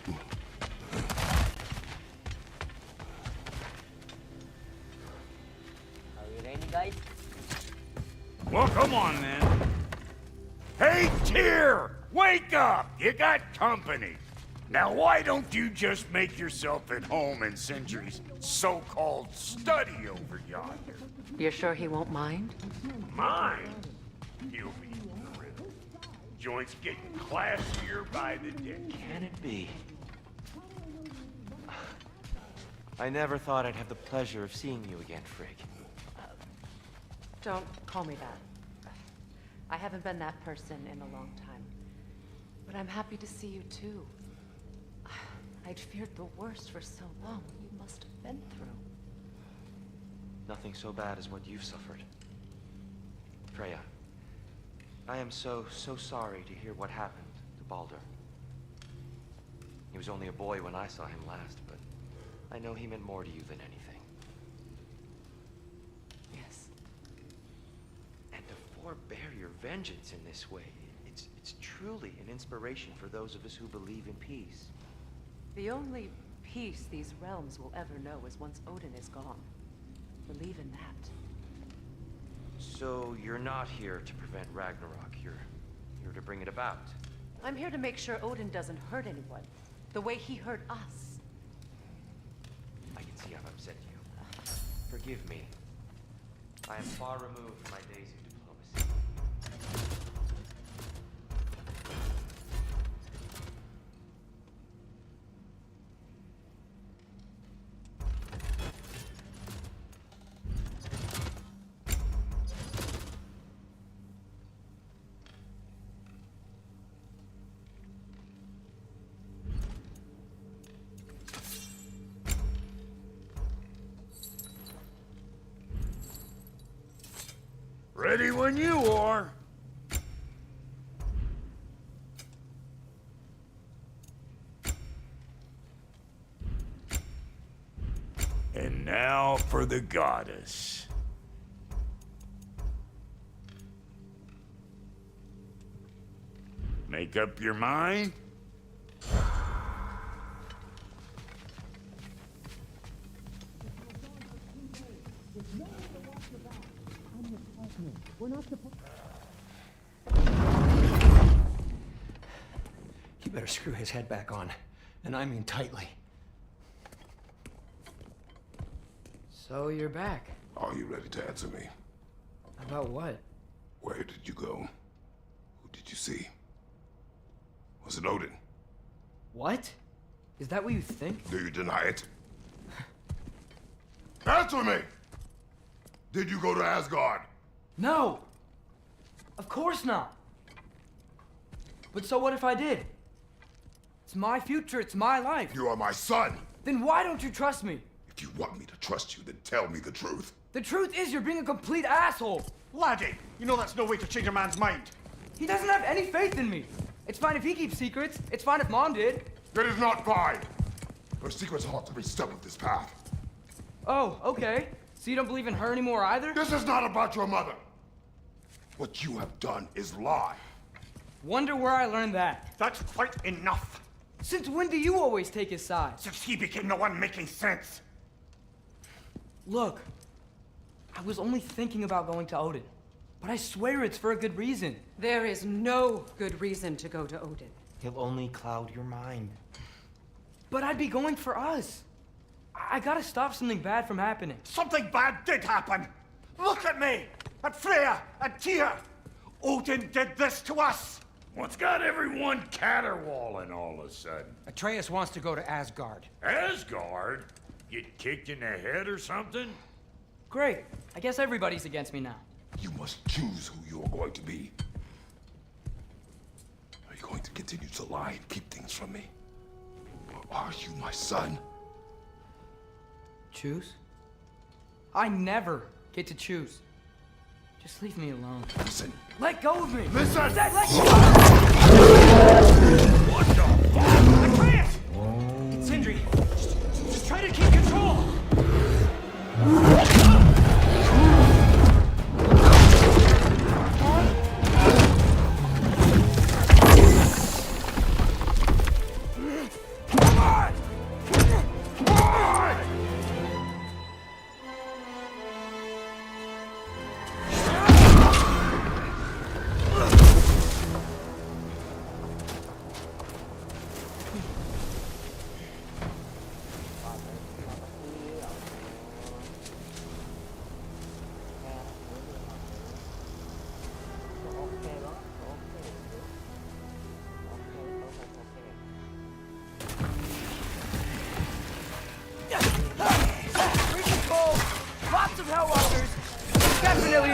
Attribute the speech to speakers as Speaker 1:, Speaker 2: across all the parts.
Speaker 1: you ready, guys?
Speaker 2: Well, come on, then. Hey, Tyr! Wake up! You got company. Now, why don't you just make yourself at home in Sentry's so-called study over yonder?
Speaker 3: You're sure he won't mind?
Speaker 2: Mine? He'll be thrilled. Joint's getting classier by the day.
Speaker 4: Can it be? I never thought I'd have the pleasure of seeing you again, Frigg.
Speaker 3: Don't call me that. I haven't been that person in a long time. But I'm happy to see you too. I'd feared the worst for so long. You must have been through.
Speaker 4: Nothing so bad as what you've suffered. Freya, I am so sorry to hear what happened to Baldur. He was only a boy when I saw him last, but I know he meant more to you than anything.
Speaker 3: Yes.
Speaker 4: And to forbear your vengeance in this way, it's truly an inspiration for those of us who believe in peace.
Speaker 3: The only peace these realms will ever know is once Odin is gone. Believe in that.
Speaker 4: So you're not here to prevent Ragnarök, you're here to bring it about.
Speaker 3: I'm here to make sure Odin doesn't hurt anyone, the way he hurt us.
Speaker 4: I can see I've upset you. Forgive me. I am far removed from my days of diplomacy.
Speaker 2: Ready when you are. And now for the goddess. Make up your mind?
Speaker 5: You better screw his head back on, and I mean tightly.
Speaker 6: So you're back.
Speaker 7: Are you ready to answer me?
Speaker 6: About what?
Speaker 7: Where did you go? Who did you see? Was it Odin?
Speaker 6: What? Is that what you think?
Speaker 7: Do you deny it? Answer me! Did you go to Asgard?
Speaker 6: No! Of course not! But so what if I did? It's my future, it's my life.
Speaker 7: You are my son!
Speaker 6: Then why don't you trust me?
Speaker 7: If you want me to trust you, then tell me the truth.
Speaker 6: The truth is you're being a complete asshole!
Speaker 8: Laddie, you know that's no way to change a man's mind.
Speaker 6: He doesn't have any faith in me. It's fine if he keeps secrets. It's fine if Mom did.
Speaker 7: It is not fine! Her secrets ought to be step of this path.
Speaker 6: Oh, okay. So you don't believe in her anymore either?
Speaker 7: This is not about your mother! What you have done is lie.
Speaker 6: Wonder where I learned that.
Speaker 8: That's quite enough.
Speaker 6: Since when do you always take his side?
Speaker 8: Since he became the one making sense.
Speaker 6: Look, I was only thinking about going to Odin, but I swear it's for a good reason.
Speaker 3: There is no good reason to go to Odin.
Speaker 4: He'll only cloud your mind.
Speaker 6: But I'd be going for us. I gotta stop something bad from happening.
Speaker 8: Something bad did happen. Look at me, at Freya, at Tyr. Odin did this to us.
Speaker 2: What's got everyone caterwauling all of a sudden?
Speaker 5: Atreus wants to go to Asgard.
Speaker 2: Asgard? Get kicked in the head or something?
Speaker 6: Great. I guess everybody's against me now.
Speaker 7: You must choose who you are going to be. Are you going to continue to lie and keep things from me? Or are you my son?
Speaker 6: Choose? I never get to choose. Just leave me alone.
Speaker 7: Listen.
Speaker 6: Let go of me!
Speaker 7: Listen!
Speaker 6: Let go!
Speaker 2: What the fuck?
Speaker 6: Atreus! Sindri, just try to keep control!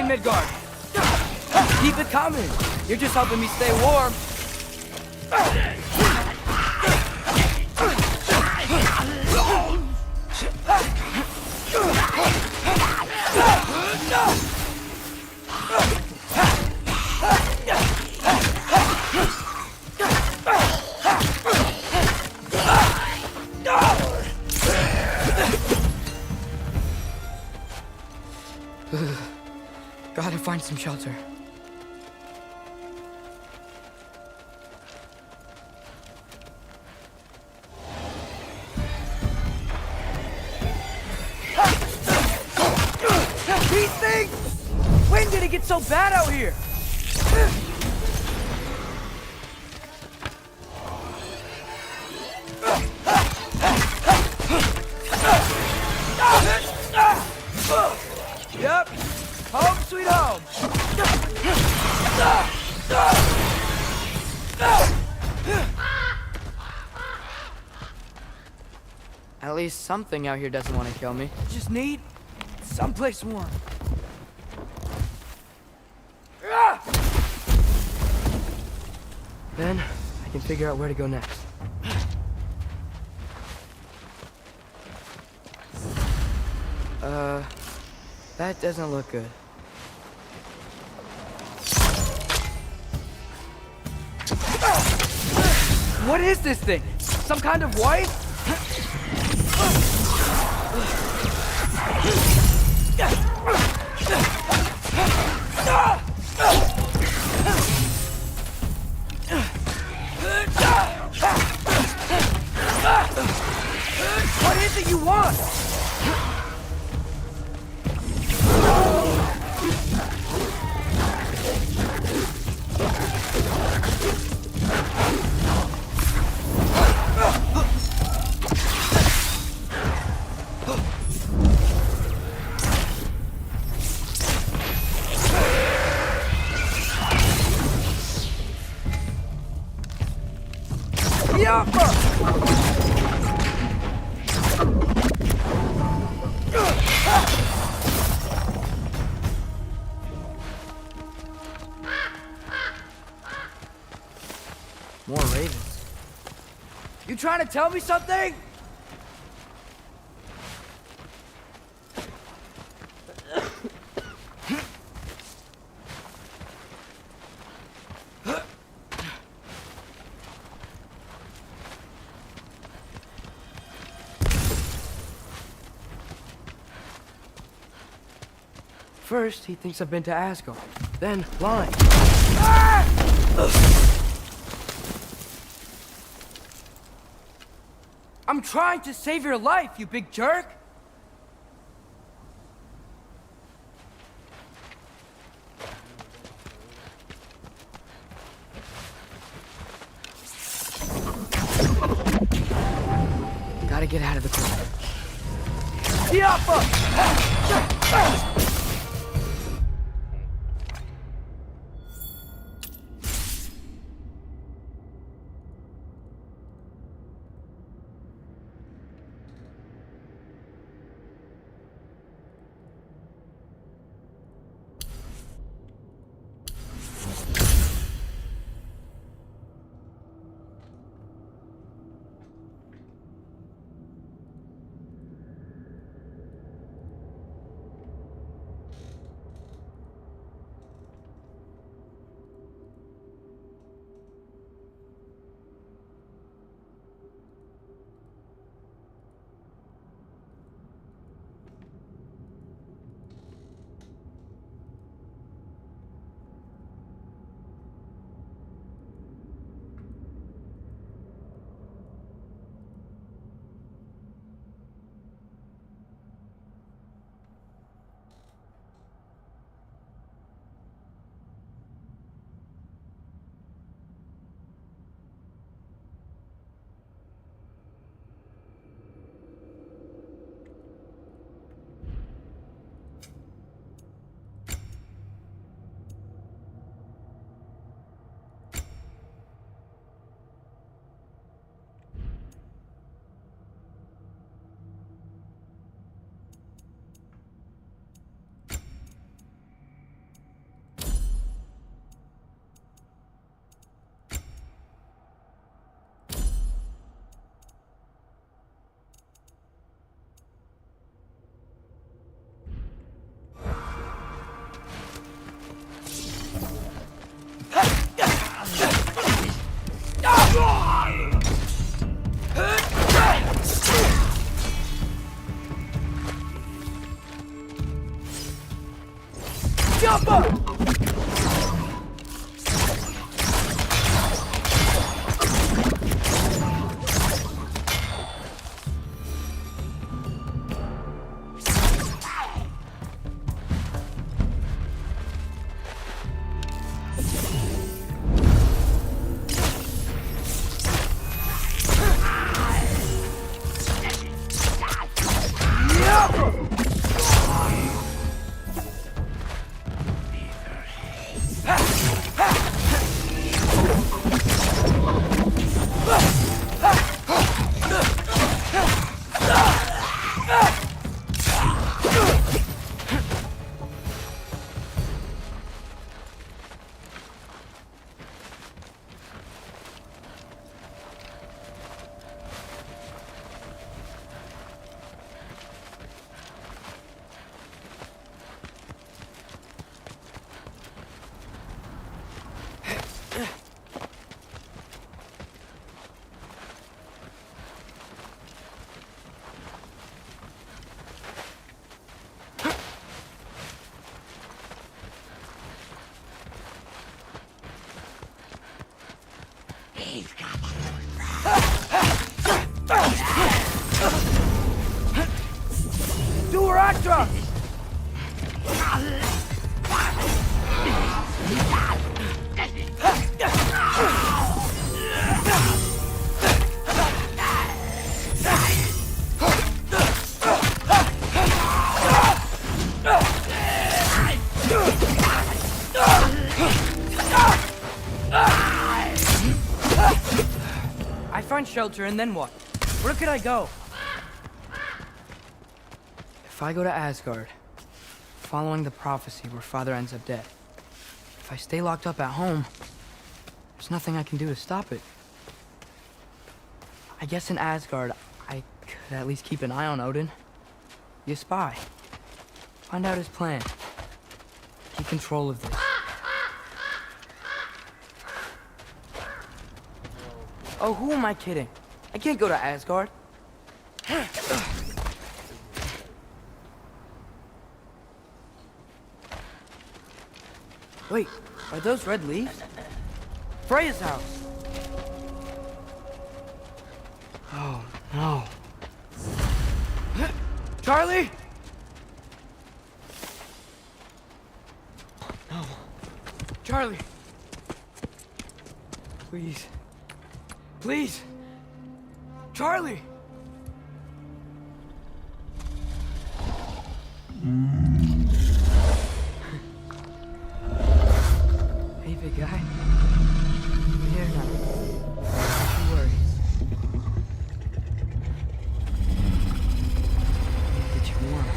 Speaker 6: in Midgard. Keep it coming. You're just helping me stay warm. Gotta find some shelter. These things! When did it get so bad out here? Yep. Home sweet home. At least something out here doesn't want to kill me. Just need someplace warm. Then I can figure out where to go next. That doesn't look good. What is this thing? Some kind of wife? What is it you want? More ravens. You trying to tell me something? First, he thinks I've been to Asgard. Then, lying. I'm trying to save your life, you big jerk! Gotta get out of the corner. Do Ratra! I find shelter and then what? Where could I go? If I go to Asgard, following the prophecy where Father ends up dead, if I stay locked up at home, there's nothing I can do to stop it. I guess in Asgard, I could at least keep an eye on Odin. Be a spy. Find out his plan. Keep control of this. Oh, who am I kidding? I can't go to Asgard. Wait, are those red leaves? Freya's house! Oh, no. Charlie! No. Charlie! Please. Please! Charlie! Hey, big guy. I'm here now. Don't you worry. Get you warm.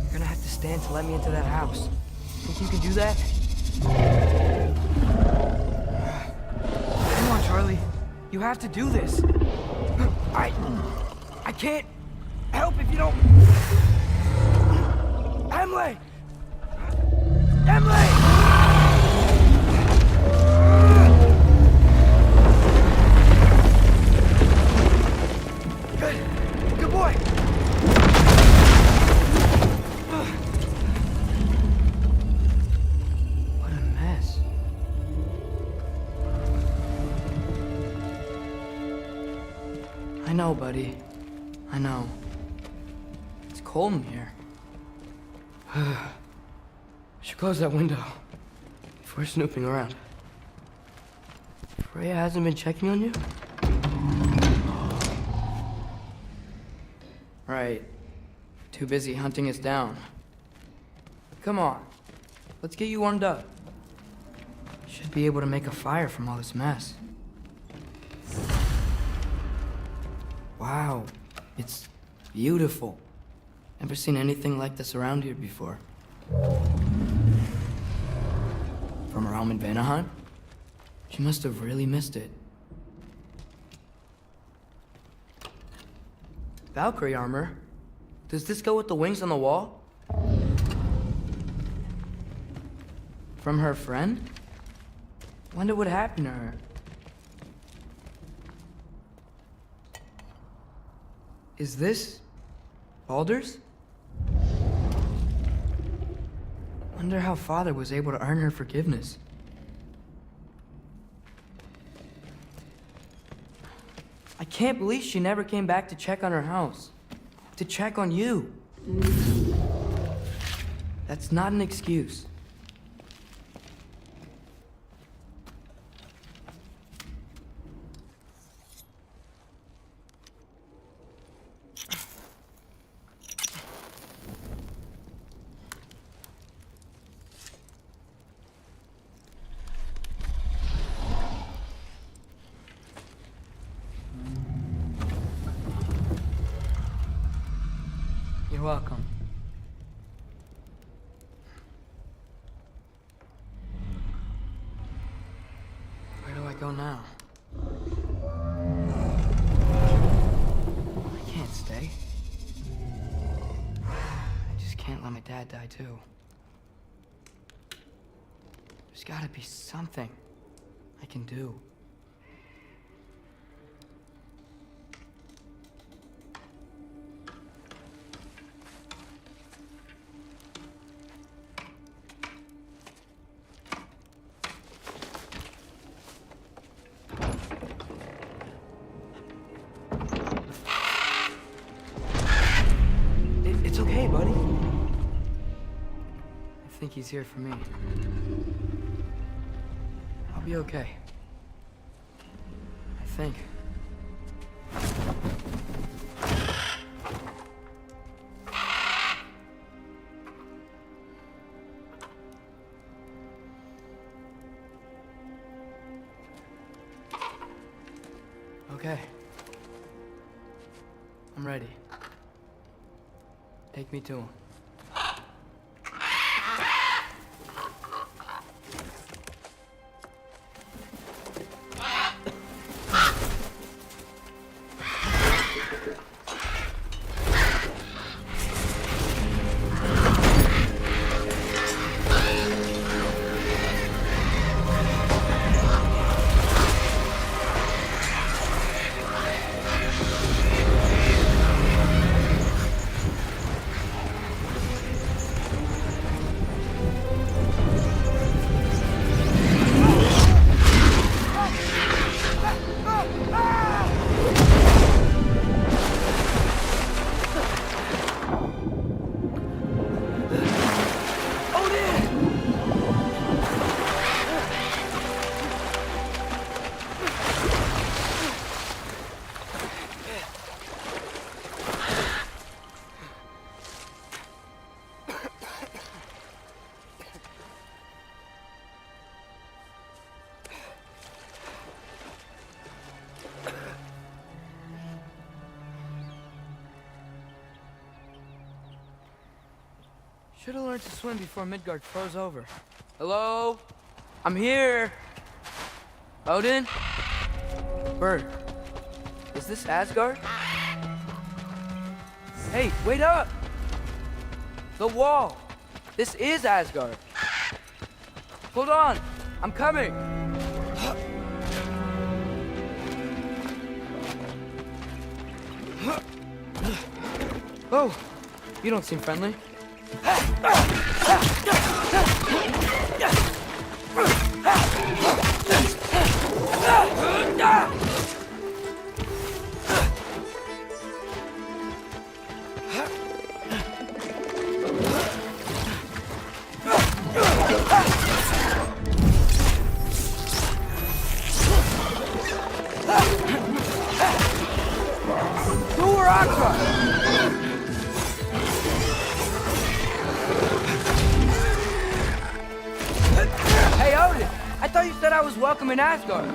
Speaker 6: You're gonna have to stand to let me into that house. Think you can do that? Come on, Charlie. You have to do this. I can't help if you don't. Emily! Emily! Good boy. What a mess. I know, buddy. I know. It's cold in here. I should close that window before snooping around. Freya hasn't been checking on you? Right. Too busy hunting us down. Come on. Let's get you warmed up. Should be able to make a fire from all this mess. Wow. It's beautiful. Never seen anything like this around here before. From her home in Vanaheim? She must have really missed it. Valkyrie armor? Does this go with the wings on the wall? From her friend? Wonder what happened to her. Is this Baldur's? Wonder how Father was able to earn her forgiveness. I can't believe she never came back to check on her house. To check on you. That's not an excuse. You're welcome. Where do I go now? I can't stay. I just can't let my dad die too. There's gotta be something I can do. think he's here for me. I'll be okay. I think. Okay. I'm ready. Take me to him. Should have learned to swim before Midgard froze over. Hello? I'm here! Odin? Bird. Is this Asgard? Hey, wait up! The wall! This is Asgard! Hold on! I'm coming! Oh, you don't seem friendly. Hey, Odin! I thought you said I was welcome in Asgard.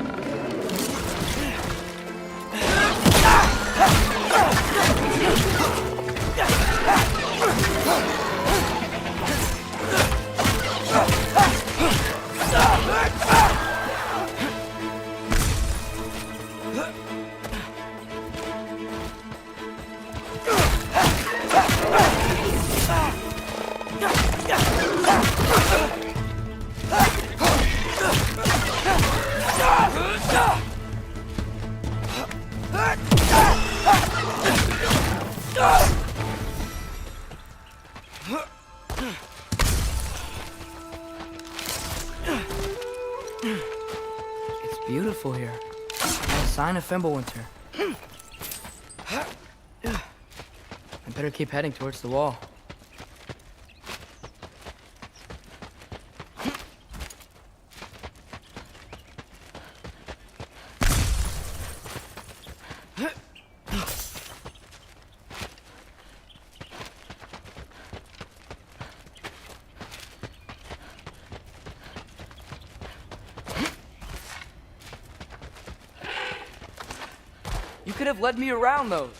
Speaker 6: It's beautiful here. Not a sign of Fimbulwinter. I better keep heading towards the wall. You could have led me around those.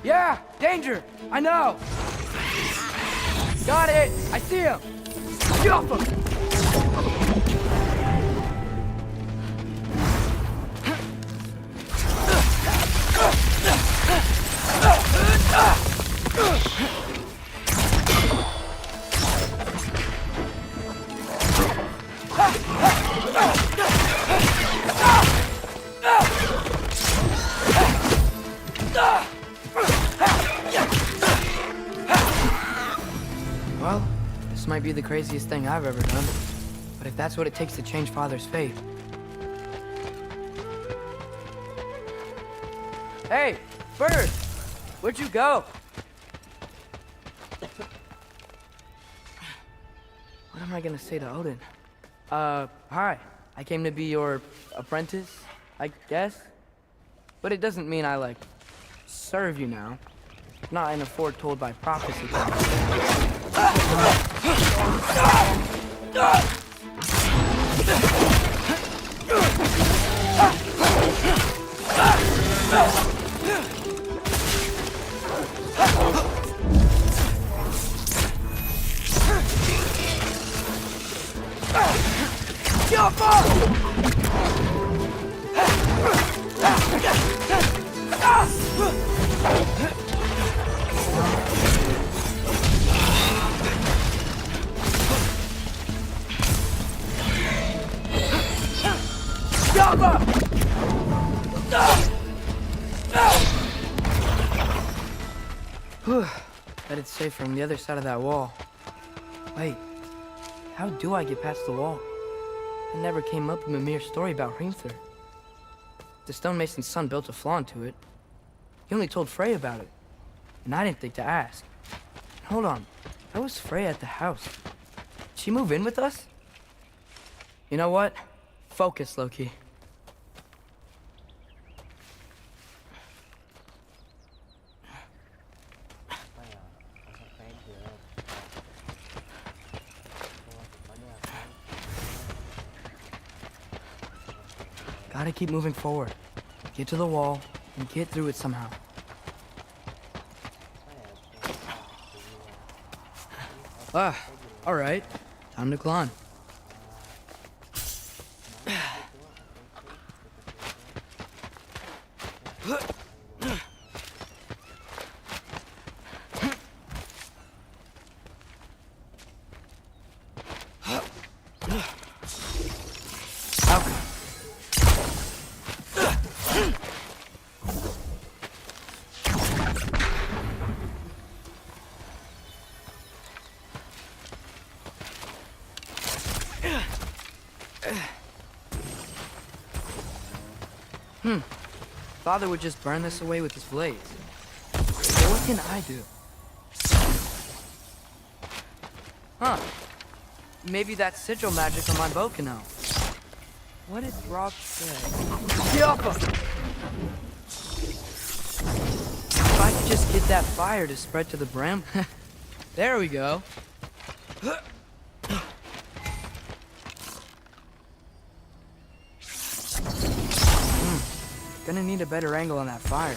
Speaker 6: Yeah, danger! I know! Got it! I see him! Get off him! Well, this might be the craziest thing I've ever done. But if that's what it takes to change Father's fate... Hey, bird! Where'd you go? What am I gonna say to Odin? Hi. I came to be your apprentice, I guess? But it doesn't mean I, like, serve you now. Not in a foretold by prophecy. Bet it's safe from the other side of that wall. Wait, how do I get past the wall? It never came up in Mimir's story about Hrimthur. The stonemason's son built a flaw into it. He only told Freya about it, and I didn't think to ask. Hold on, how was Freya at the house? Did she move in with us? You know what? Focus, Loki. Gotta keep moving forward. Get to the wall, and get through it somehow. Alright. Time to climb. Father would just burn this away with his blades. So what can I do? Huh. Maybe that sigil magic on my bow can help. What did Rob say? Get off him! If I could just get that fire to spread to the brim. There we go. Gonna need a better angle on that fire.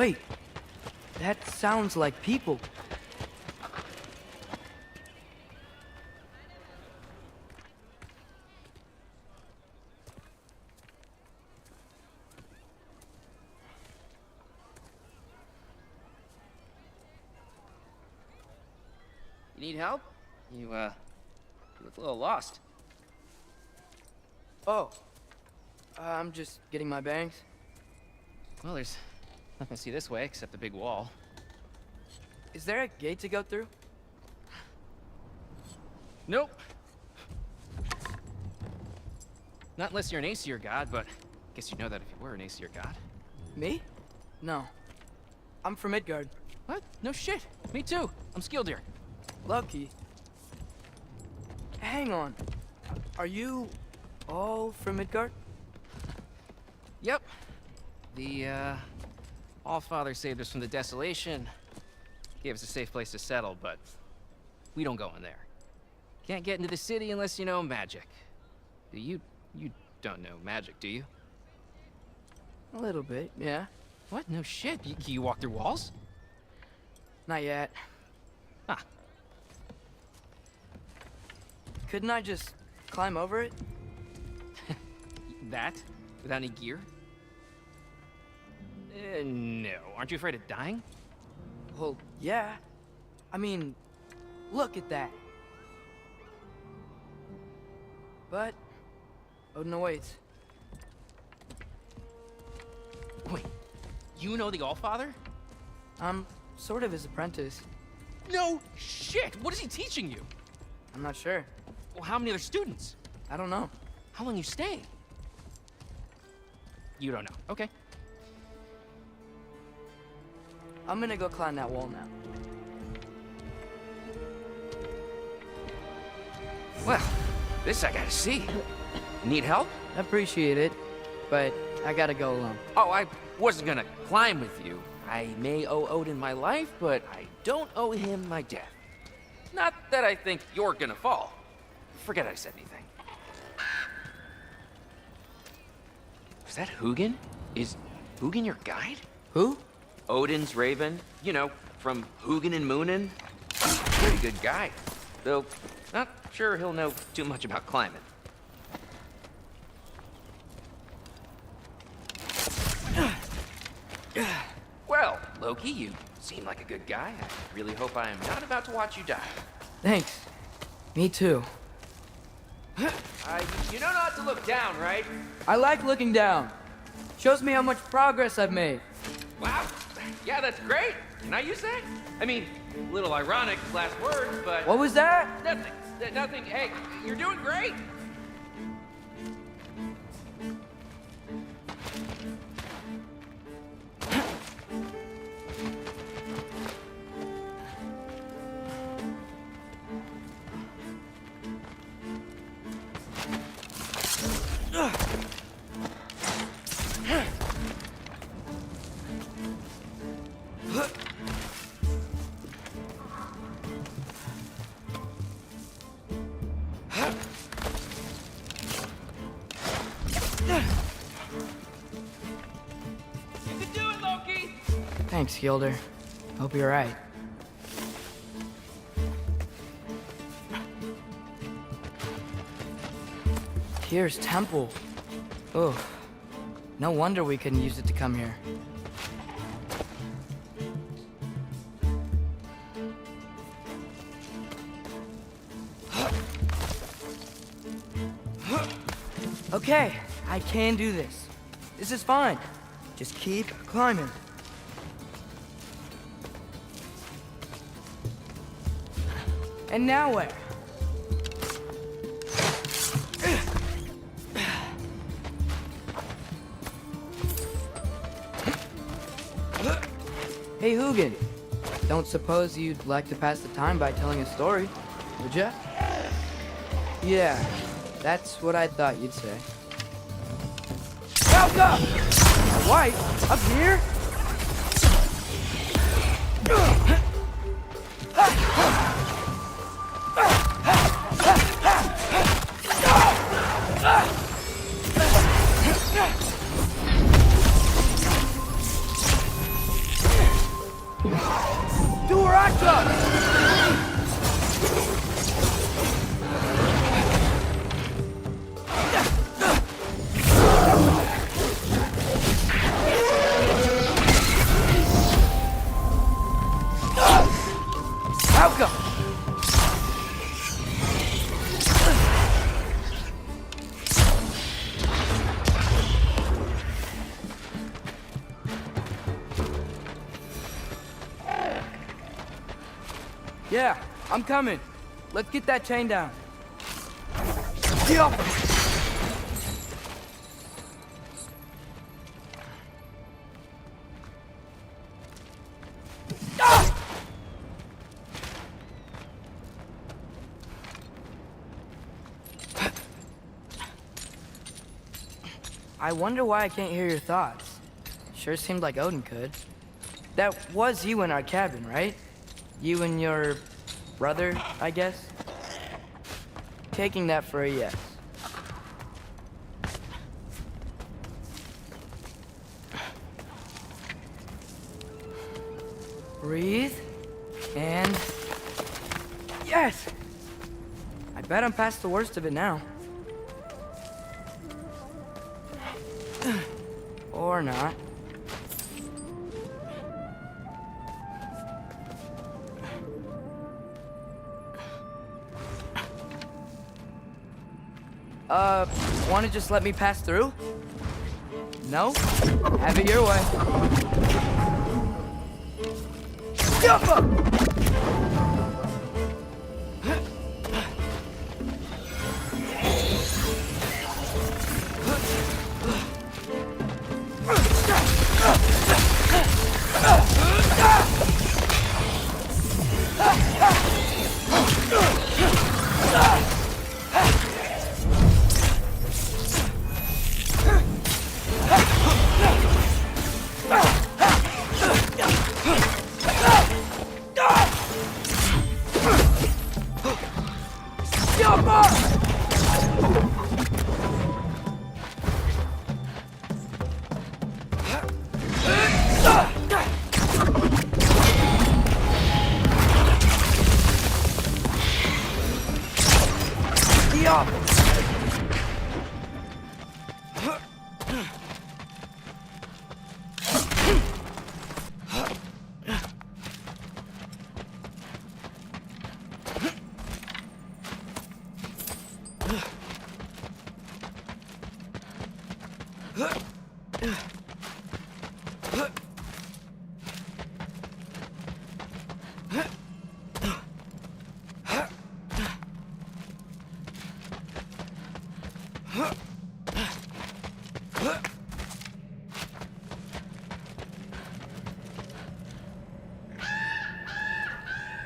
Speaker 6: Wait, that sounds like people.
Speaker 9: You need help? You look a little lost.
Speaker 6: Oh, I'm just getting my bearings.
Speaker 9: Well, there's nothing to see this way except the big wall.
Speaker 6: Is there a gate to go through?
Speaker 9: Nope. Not unless you're an Aesir god, but I guess you'd know that if you were an Aesir god.
Speaker 6: Me? No. I'm from Midgard.
Speaker 9: What? No shit. Me too. I'm skilled here.
Speaker 6: Lucky. Hang on. Are you all from Midgard?
Speaker 9: Yep. The, Allfather saved us from the desolation. Gave us a safe place to settle, but we don't go in there. Can't get into the city unless you know magic. You don't know magic, do you?
Speaker 6: A little bit, yeah.
Speaker 9: What? No shit. You walk through walls?
Speaker 6: Not yet.
Speaker 9: Huh.
Speaker 6: Couldn't I just climb over it?
Speaker 9: That? Without any gear? No. Aren't you afraid of dying?
Speaker 6: Well, yeah. I mean, look at that. But Odin awaits.
Speaker 9: Wait, you know the Allfather?
Speaker 6: I'm sort of his apprentice.
Speaker 9: No shit! What is he teaching you?
Speaker 6: I'm not sure.
Speaker 9: Well, how many other students?
Speaker 6: I don't know.
Speaker 9: How long you stay? You don't know. Okay.
Speaker 6: I'm gonna go climb that wall now.
Speaker 9: Well, this I gotta see. Need help?
Speaker 6: Appreciate it, but I gotta go alone.
Speaker 9: Oh, I wasn't gonna climb with you. I may owe Odin my life, but I don't owe him my death. Not that I think you're gonna fall. Forget I said anything. Was that Hugin? Is Hugin your guide?
Speaker 6: Who?
Speaker 9: Odin's raven. You know, from Hugin and Moonin. Pretty good guy. Though, not sure he'll know too much about climbing. Well, Loki, you seem like a good guy. I really hope I am not about to watch you die.
Speaker 6: Thanks. Me too.
Speaker 9: You know not to look down, right?
Speaker 6: I like looking down. Shows me how much progress I've made.
Speaker 9: Wow. Yeah, that's great. Can I use that? I mean, a little ironic last words, but...
Speaker 6: What was that?
Speaker 9: Nothing. Nothing. Hey, you're doing great.
Speaker 6: Thanks, Gilder. Hope you're right. Here's temple. Oh, no wonder we couldn't use it to come here. Okay, I can do this. This is fine. Just keep climbing. And now where? Hey, Hugin. Don't suppose you'd like to pass the time by telling a story, would ya? Yeah, that's what I thought you'd say. Helga! White? Up here? Yeah, I'm coming. Let's get that chain down. Yup! I wonder why I can't hear your thoughts. Sure seemed like Odin could. That was you in our cabin, right? You and your brother, I guess? Taking that for a yes. Breathe. And... yes! I bet I'm past the worst of it now. Or not. Wanna just let me pass through? No? Have it your way. Jump up!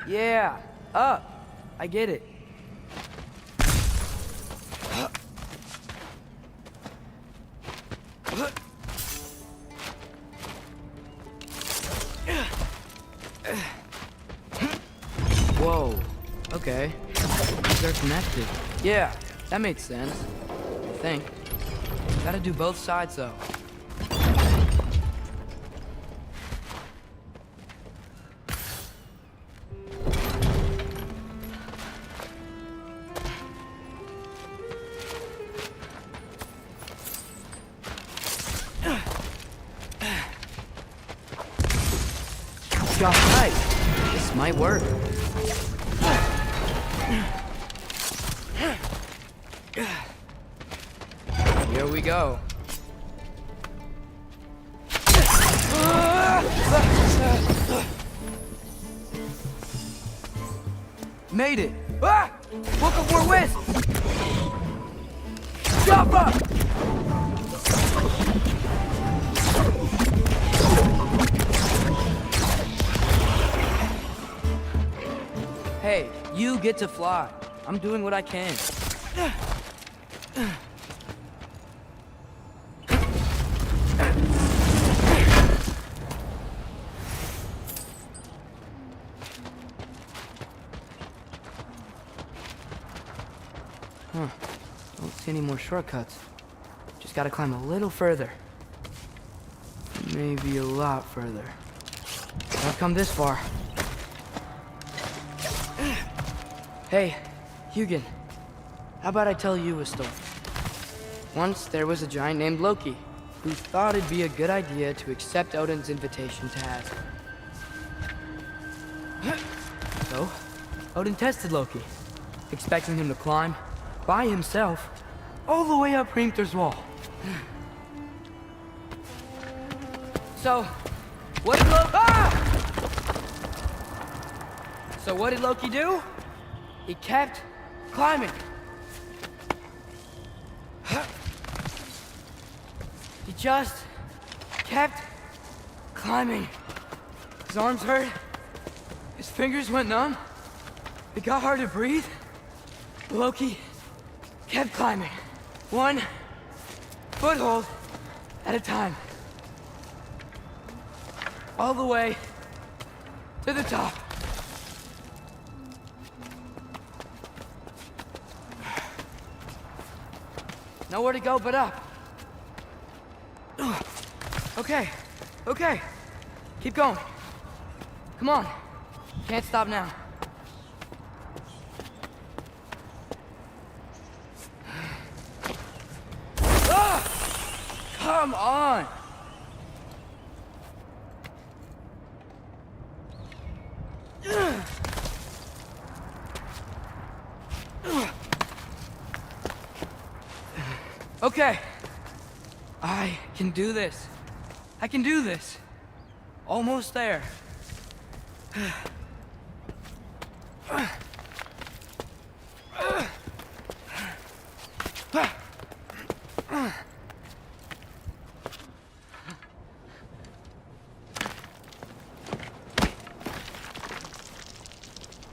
Speaker 6: Yeah, up. I get it. Whoa, okay. They're connected. Yeah, that makes sense. I think. Gotta do both sides, though. Got right. This might work. Here we go. Made it. Ah! Book of War West. Jump up. Hey, you get to fly. I'm doing what I can. Huh. Don't see any more shortcuts. Just gotta climb a little further. Maybe a lot further. I've come this far. Hey, Hugin. How about I tell you a story? Once there was a giant named Loki, who thought it'd be a good idea to accept Odin's invitation to Asgard. So, Odin tested Loki, expecting him to climb, by himself, all the way up Hrimthur's wall. So, what did So what did Loki do? He kept climbing. He just kept climbing. His arms hurt. His fingers went numb. It got hard to breathe. Loki kept climbing. One foothold at a time. All the way to the top. Nowhere to go but up. Okay, okay. Keep going. Come on. Can't stop now. Ah! Come on! Okay. I can do this. I can do this. Almost there.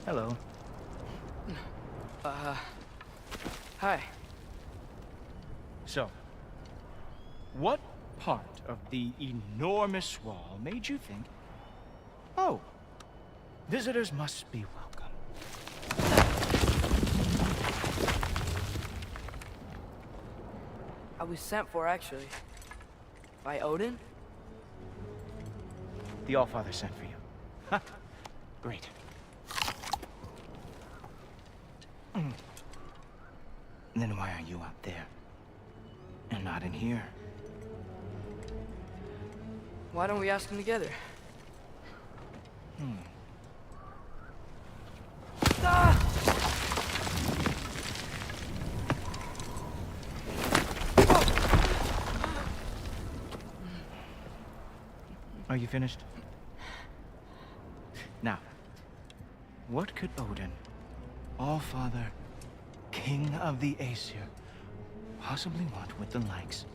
Speaker 10: Hello.
Speaker 6: Hi.
Speaker 10: So, what part of the enormous wall made you think, oh, visitors must be welcome?
Speaker 6: I was sent for, actually. By Odin?
Speaker 10: The Allfather sent for you. Ha! Great. Then why are you out there? And not in here?
Speaker 6: Why don't we ask them together? Ah!
Speaker 10: Are you finished? Now, what could Odin, Allfather, King of the Aesir, possibly want with the likes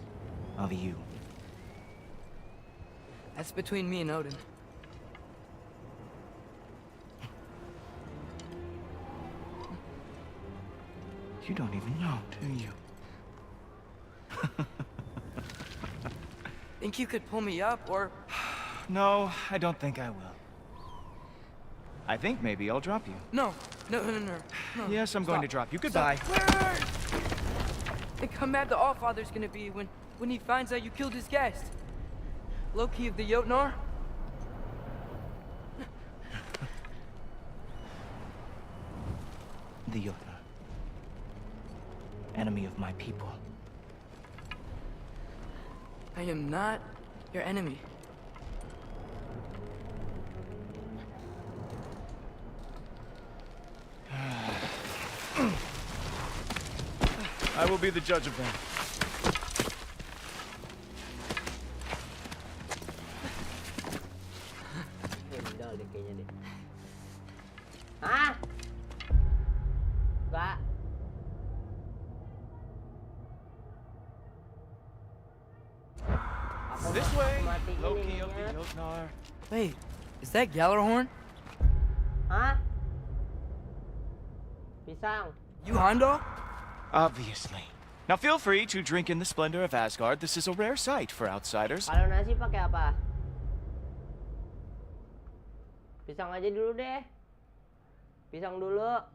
Speaker 10: of you?
Speaker 6: That's between me and Odin.
Speaker 10: You don't even know, do you?
Speaker 6: Think you could pull me up, or...
Speaker 10: No, I don't think I will. I think maybe I'll drop you.
Speaker 6: No. No.
Speaker 10: Yes, I'm going to drop you. Goodbye.
Speaker 6: Wait. Think how mad the Allfather's gonna be when he finds out you killed his guest. Loki of the Jotnar?
Speaker 10: The Jotnar. Enemy of my people.
Speaker 6: I am not your enemy.
Speaker 10: I will be the judge of that.
Speaker 1: Meninggal deh kayaknya deh. Hah? Enggak.
Speaker 10: This way,
Speaker 1: Matiin
Speaker 10: Loki of the
Speaker 1: ininya.
Speaker 10: Jotnar.
Speaker 6: Wait, is that Gallarhorn?
Speaker 1: Hah? Pisang.
Speaker 6: You Heimdall?
Speaker 10: Obviously. Now feel free to drink in the splendor of Asgard. This is a rare sight for outsiders.
Speaker 1: Kalau nasi pakai apa? Pisang aja dulu deh. Pisang dulu.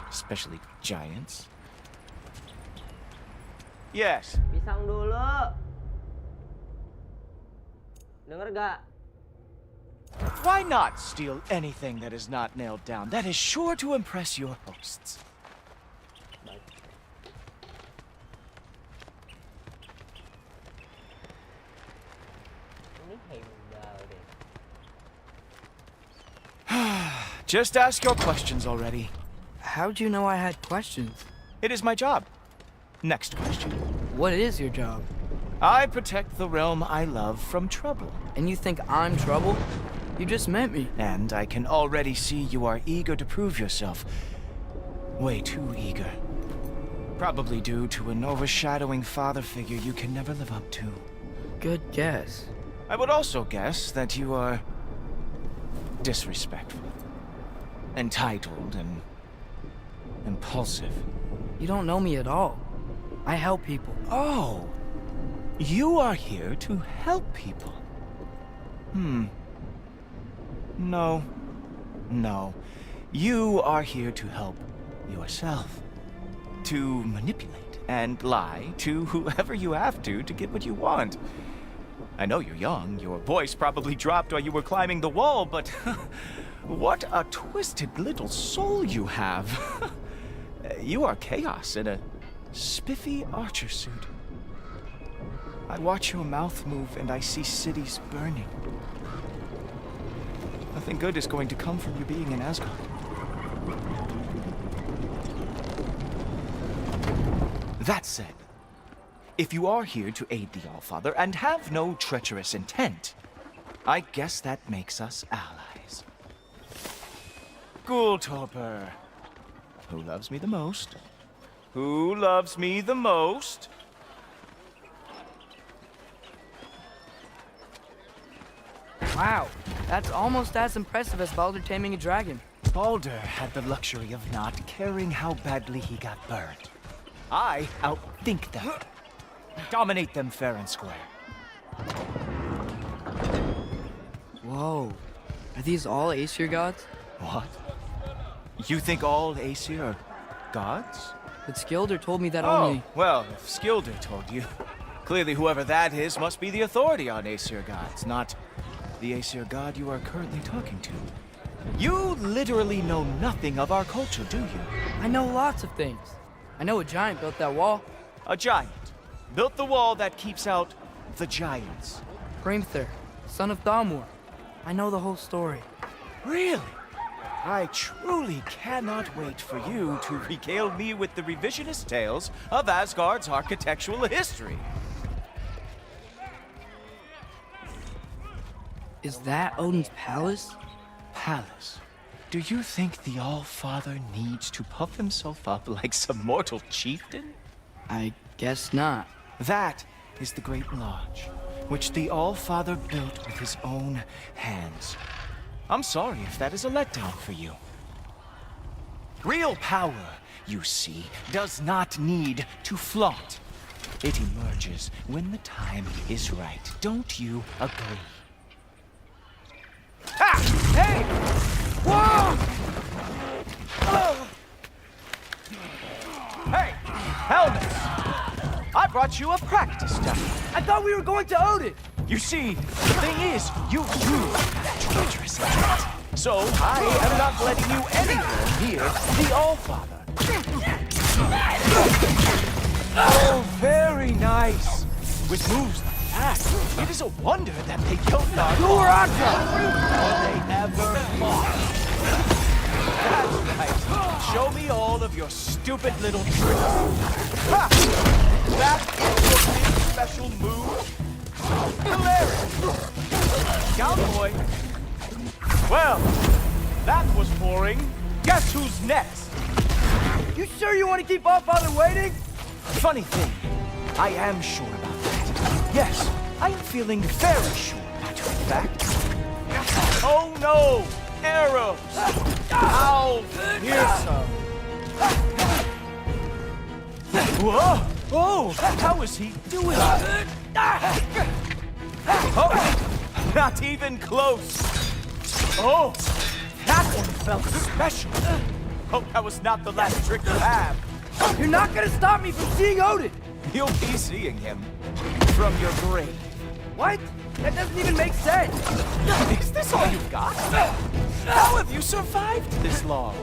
Speaker 10: Especially giants. Yes.
Speaker 1: Pisang dulu. Denger gak?
Speaker 10: Why not steal anything that is not nailed down? That is sure to impress your hosts.
Speaker 1: Ini Heimdall deh.
Speaker 10: Just ask your questions already.
Speaker 6: How'd you know I had questions?
Speaker 10: It is my job. Next question.
Speaker 6: What is your job?
Speaker 10: I protect the realm I love from trouble.
Speaker 6: And you think I'm trouble? You just met me.
Speaker 10: And I can already see you are eager to prove yourself. Way too eager. Probably due to an overshadowing father figure you can never live up to.
Speaker 6: Good guess.
Speaker 10: I would also guess that you are disrespectful, entitled, and impulsive.
Speaker 6: You don't know me at all. I help people.
Speaker 10: Oh, you are here to help people. No. You are here to help yourself. To manipulate and lie to whoever you have to get what you want. I know you're young, your voice probably dropped while you were climbing the wall, but what a twisted little soul you have. You are chaos in a spiffy archer suit. I watch your mouth move and I see cities burning. Nothing good is going to come from you being in Asgard. That said, if you are here to aid the Allfather and have no treacherous intent, I guess that makes us allies. Ghoultorper. Who loves me the most? Who loves me the most?
Speaker 6: Wow, that's almost as impressive as Baldur taming a dragon.
Speaker 10: Baldur had the luxury of not caring how badly he got burned. I outthink them. Dominate them fair and square.
Speaker 6: Whoa. Are these all Aesir gods?
Speaker 10: What? You think all Aesir are gods?
Speaker 6: But Skilder told me that
Speaker 10: Oh,
Speaker 6: only...
Speaker 10: well, if Skilder told you, clearly whoever that is must be the authority on Aesir gods, not the Aesir god you are currently talking to. You literally know nothing of our culture, do you?
Speaker 6: I know lots of things. I know a giant built that wall.
Speaker 10: A giant built the wall that keeps out the giants.
Speaker 6: Hrimthur, son of Thamur. I know the whole story.
Speaker 10: Really? I truly cannot wait for you to regale me with the revisionist tales of Asgard's architectural history.
Speaker 6: Is that Odin's palace?
Speaker 10: Palace? Do you think the All-Father needs to puff himself up like some mortal chieftain?
Speaker 6: I guess not.
Speaker 10: That is the Great Lodge, which the All-Father built with his own hands. I'm sorry if that is a letdown for you. Real power, you see, does not need to flaunt. It emerges when the time is right. Don't you agree? Ha! Hey! Whoa! Hey! Helmets! I brought you a practice dummy.
Speaker 6: I thought we were going to Odin!
Speaker 10: You see, the thing is, you do that treacherous intent. So, I am not letting you anywhere near the All-Father. Oh, very nice. With moves like that, it is a wonder that they killed our they ever fought. That's right. Show me all of your stupid little tricks. Ha! That's your big special move? Hilarious! Cowboy! Well, that was boring. Guess who's next?
Speaker 6: You sure you want to keep All-Father waiting?
Speaker 10: Funny thing, I am sure about that. Yes, I am feeling very sure, matter of fact. Oh no! Arrows! Ow! Here's some. Whoa! Oh! How is he doing? Oh! Not even close! Oh! That one felt special! Hope that was not the last trick you have.
Speaker 6: You're not gonna stop me from seeing Odin!
Speaker 10: You'll be seeing him from your grave.
Speaker 6: What? That doesn't even make sense!
Speaker 10: Is this all you've got? How have you survived this long?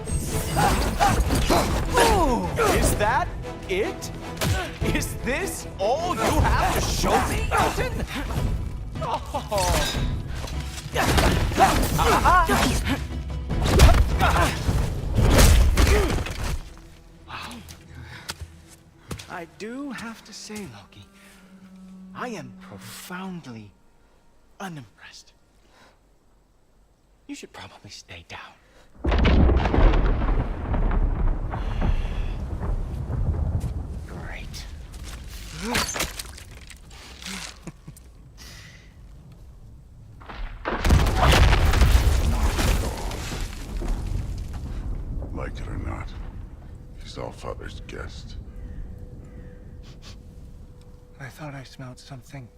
Speaker 10: Ooh, is that it? Is this all you have to show me, Odin? Oh. I do have to say, Loki, I am profoundly unimpressed. You should probably stay down. Great.
Speaker 7: Like it or not, he's Allfather's guest.
Speaker 10: I thought I smelled something.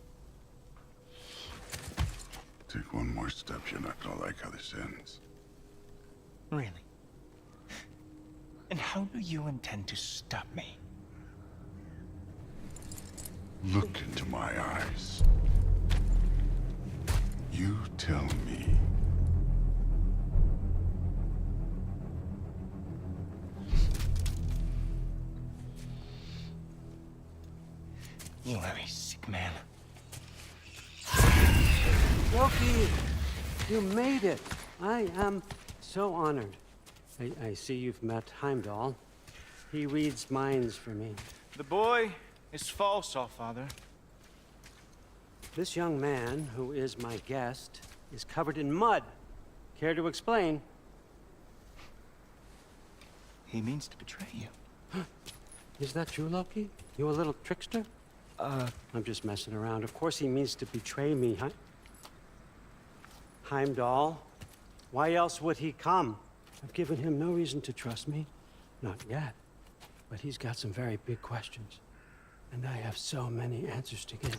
Speaker 7: Take one more step, you're not gonna like how this ends.
Speaker 10: Really? And how do you intend to stop me?
Speaker 7: Look into my eyes. You tell me.
Speaker 10: You are a sick man.
Speaker 11: Loki, you made it. I am so honored. I see you've met Heimdall. He reads minds for me.
Speaker 10: The boy is false, Allfather.
Speaker 11: This young man, who is my guest, is covered in mud. Care to explain?
Speaker 10: He means to betray you.
Speaker 11: Is that true, Loki? You a little trickster? I'm just messing around. Of course he means to betray me, huh? Heimdall? Why else would he come? I've given him no reason to trust me. Not yet. But he's got some very big questions. And I have so many answers to give.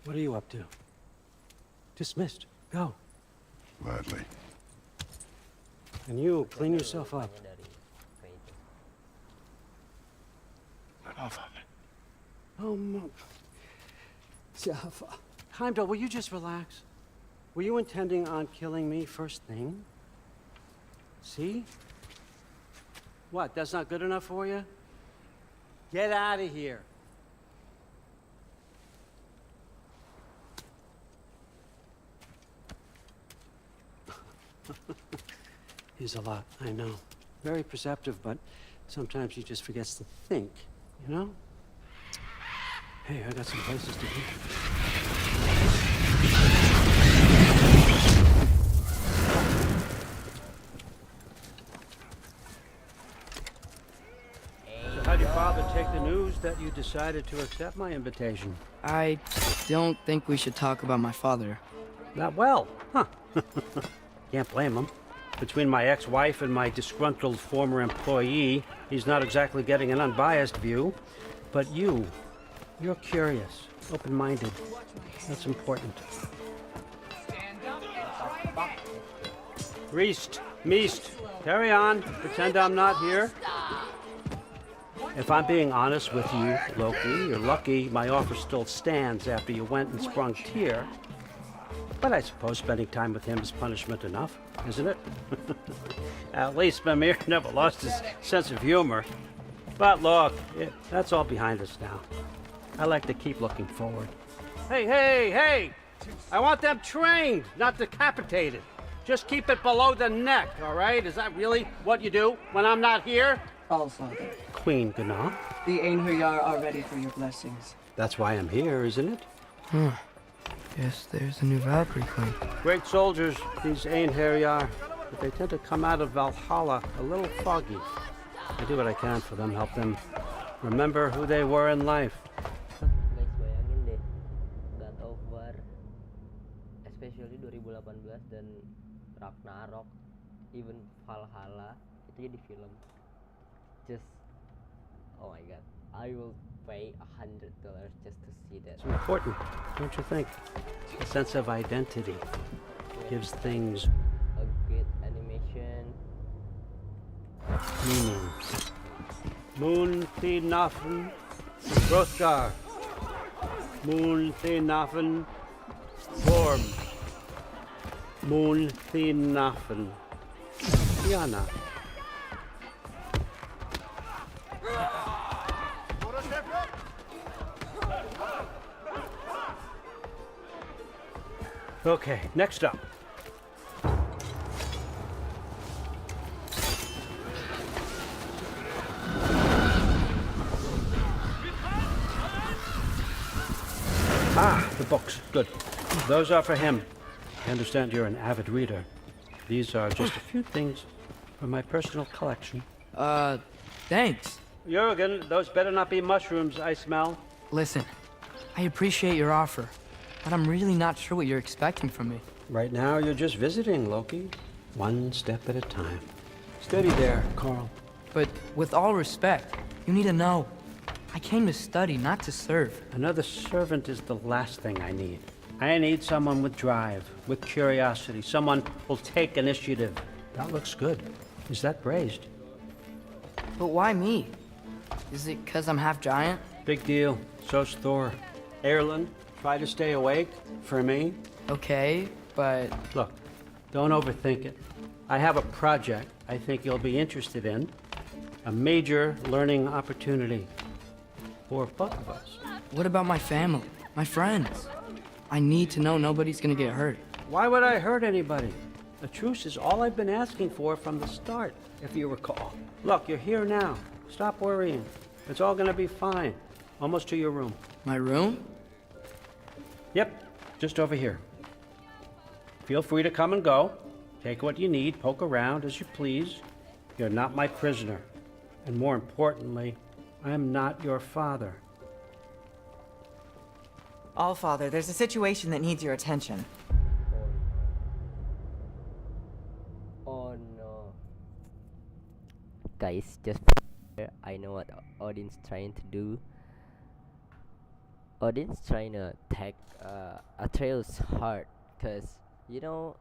Speaker 11: What are you up to? Dismissed. Go.
Speaker 7: Gladly.
Speaker 11: And you, clean yourself up.
Speaker 10: But Allfather.
Speaker 11: Oh, Jaffa. Heimdall, will you just relax? Were you intending on killing me first thing? See? What, that's not good enough for you? Get out of here. He's a lot, I know. Very perceptive, but sometimes he just forgets to think, you know? Hey, I got some places to be. So how'd your father take the news that you decided to accept my invitation?
Speaker 6: I don't think we should talk about my father.
Speaker 11: Not well, huh? Can't blame him. Between my ex-wife and my disgruntled former employee, he's not exactly getting an unbiased view. But you're curious, open-minded. That's important. Reist, Meist, carry on. Pretend I'm not here. If I'm being honest with you, Loki, you're lucky my offer still stands after you went and sprung Tyr. But I suppose spending time with him is punishment enough, isn't it? At least Mimir never lost his sense of humor. But look, that's all behind us now. I like to keep looking forward. Hey! I want them trained, not decapitated. Just keep it below the neck, all right? Is that really what you do when I'm not here?
Speaker 12: Allfather,
Speaker 11: Queen Gná.
Speaker 12: the Einherjar are ready for your blessings.
Speaker 11: That's why I'm here, isn't it?
Speaker 6: Guess there's a new Valkyrie queen.
Speaker 11: Great soldiers, these Einherjar, but they tend to come out of Valhalla a little foggy. I do what I can for them, help them remember who they were in life.
Speaker 1: Guys, bayangin deh, God of War, especially 2018 dan Ragnarök, even Valhalla, itu jadi film. Just, oh my god, I will pay $100 just to see that.
Speaker 11: It's important, don't you think? A sense of identity gives things
Speaker 1: A great animation.
Speaker 11: meaning. Moonthinafen, Hrothgar. Moonthinafen, Gorm. Moonthinafen, Yana. Okay, next up. Ah, the books. Good. Those are for him. I understand you're an avid reader. These are just a few things from my personal collection.
Speaker 6: Thanks.
Speaker 11: Jurgen, those better not be mushrooms I smell.
Speaker 6: Listen, I appreciate your offer, but I'm really not sure what you're expecting from me.
Speaker 11: Right now, you're just visiting, Loki. One step at a time. Steady there, Carl.
Speaker 6: But with all respect, you need to know, I came to study, not to serve.
Speaker 11: Another servant is the last thing I need. I need someone with drive, with curiosity, someone who'll take initiative. That looks good. Is that braised?
Speaker 6: But why me? Is it 'cause I'm half giant?
Speaker 11: Big deal. So's Thor. Erlen, try to stay awake for me.
Speaker 6: Okay, but...
Speaker 11: Look, don't overthink it. I have a project I think you'll be interested in. A major learning opportunity for both of us.
Speaker 6: What about my family? My friends? I need to know nobody's gonna get hurt.
Speaker 11: Why would I hurt anybody? A truce is all I've been asking for from the start, if you recall. Look, you're here now. Stop worrying. It's all gonna be fine. Almost to your room.
Speaker 6: My room?
Speaker 11: Yep, just over here. Feel free to come and go. Take what you need, poke around as you please. You're not my prisoner. And more importantly, I'm not your father.
Speaker 13: Allfather, there's a situation that needs your attention.
Speaker 1: Oh no. Guys, just I know what Odin's trying to do. Odin's trying to take Atreus' heart, cause you know,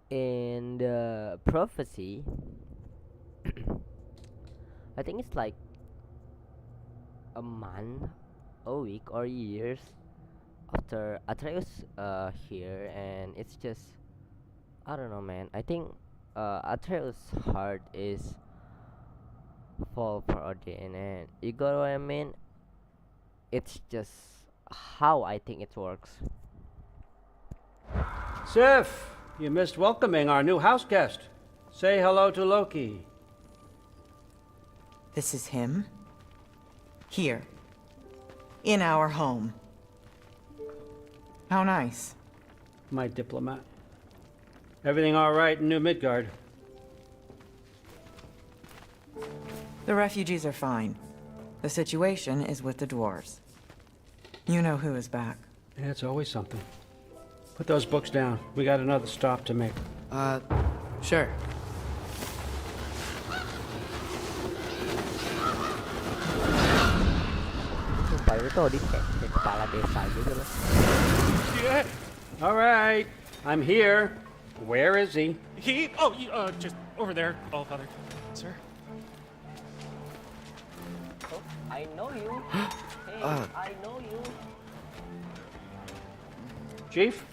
Speaker 1: in the prophecy, I think it's like a month, a week, or years after Atreus here, and it's just I don't know, man. I think Atreus' heart is fall for Odin, and you got what I mean. It's just how I think it works.
Speaker 11: Sif, you missed welcoming our new house guest. Say hello to Loki.
Speaker 13: This is him? Here. In our home. How nice.
Speaker 11: My diplomat. Everything all right in New Midgard?
Speaker 13: The refugees are fine. The situation is with the dwarves. You know who is back.
Speaker 11: Yeah, it's always something. Put those books down. We got another stop to make.
Speaker 6: Sure.
Speaker 1: Sumpah itu Odin kayak kepala desa gitu loh.
Speaker 11: All right, I'm here. Where is he?
Speaker 10: Just over there, Allfather. Sir?
Speaker 1: Oh, I know you. Hey, I know you.
Speaker 11: Chief,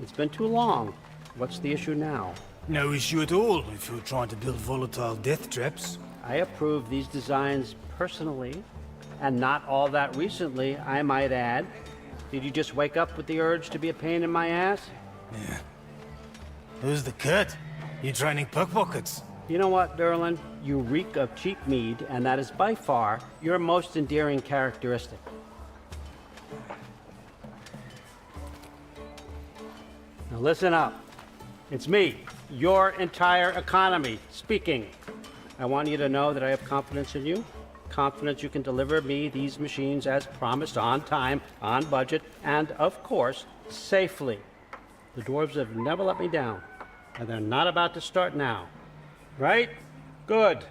Speaker 11: it's been too long. What's the issue now?
Speaker 8: No issue at all if you're trying to build volatile death traps.
Speaker 11: I approve these designs personally, and not all that recently, I might add. Did you just wake up with the urge to be a pain in my ass?
Speaker 8: Yeah. Who's the cut? You training pickpockets?
Speaker 11: You know what, Derlin? You reek of cheap mead, and that is by far your most endearing characteristic. Now listen up. It's me, your entire economy, speaking. I want you to know that I have confidence in you. Confidence you can deliver me these machines as promised, on time, on budget, and of course, safely. The dwarves have never let me down, and they're not about to start now. Right? Good.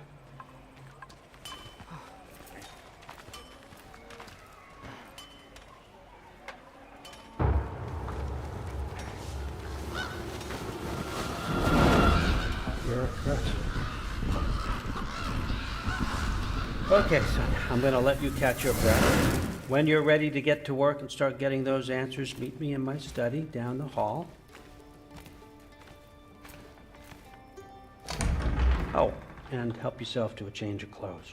Speaker 11: Okay, son, I'm gonna let you catch your breath. When you're ready to get to work and start getting those answers, meet me in my study down the hall. Oh, and help yourself to a change of clothes.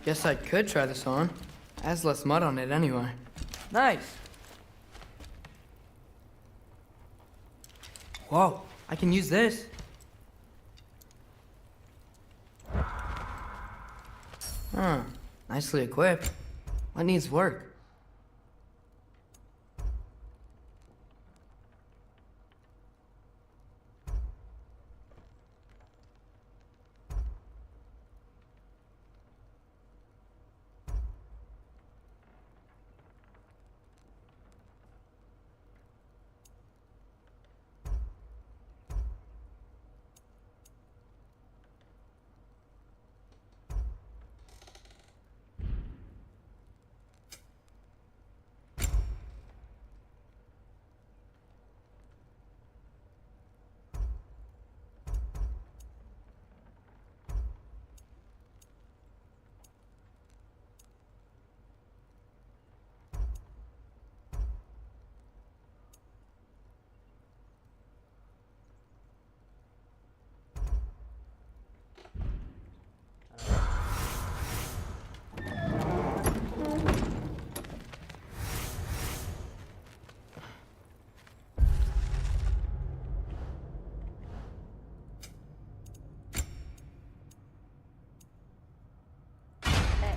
Speaker 6: Guess I could try this on. Has less mud on it anyway. Nice. Whoa, I can use this. Huh. Nicely equipped. What needs work?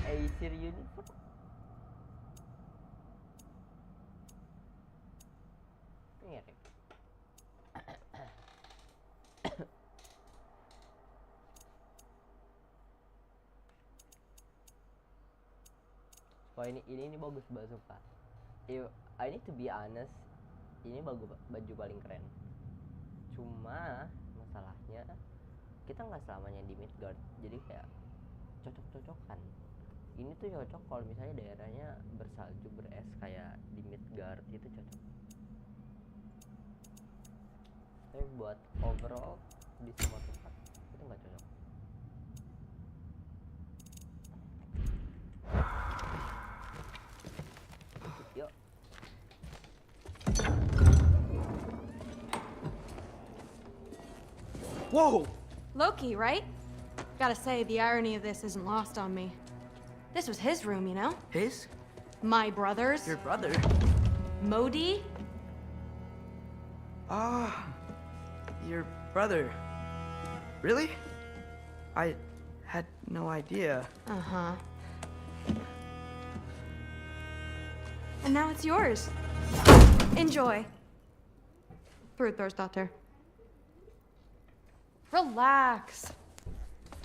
Speaker 1: Acer uniform. Mirip. Wah, ini bagus banget, suka. I need to be honest, ini bagus, baju paling keren. Cuma masalahnya kita nggak selamanya di Midgard, jadi kayak cocok-cocokan. Ini tuh cocok kalau misalnya daerahnya bersalju, beres kayak di Midgard, itu cocok. Tapi buat overall di semua tempat itu nggak cocok. Yuk.
Speaker 14: Whoa! Loki, right? Gotta say, the irony of this isn't lost on me. This was his room, you know?
Speaker 6: His?
Speaker 14: My brother's.
Speaker 6: Your brother?
Speaker 14: Modi?
Speaker 6: Ah, your brother. Really? I had no idea.
Speaker 14: Uh-huh. And now it's yours. Enjoy. Brudthor's Relax.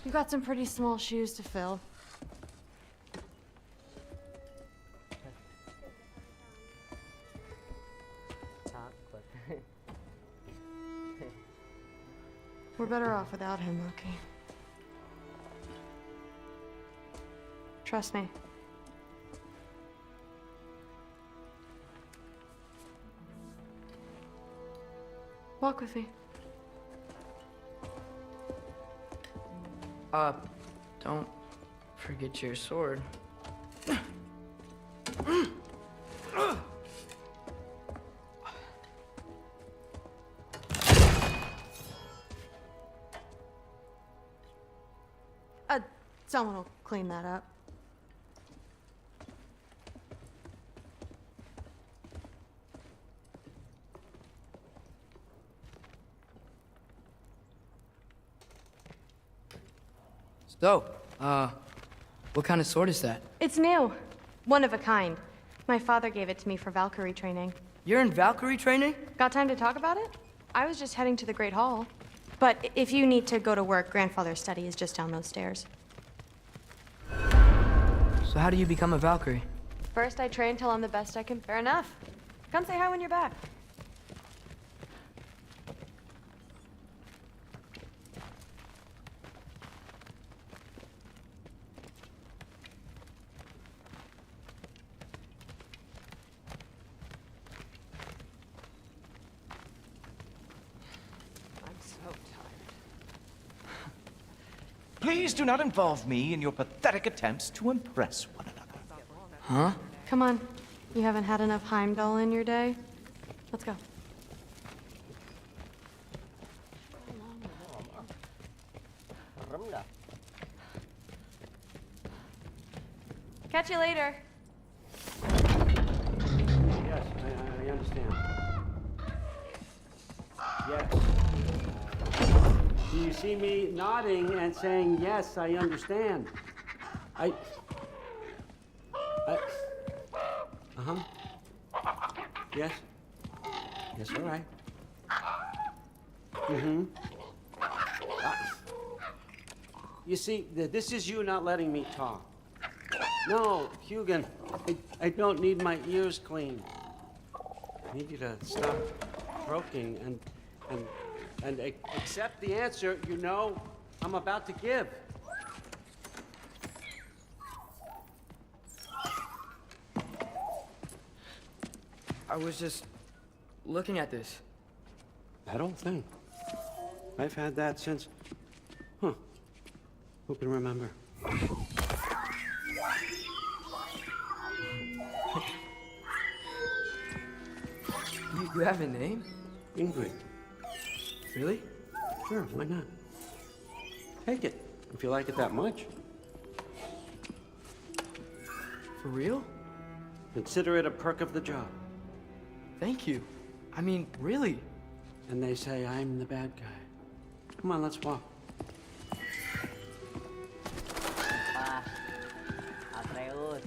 Speaker 14: You got some pretty small shoes to fill. We're better off without him, Loki. Trust me. Walk with me.
Speaker 6: Don't forget your sword.
Speaker 14: Someone will clean that up.
Speaker 6: So, what kind of sword is that?
Speaker 14: It's new. One of a kind. My father gave it to me for Valkyrie training.
Speaker 6: You're in Valkyrie training?
Speaker 14: Got time to talk about it? I was just heading to the Great Hall. But if you need to go to work, Grandfather's study is just down those stairs.
Speaker 6: So how do you become a Valkyrie?
Speaker 14: First, I train till I'm the best I can. Fair enough. Come say hi when you're back.
Speaker 10: Please do not involve me in your pathetic attempts to impress one another.
Speaker 6: Huh?
Speaker 14: Come on. You haven't had enough Heimdall in your day? Let's go. Catch you later.
Speaker 11: Yes, I understand. Yes. Do you see me nodding and saying, yes, I understand? Uh-huh. Yes? Yes, all right. Mm-hmm. You see, this is you not letting me talk. No, Hugin, I don't need my ears cleaned. I need you to stop croaking and accept the answer you know I'm about to give.
Speaker 6: I was just looking at this.
Speaker 11: That old thing. I've had that since... Huh. Who can remember?
Speaker 6: You have a name?
Speaker 11: Ingrid.
Speaker 6: Really?
Speaker 11: Sure, why not? Take it, if you like it that much.
Speaker 6: For real?
Speaker 11: Consider it a perk of the job.
Speaker 6: Thank you. I mean, really.
Speaker 11: And they say I'm the bad guy. Come on, let's walk.
Speaker 1: Pak, Atreus.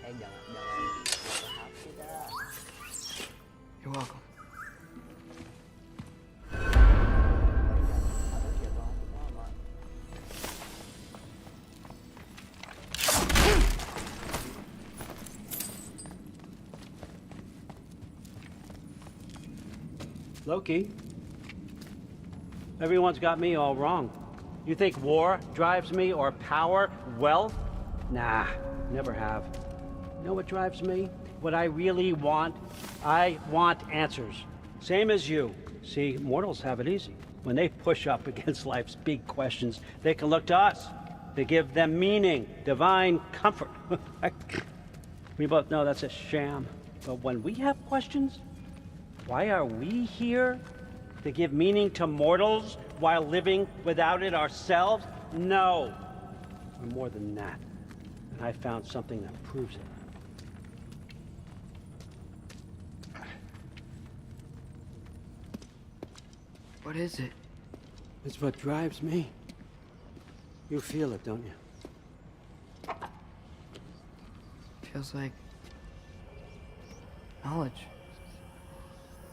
Speaker 1: Jangan hati dah.
Speaker 6: You're welcome.
Speaker 11: Loki, everyone's got me all wrong. You think war drives me, or power, wealth? Nah, never have. You know what drives me? What I really want? I want answers. Same as you. See, mortals have it easy. When they push up against life's big questions, they can look to us. They give them meaning, divine comfort. We both know that's a sham. But when we have questions, why are we here? To give meaning to mortals while living without it ourselves? No. We're more than that. And I found something that proves it.
Speaker 6: What is it?
Speaker 11: It's what drives me. You feel it, don't you?
Speaker 6: Feels like knowledge.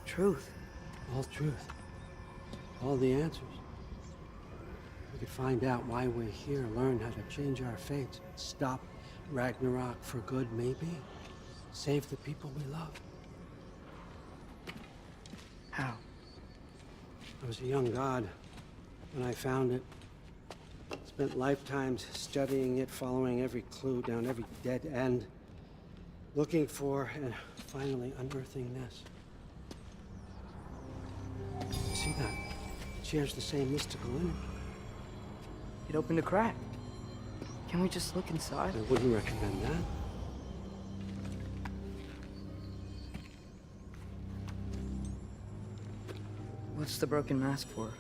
Speaker 6: Truth.
Speaker 11: All truth. All the answers. We could find out why we're here, learn how to change our fates, stop Ragnarök for good, maybe. Save the people we love.
Speaker 6: How?
Speaker 11: I was a young god when I found it. Spent lifetimes studying it, following every clue down every dead end, looking for and finally unearthing this. You see that? It shares the same mystical energy.
Speaker 6: It opened a crack. Can we just look inside?
Speaker 11: I wouldn't recommend that.
Speaker 6: What's the broken mask for?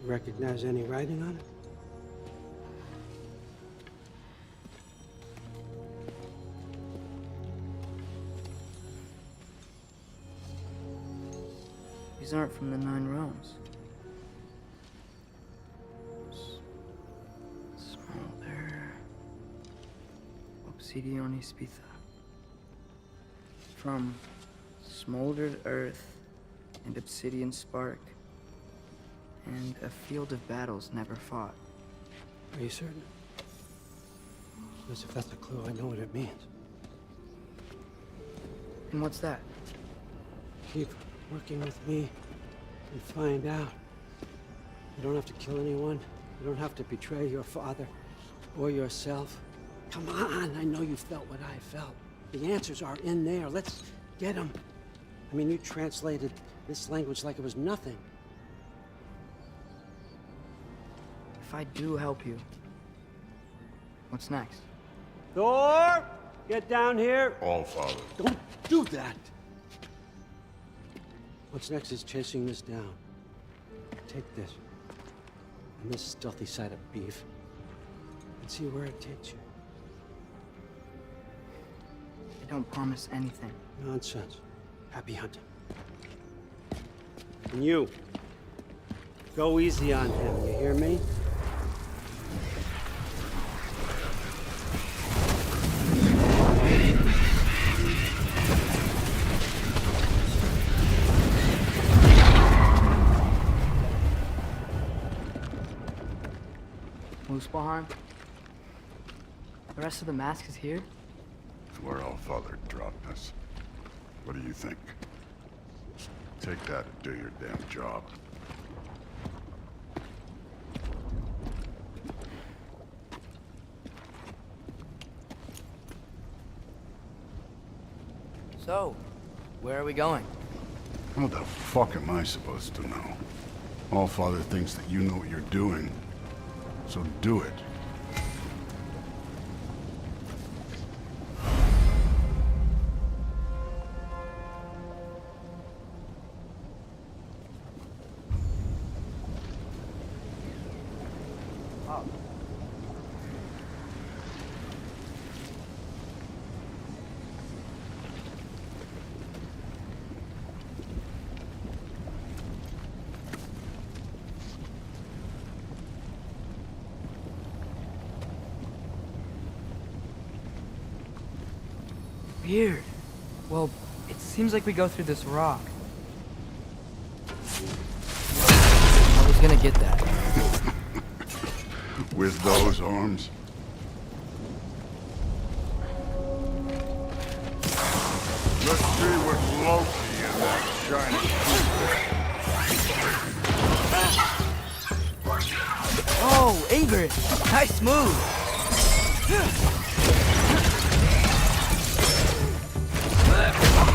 Speaker 11: Recognize any writing on it?
Speaker 6: These aren't from the Nine Realms. Smolder. Obsidione Spitha. From smoldered earth and obsidian spark, and a field of battles never fought.
Speaker 11: Are you certain? Because if that's a clue, I know what it means.
Speaker 6: And what's that?
Speaker 11: Keep working with me and find out. You don't have to kill anyone. You don't have to betray your father or yourself. Come on, I know you felt what I felt. The answers are in there. Let's get them. I mean, you translated this language like it was nothing.
Speaker 6: If I do help you, what's next?
Speaker 11: Thor! Get down here!
Speaker 7: All Father.
Speaker 11: Don't do that! What's next is chasing this down. Take this, and this stealthy side of beef, and see where it takes you.
Speaker 6: I don't promise anything.
Speaker 11: Nonsense. Happy hunting. And you, go easy on him, you hear me?
Speaker 6: Muspelheim? The rest of the mask is here?
Speaker 7: It's where Allfather dropped us. What do you think? Take that and do your damn job.
Speaker 6: So, where are we going?
Speaker 7: How the fuck am I supposed to know? Allfather thinks that you know what you're doing, so do it.
Speaker 6: Weird. Well, it seems like we go through this rock. I was gonna get that.
Speaker 7: With those arms? Let's see what Loki and that shiny
Speaker 6: Oh, Ingrid! Nice move!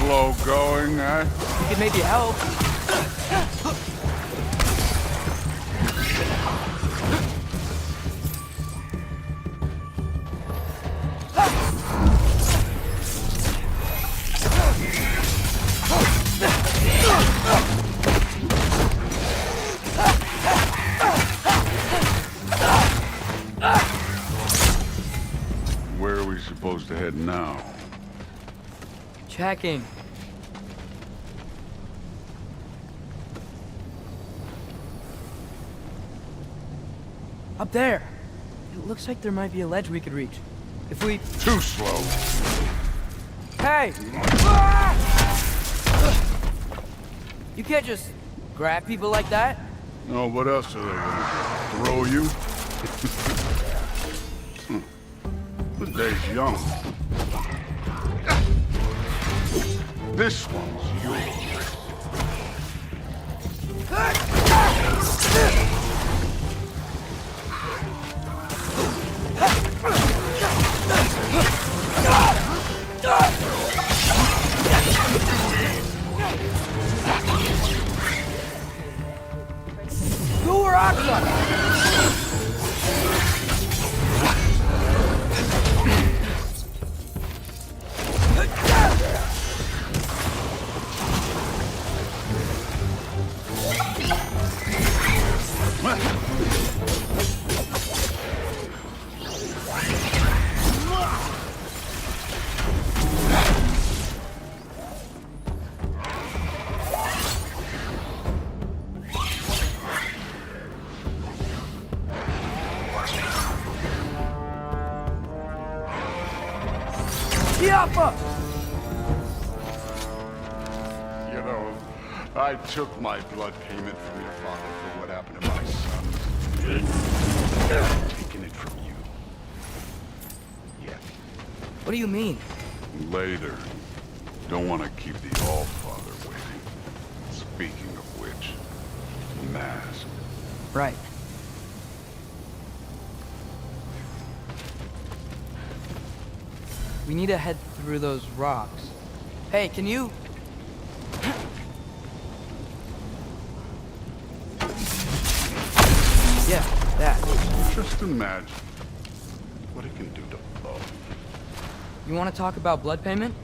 Speaker 7: slow going, eh?
Speaker 6: You could maybe help.
Speaker 7: Where are we supposed to head now?
Speaker 6: Checking. Up there. It looks like there might be a ledge we could reach. If we...
Speaker 7: Too slow.
Speaker 6: Hey! You can't just grab people like that.
Speaker 7: No, what else are they gonna do? Throw you? The day's young. This one's yours. You know, I took my blood payment from your father for what happened to my son. I'm taking it from you. Yet.
Speaker 6: What do you mean?
Speaker 7: Later. Don't want to keep the All-Father waiting. Speaking of which, mask.
Speaker 6: Right. We need to head through those rocks. Hey, can you... Yeah, that.
Speaker 7: Just imagine what it can do to love.
Speaker 6: You want to talk about blood payment?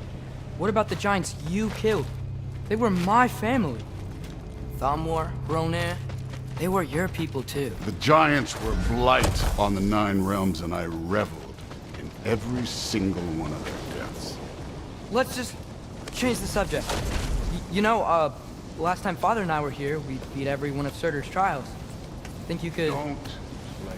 Speaker 6: What about the giants you killed? They were my family. Thamor, Ronar, they were your people too.
Speaker 7: The giants were blight on the Nine Realms, and I reveled in every single one of their deaths.
Speaker 6: Let's just change the subject. You know, last time Father and I were here, we beat every one of Surtur's trials. Think you could...
Speaker 7: Don't play.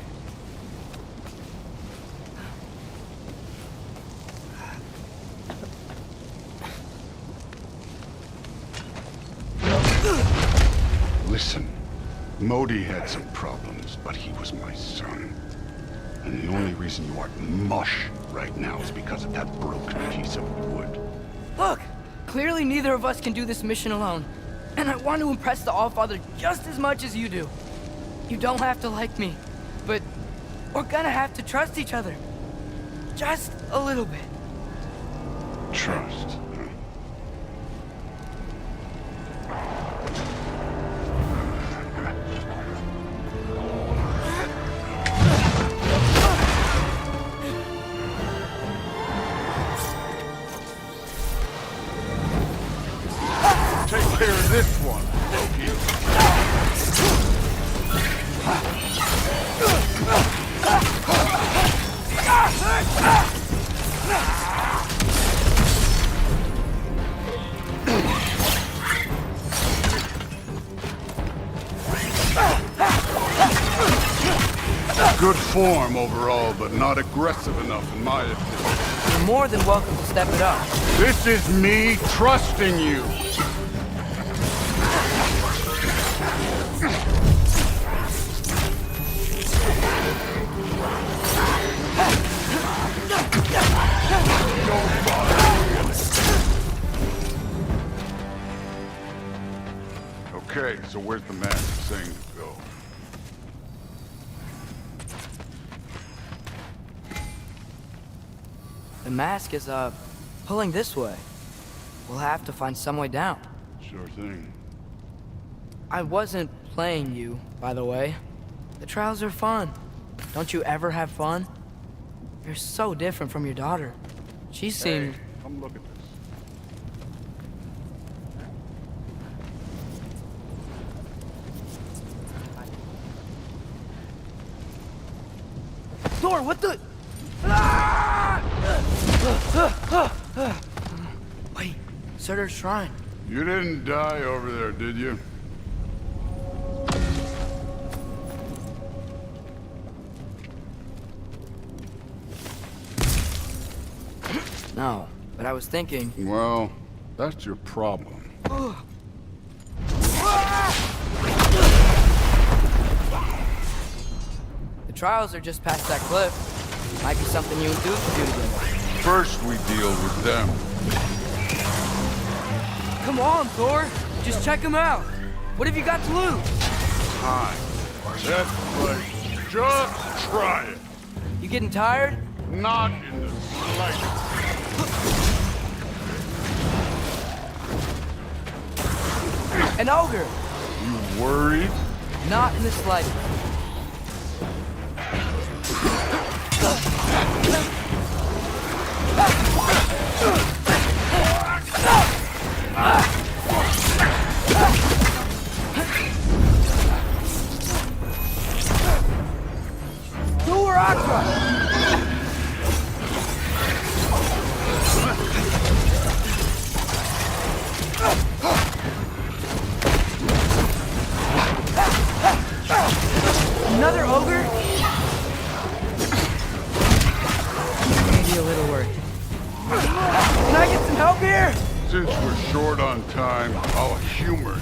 Speaker 7: Listen, Modi had some problems, but he was my son. And the only reason you aren't mush right now is because of that broken piece of wood.
Speaker 6: Look! Clearly neither of us can do this mission alone. And I want to impress the Allfather just as much as you do. You don't have to like me, but we're gonna have to trust each other. Just a little bit.
Speaker 7: Trust.
Speaker 2: Take care of this one, Loki.
Speaker 7: Good form overall, but not aggressive enough in my opinion.
Speaker 6: You're more than welcome to step it up.
Speaker 7: This is me trusting you. Okay, so where's the mask saying to go?
Speaker 6: The mask is, pulling this way. We'll have to find some way down.
Speaker 7: Sure thing.
Speaker 6: I wasn't playing you, by the way. The trials are fun. Don't you ever have fun? You're so different from your daughter. She seemed...
Speaker 7: Hey, come look at this.
Speaker 6: Thor, what the... Wait, Surtur's shrine.
Speaker 7: You didn't die over there, did you?
Speaker 6: No, but I was thinking...
Speaker 7: Well, that's your problem.
Speaker 6: The trials are just past that cliff. Might be something you and Duke can do together.
Speaker 7: First we deal with them.
Speaker 6: Come on, Thor. Just check them out. What have you got to lose?
Speaker 7: Time. That's right. Just try it.
Speaker 6: You getting tired?
Speaker 7: Not in the slightest.
Speaker 6: An ogre.
Speaker 7: You worried?
Speaker 6: Not in the slightest. Another ogre? Maybe a little worried. Can I get some help here?
Speaker 7: Since we're short on time, I'll humor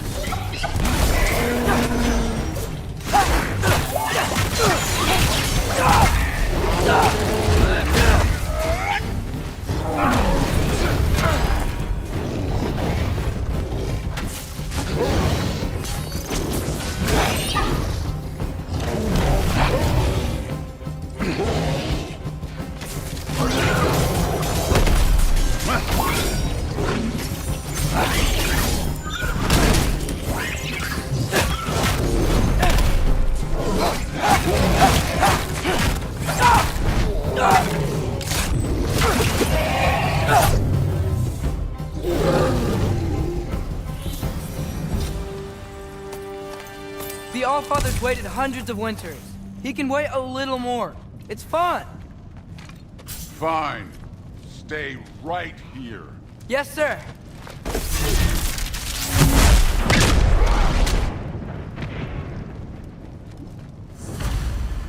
Speaker 6: The Allfather's waited hundreds of winters. He can wait a little more. It's fun.
Speaker 7: Fine. Stay right here.
Speaker 6: Yes, sir.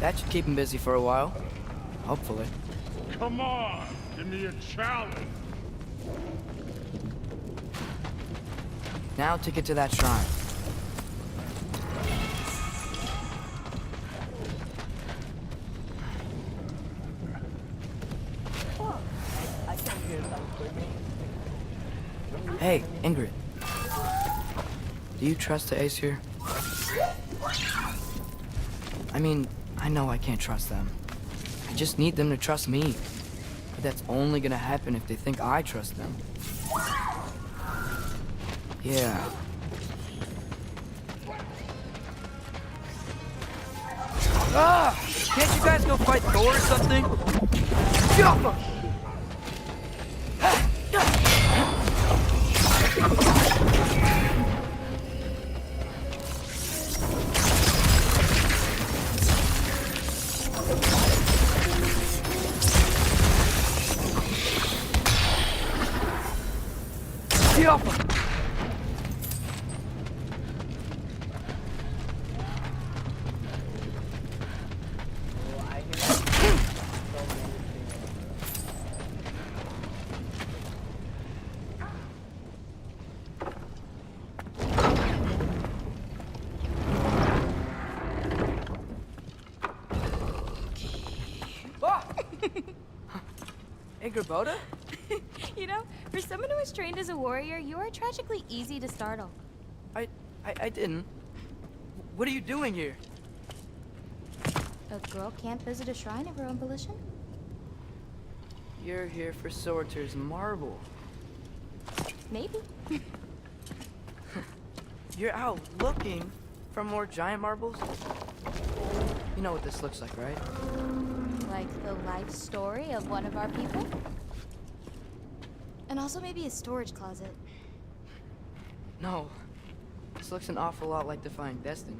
Speaker 6: That should keep him busy for a while. Hopefully.
Speaker 7: Come on, give me a challenge.
Speaker 6: Now to get to that shrine. Hey, Ingrid. Do you trust the Aesir? I mean, I know I can't trust them. I just need them to trust me. But that's only gonna happen if they think I trust them. Yeah. Ah! Can't you guys go fight Thor or something? Get off him! Get off him! Boda?
Speaker 15: You know, for someone who was trained as a warrior, you are tragically easy to startle.
Speaker 6: I didn't. What are you doing here?
Speaker 15: A girl can't visit a shrine of her own volition?
Speaker 6: You're here for Sorter's marble.
Speaker 15: Maybe.
Speaker 6: You're out looking for more giant marbles? You know what this looks like, right?
Speaker 15: Like the life story of one of our people? And also maybe a storage closet.
Speaker 6: No. This looks an awful lot like Defying Destiny.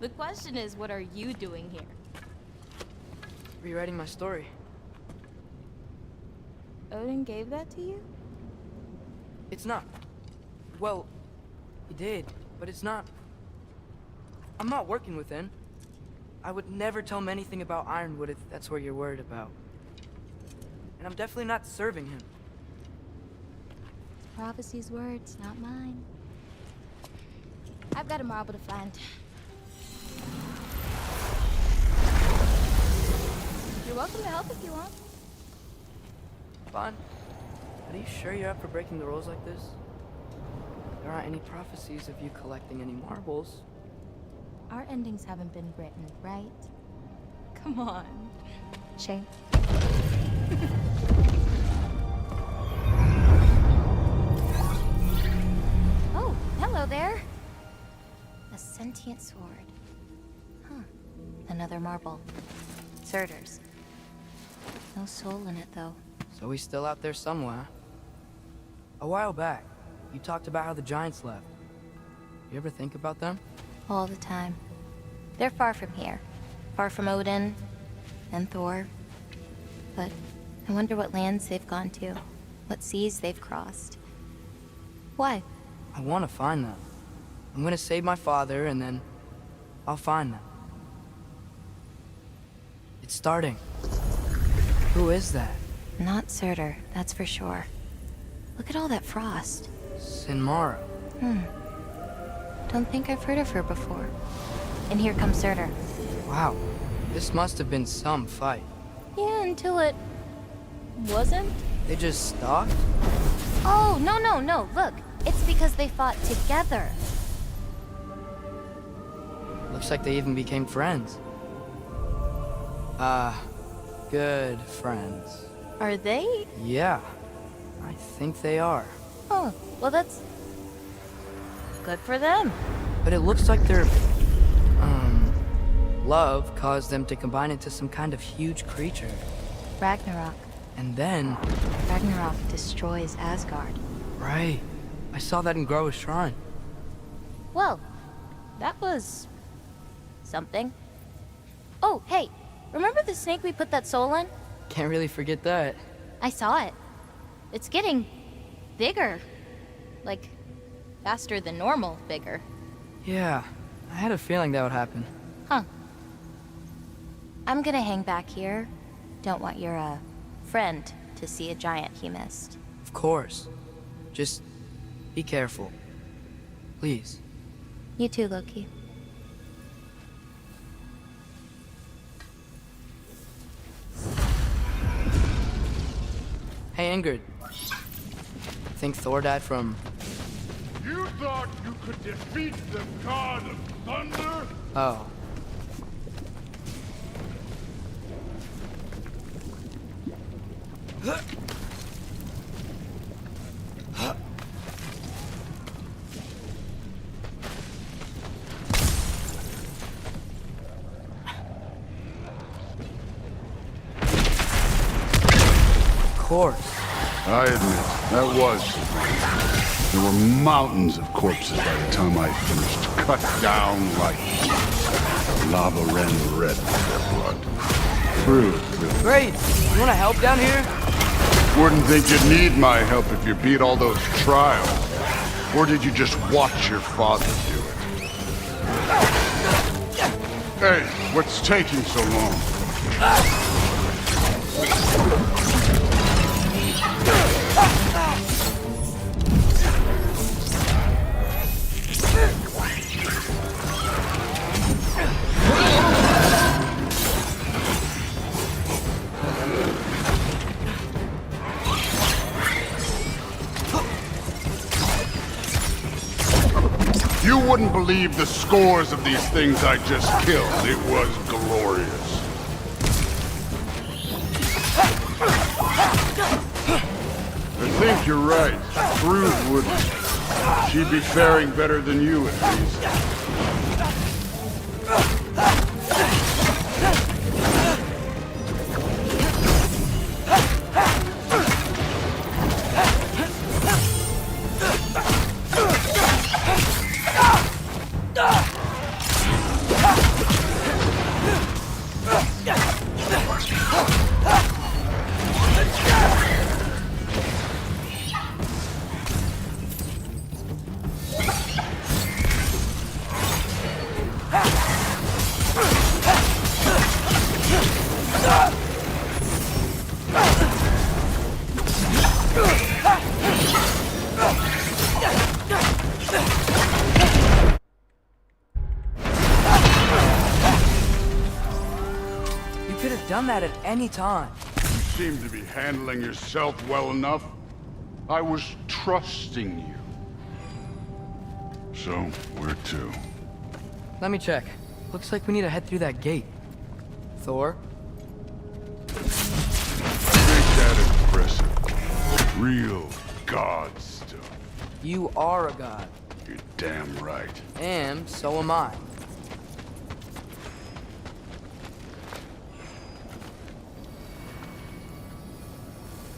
Speaker 15: The question is, what are you doing here?
Speaker 6: Rewriting my story.
Speaker 15: Odin gave that to you?
Speaker 6: It's not. Well, he did, but it's not. I'm not working with him. I would never tell him anything about Ironwood if that's what you're worried about. And I'm definitely not serving him.
Speaker 15: Prophecy's words, not mine. I've got a marble to find. You're welcome to help if you want.
Speaker 6: Fine. But are you sure you're up for breaking the rules like this? There aren't any prophecies of you collecting any marbles.
Speaker 15: Our endings haven't been written, right? Come on. Shame. Oh, hello there. A sentient sword. Huh. Another marble. Surtur's. No soul in it, though.
Speaker 6: So he's still out there somewhere. A while back, you talked about how the giants left. You ever think about them?
Speaker 15: All the time. They're far from here. Far from Odin and Thor. But I wonder what lands they've gone to. What seas they've crossed. Why?
Speaker 6: I want to find them. I'm gonna save my father, and then I'll find them. It's starting. Who is that?
Speaker 15: Not Surtur, that's for sure. Look at all that frost.
Speaker 6: Sinmara.
Speaker 15: Don't think I've heard of her before. And here comes Surtur.
Speaker 6: Wow. This must have been some fight.
Speaker 15: Yeah, until it... wasn't?
Speaker 6: They just stalked?
Speaker 15: Oh, no. Look, it's because they fought together.
Speaker 6: Looks like they even became friends. Good friends.
Speaker 15: Are they?
Speaker 6: Yeah, I think they are.
Speaker 15: Oh, well that's... good for them.
Speaker 6: But it looks like their... love caused them to combine into some kind of huge creature.
Speaker 15: Ragnarök.
Speaker 6: And then...
Speaker 15: Ragnarök destroys Asgard.
Speaker 6: Right. I saw that in Groa's shrine.
Speaker 15: Well, that was... something. Oh, hey, remember the snake we put that soul in?
Speaker 6: Can't really forget that.
Speaker 15: I saw it. It's getting... bigger. Like, faster than normal bigger.
Speaker 6: Yeah, I had a feeling that would happen.
Speaker 15: Huh. I'm gonna hang back here. Don't want your, friend to see a giant he missed.
Speaker 6: Of course. Just be careful. Please.
Speaker 15: You too, Loki.
Speaker 6: Hey, Ingrid. think Thor died from...
Speaker 7: You thought you could defeat the god of thunder?
Speaker 6: Oh. Of course.
Speaker 7: I admit, that was surprising. There were mountains of corpses by the time I finished, cut down like lava ran red with their blood. True.
Speaker 6: Great! You wanna help down here?
Speaker 7: Wouldn't think you'd need my help if you beat all those trials. Or did you just watch your father do it? Hey, what's taking so long? You wouldn't believe the scores of these things I just killed. It was glorious. I think you're right. Prue wouldn't. She'd be faring better than you, at least.
Speaker 6: Done that at any time.
Speaker 7: You seem to be handling yourself well enough. I was trusting you. So, where to?
Speaker 6: Let me check. Looks like we need to head through that gate. Thor?
Speaker 7: Ain't that impressive? Real god stuff.
Speaker 6: You are a god.
Speaker 7: You're damn right.
Speaker 6: And so am I.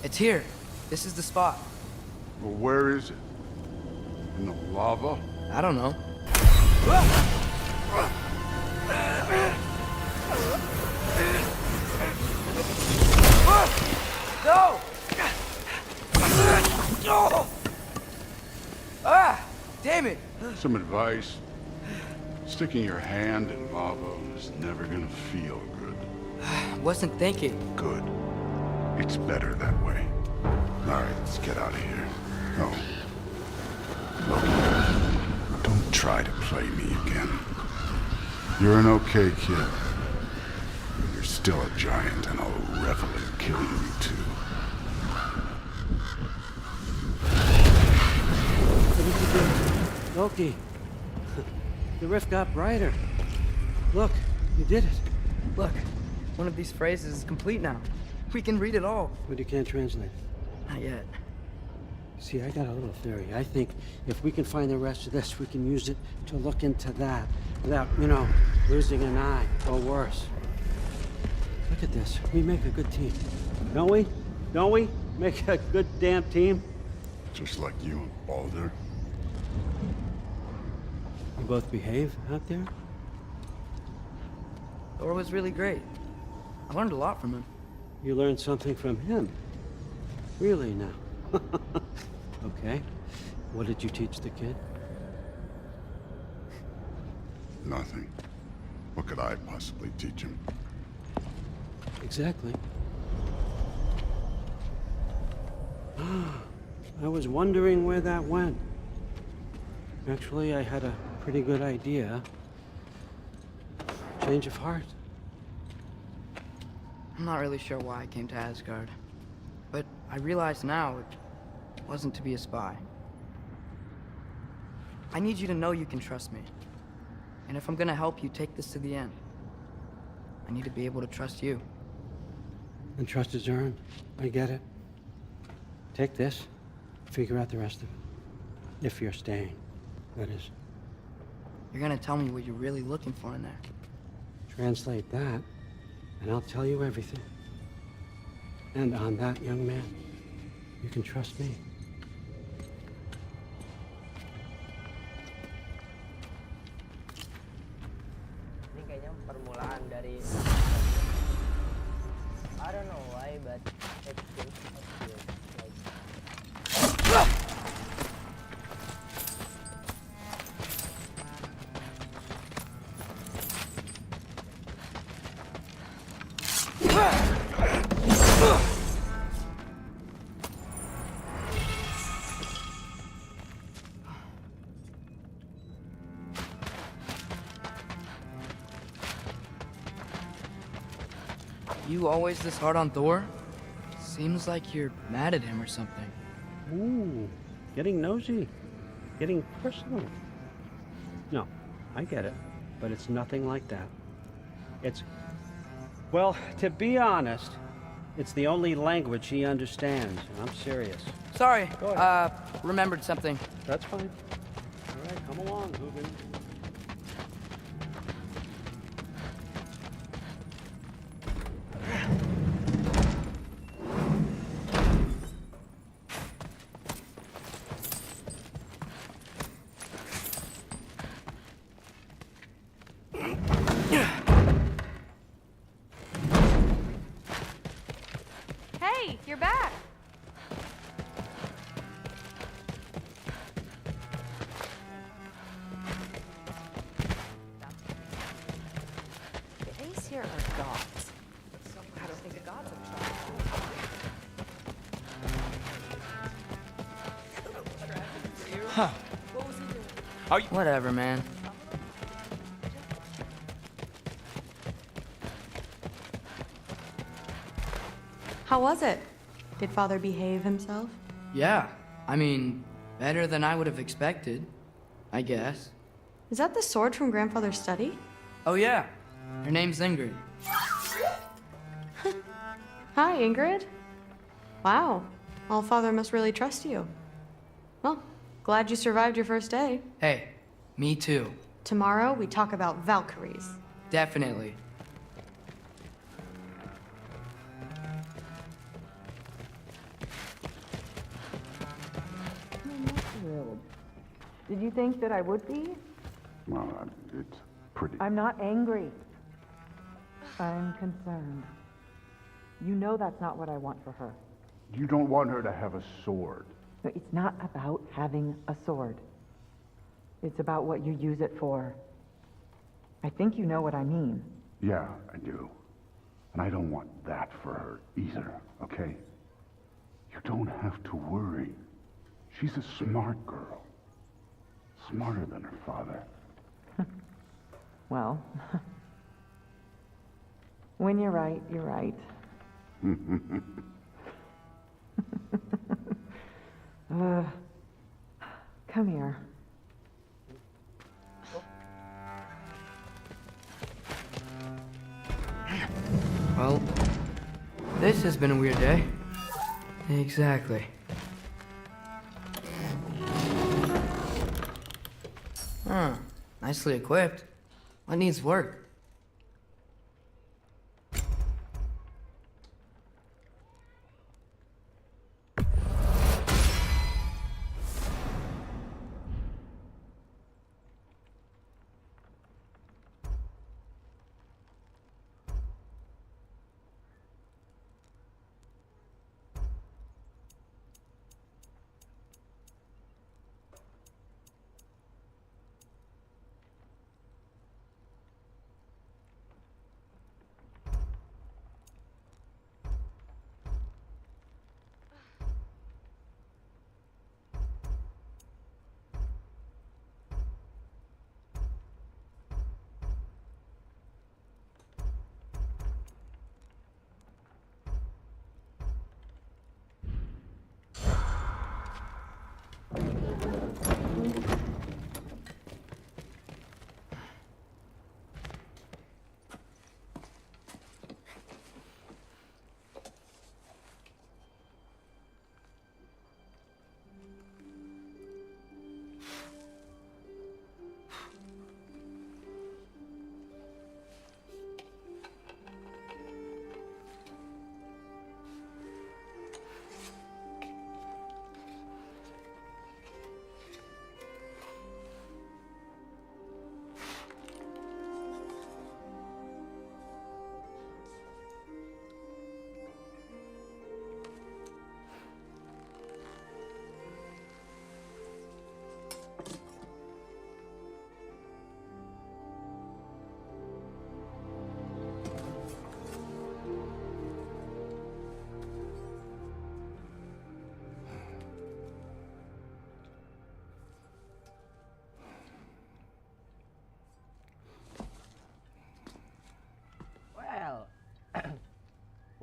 Speaker 6: It's here. This is the spot.
Speaker 7: Well, where is it? In the lava?
Speaker 6: I don't know. No! Ah! Damn it!
Speaker 7: Some advice. Sticking your hand in lava is never gonna feel good.
Speaker 6: Wasn't thinking.
Speaker 7: Good. It's better that way. All right, let's get out of here. Oh. Look, don't try to play me again. You're an okay kid. You're still a giant, and I'll revel in killing you too.
Speaker 11: Loki, the rift got brighter. Look, you did it.
Speaker 6: Look, one of these phrases is complete now. We can read it all.
Speaker 11: But you can't translate.
Speaker 6: Not yet.
Speaker 11: See, I got a little theory. I think if we can find the rest of this, we can use it to look into that without, losing an eye or worse. Look at this. We make a good team. Don't we? Don't we? Make a good damn team?
Speaker 7: Just like you and Baldur.
Speaker 11: You both behave out there?
Speaker 6: Thor was really great. I learned a lot from him.
Speaker 11: You learned something from him? Really now? Okay. What did you teach the kid?
Speaker 7: Nothing. What could I possibly teach him?
Speaker 11: Exactly. I was wondering where that went. Actually, I had a pretty good idea. Change of heart.
Speaker 6: I'm not really sure why I came to Asgard. But I realize now wasn't to be a spy. I need you to know you can trust me. And if I'm gonna help you take this to the end, I need to be able to trust you.
Speaker 11: And trust is earned. I get it. Take this, figure out the rest of it. If you're staying, that is.
Speaker 6: You're gonna tell me what you're really looking for in there.
Speaker 11: Translate that, and I'll tell you everything. And on that, young man, you can trust me.
Speaker 1: Ini kayaknya permulaan dari I don't know why, but it feels like
Speaker 6: You always this hard on Thor? Seems like you're mad at him or something.
Speaker 11: Ooh, getting nosy, getting personal. No, I get it, but it's nothing like that. It's, well, to be honest, it's the only language he understands, and I'm serious.
Speaker 6: Sorry,
Speaker 11: Go ahead.
Speaker 6: remembered something.
Speaker 11: That's fine. All right, come along, Hoogan.
Speaker 14: Hey, you're back.
Speaker 3: The Ace here are gods. So I don't think the gods have tried.
Speaker 6: Huh.
Speaker 3: What was he doing?
Speaker 10: Are you?
Speaker 6: Whatever, man.
Speaker 14: How was it? Did Father behave himself?
Speaker 6: Yeah, I mean, better than I would have expected, I guess.
Speaker 14: Is that the sword from Grandfather's study?
Speaker 6: Oh yeah, her name's Ingrid.
Speaker 14: Hi, Ingrid. Wow, All-Father must really trust you. Well, glad you survived your first day.
Speaker 6: Hey, me too.
Speaker 14: Tomorrow, we talk about Valkyries.
Speaker 6: Definitely.
Speaker 13: Did you think that I would be?
Speaker 7: Well, it's pretty.
Speaker 13: I'm not angry. I'm concerned. You know that's not what I want for her.
Speaker 7: You don't want her to have a sword.
Speaker 13: No, it's not about having a sword. It's about what you use it for. I think you know what I mean.
Speaker 7: Yeah, I do. And I don't want that for her either, okay? You don't have to worry. She's a smart girl. Smarter than her father.
Speaker 13: Well, when you're right, you're right. Come here.
Speaker 6: Well, this has been a weird day. Exactly. Huh, nicely equipped. What needs work?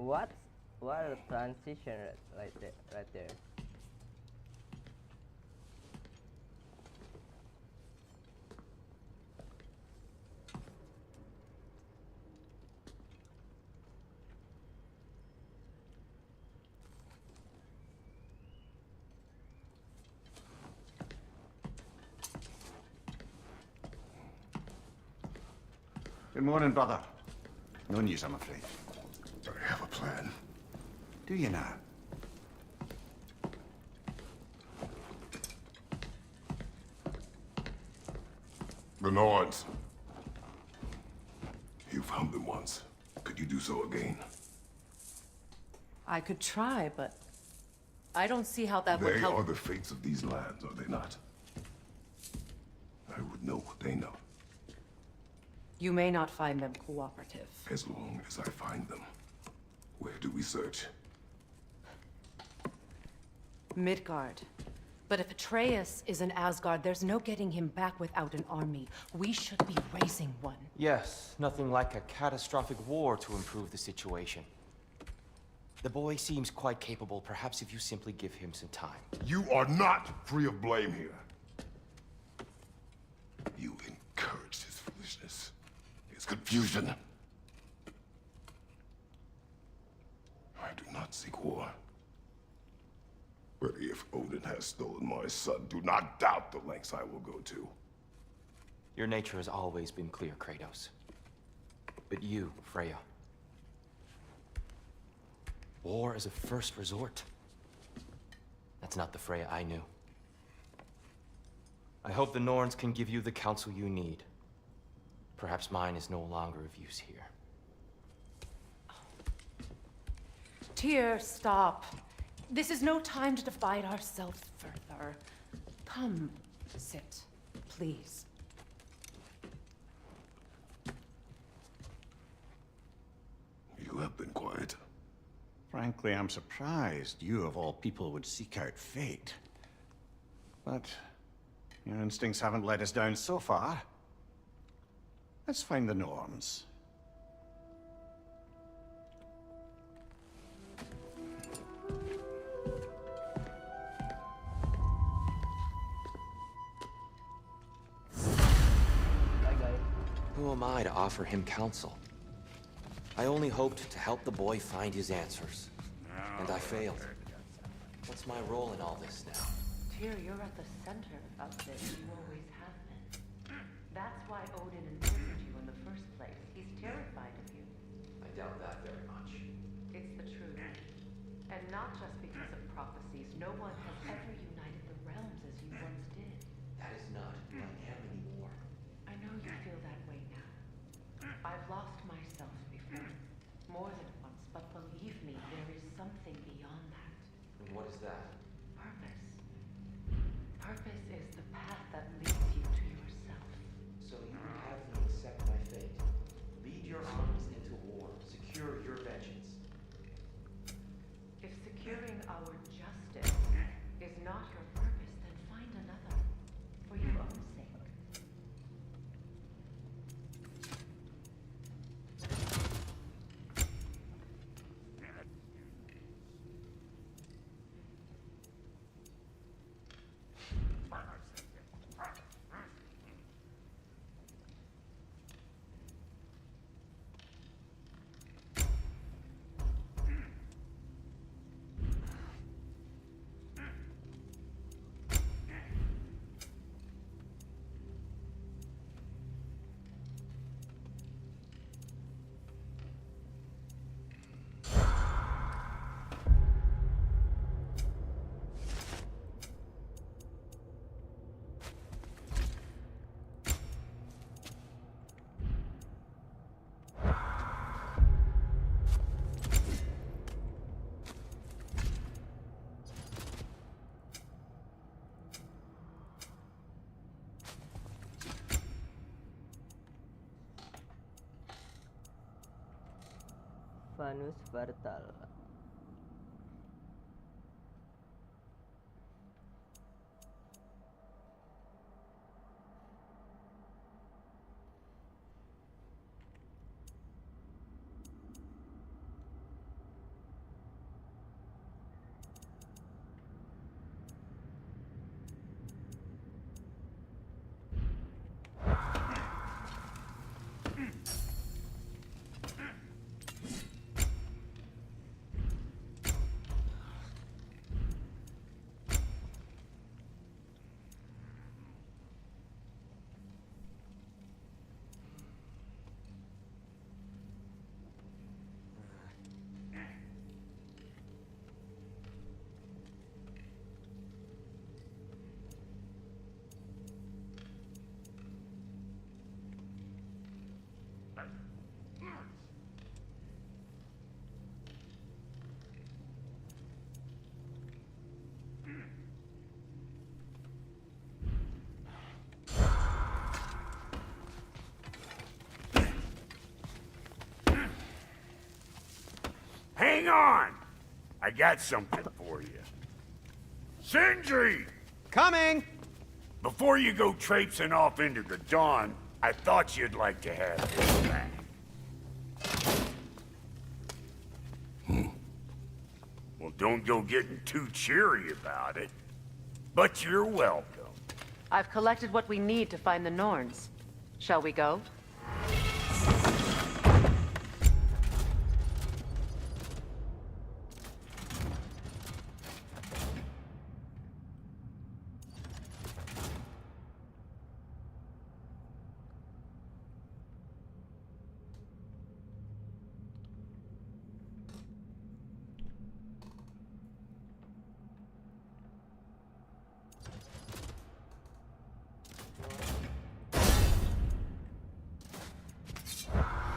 Speaker 1: What a transition right there.
Speaker 8: Good morning, brother. No news, I'm afraid.
Speaker 7: I have a plan.
Speaker 8: Do you now?
Speaker 7: The Norns. You found them once. Could you do so again?
Speaker 3: I could try, but I don't see how that would
Speaker 7: They
Speaker 3: help.
Speaker 7: are the fates of these lands, are they not? I would know what they know,
Speaker 3: You may not find them cooperative.
Speaker 7: as long as I find them. Where do we search?
Speaker 3: Midgard. But if Atreus is in Asgard, there's no getting him back without an army. We should be raising one.
Speaker 4: Yes, nothing like a catastrophic war to improve the situation. The boy seems quite capable. Perhaps if you simply give him some time.
Speaker 7: You are not free of blame here. You encouraged his foolishness, his confusion. I do not seek war. But if Odin has stolen my son, do not doubt the lengths I will go to.
Speaker 4: Your nature has always been clear, Kratos. But you, Freya. War is a first resort. That's not the Freya I knew. I hope the Norns can give you the counsel you need. Perhaps mine is no longer of use here.
Speaker 3: Tyr, stop. This is no time to divide ourselves further. Come, sit, please.
Speaker 7: You have been quiet.
Speaker 8: Frankly, I'm surprised you, of all people, would seek out fate. But your instincts haven't let us down so far. Let's find the Norns.
Speaker 4: Who am I to offer him counsel? I only hoped to help the boy find his answers. And I failed. What's my role in all this now?
Speaker 3: Tyr, you're at the center of this. You always have been. That's why Odin imprisoned you in the first place. He's terrified of you.
Speaker 4: I doubt that very much.
Speaker 3: It's the truth. And not just because of prophecies. No one has ever united the realms as you once did.
Speaker 4: That is not who I am anymore.
Speaker 3: I know you feel that way now. I've lost myself before. More than once, but believe me, there is something beyond that.
Speaker 4: And what is that?
Speaker 3: Purpose. Purpose is the path that leads you to yourself.
Speaker 4: So you would have me accept my fate. Lead your armies into war. Secure your vengeance.
Speaker 3: If securing our justice is not your purpose, then find another. For your own sake.
Speaker 1: Vanus Vartal.
Speaker 2: Hang on! I got something for you. Sindri!
Speaker 10: Coming!
Speaker 2: Before you go traipsing off into the dawn, I thought you'd like to have this back. Well, don't go getting too cheery about it. But you're welcome.
Speaker 3: I've collected what we need to find the Norns. Shall we go?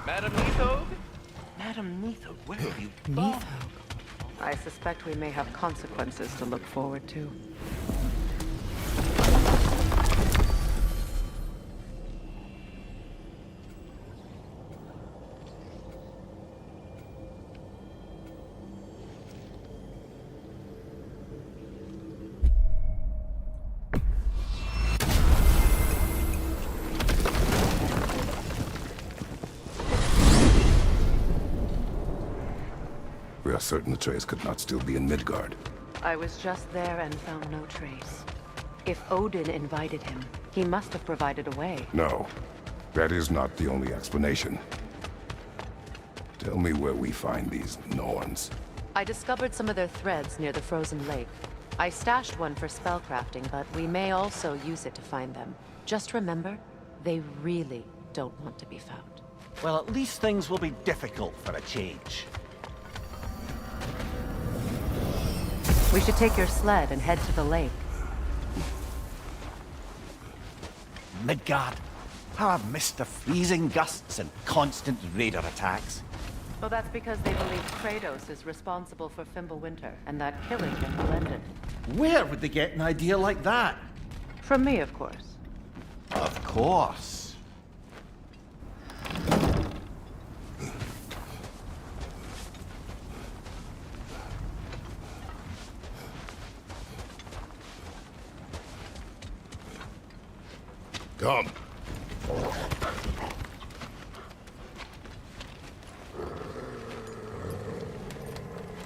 Speaker 10: Madam Neathog? Madam Neathog, where have you gone?
Speaker 3: I suspect we may have consequences to look forward to.
Speaker 16: We are certain Atreus could not still be in Midgard.
Speaker 3: I was just there and found no trace. If Odin invited him, he must have provided a way.
Speaker 16: No, that is not the only explanation. Tell me where we find these Norns.
Speaker 3: I discovered some of their threads near the frozen lake. I stashed one for spellcrafting, but we may also use it to find them. Just remember, they really don't want to be found.
Speaker 10: Well, at least things will be difficult for a change.
Speaker 3: We should take your sled and head to the lake.
Speaker 10: Midgard. How I've missed the freezing gusts and constant raider attacks.
Speaker 3: Well, that's because they believe Kratos is responsible for Fimbulwinter, and that killing him will end it.
Speaker 10: Where would they get an idea like that?
Speaker 3: From me, of course.
Speaker 10: Of course.
Speaker 16: Come.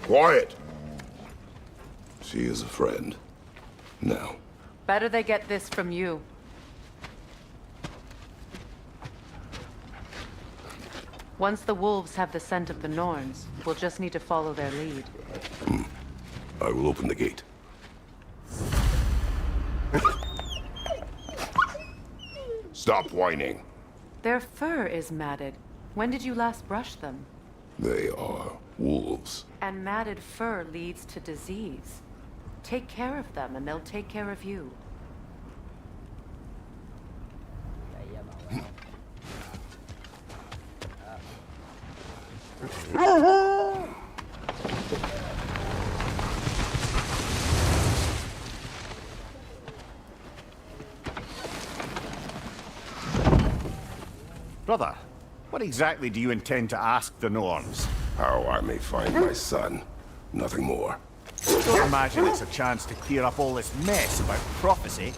Speaker 16: Quiet. She is a friend. Now.
Speaker 3: Better they get this from you. Once the wolves have the scent of the Norns, we'll just need to follow their lead.
Speaker 16: I will open the gate. Stop whining.
Speaker 3: Their fur is matted. When did you last brush them?
Speaker 16: They are wolves.
Speaker 3: And matted fur leads to disease. Take care of them, and they'll take care of you.
Speaker 8: Brother, what exactly do you intend to ask the Norns?
Speaker 16: How I may find my son. Nothing more.
Speaker 8: Don't imagine it's a chance to clear up all this mess about prophecy.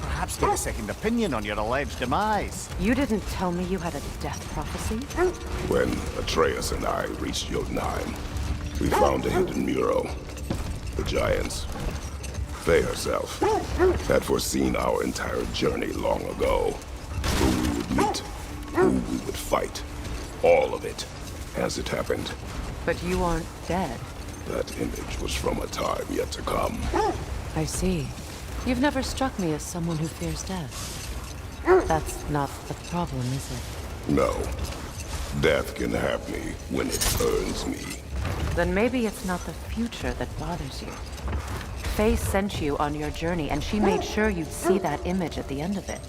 Speaker 8: Perhaps get a second opinion on your alleged demise.
Speaker 3: You didn't tell me you had a death prophecy?
Speaker 16: When Atreus and I reached Jotunheim, we found a hidden mural. The giants, they herself, had foreseen our entire journey long ago. Who we would meet, who we would fight. All of it, as it happened.
Speaker 3: But you aren't dead.
Speaker 16: That image was from a time yet to come.
Speaker 3: I see. You've never struck me as someone who fears death. That's not the problem, is it?
Speaker 16: No. Death can have me when it earns me.
Speaker 3: Then maybe it's not the future that bothers you. Faye sent you on your journey, and she made sure you'd see that image at the end of it.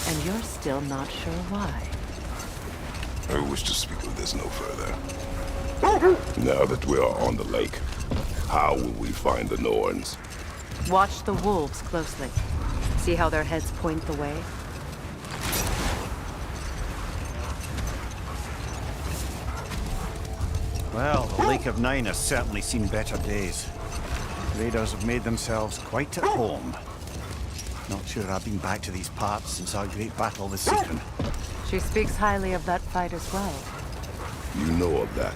Speaker 3: And you're still not sure why.
Speaker 16: I wish to speak of this no further. Now that we are on the lake, how will we find the Norns?
Speaker 3: Watch the wolves closely. See how their heads point the way?
Speaker 8: Well, the Lake of Nine has certainly seen better days. Raiders have made themselves quite at home. Not sure I've been back to these parts since our great battle with Sigrun.
Speaker 3: She speaks highly of that fight as well.
Speaker 16: You know of that?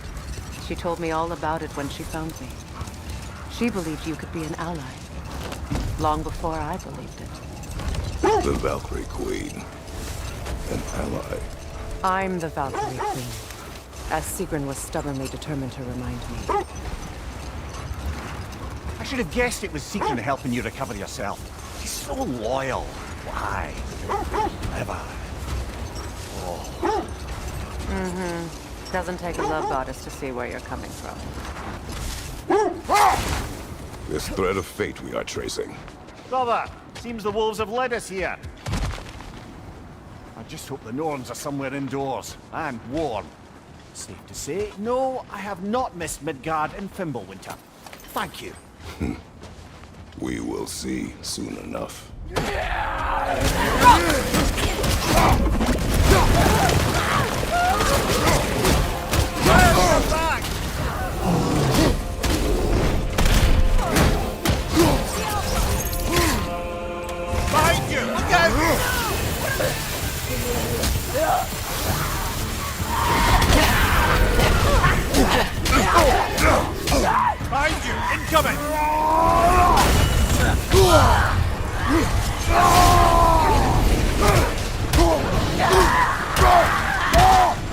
Speaker 3: She told me all about it when she found me. She believed you could be an ally. Long before I believed it.
Speaker 16: The Valkyrie Queen. An ally.
Speaker 3: I'm the Valkyrie Queen. As Sigrun was stubbornly determined to remind me.
Speaker 8: I should have guessed it was Sigrun helping you recover yourself. She's so loyal. Why? Never. Oh.
Speaker 3: Mm-hmm. Doesn't take a love goddess to see where you're coming from.
Speaker 16: This thread of fate we are tracing.
Speaker 8: Brother, seems the wolves have led us here. I just hope the Norns are somewhere indoors and warm. Safe to say, no, I have not missed Midgard and Fimbulwinter. Thank you.
Speaker 16: We will see soon enough.
Speaker 10: Behind you! Look out! Behind you! Incoming!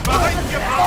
Speaker 10: Behind you, brother!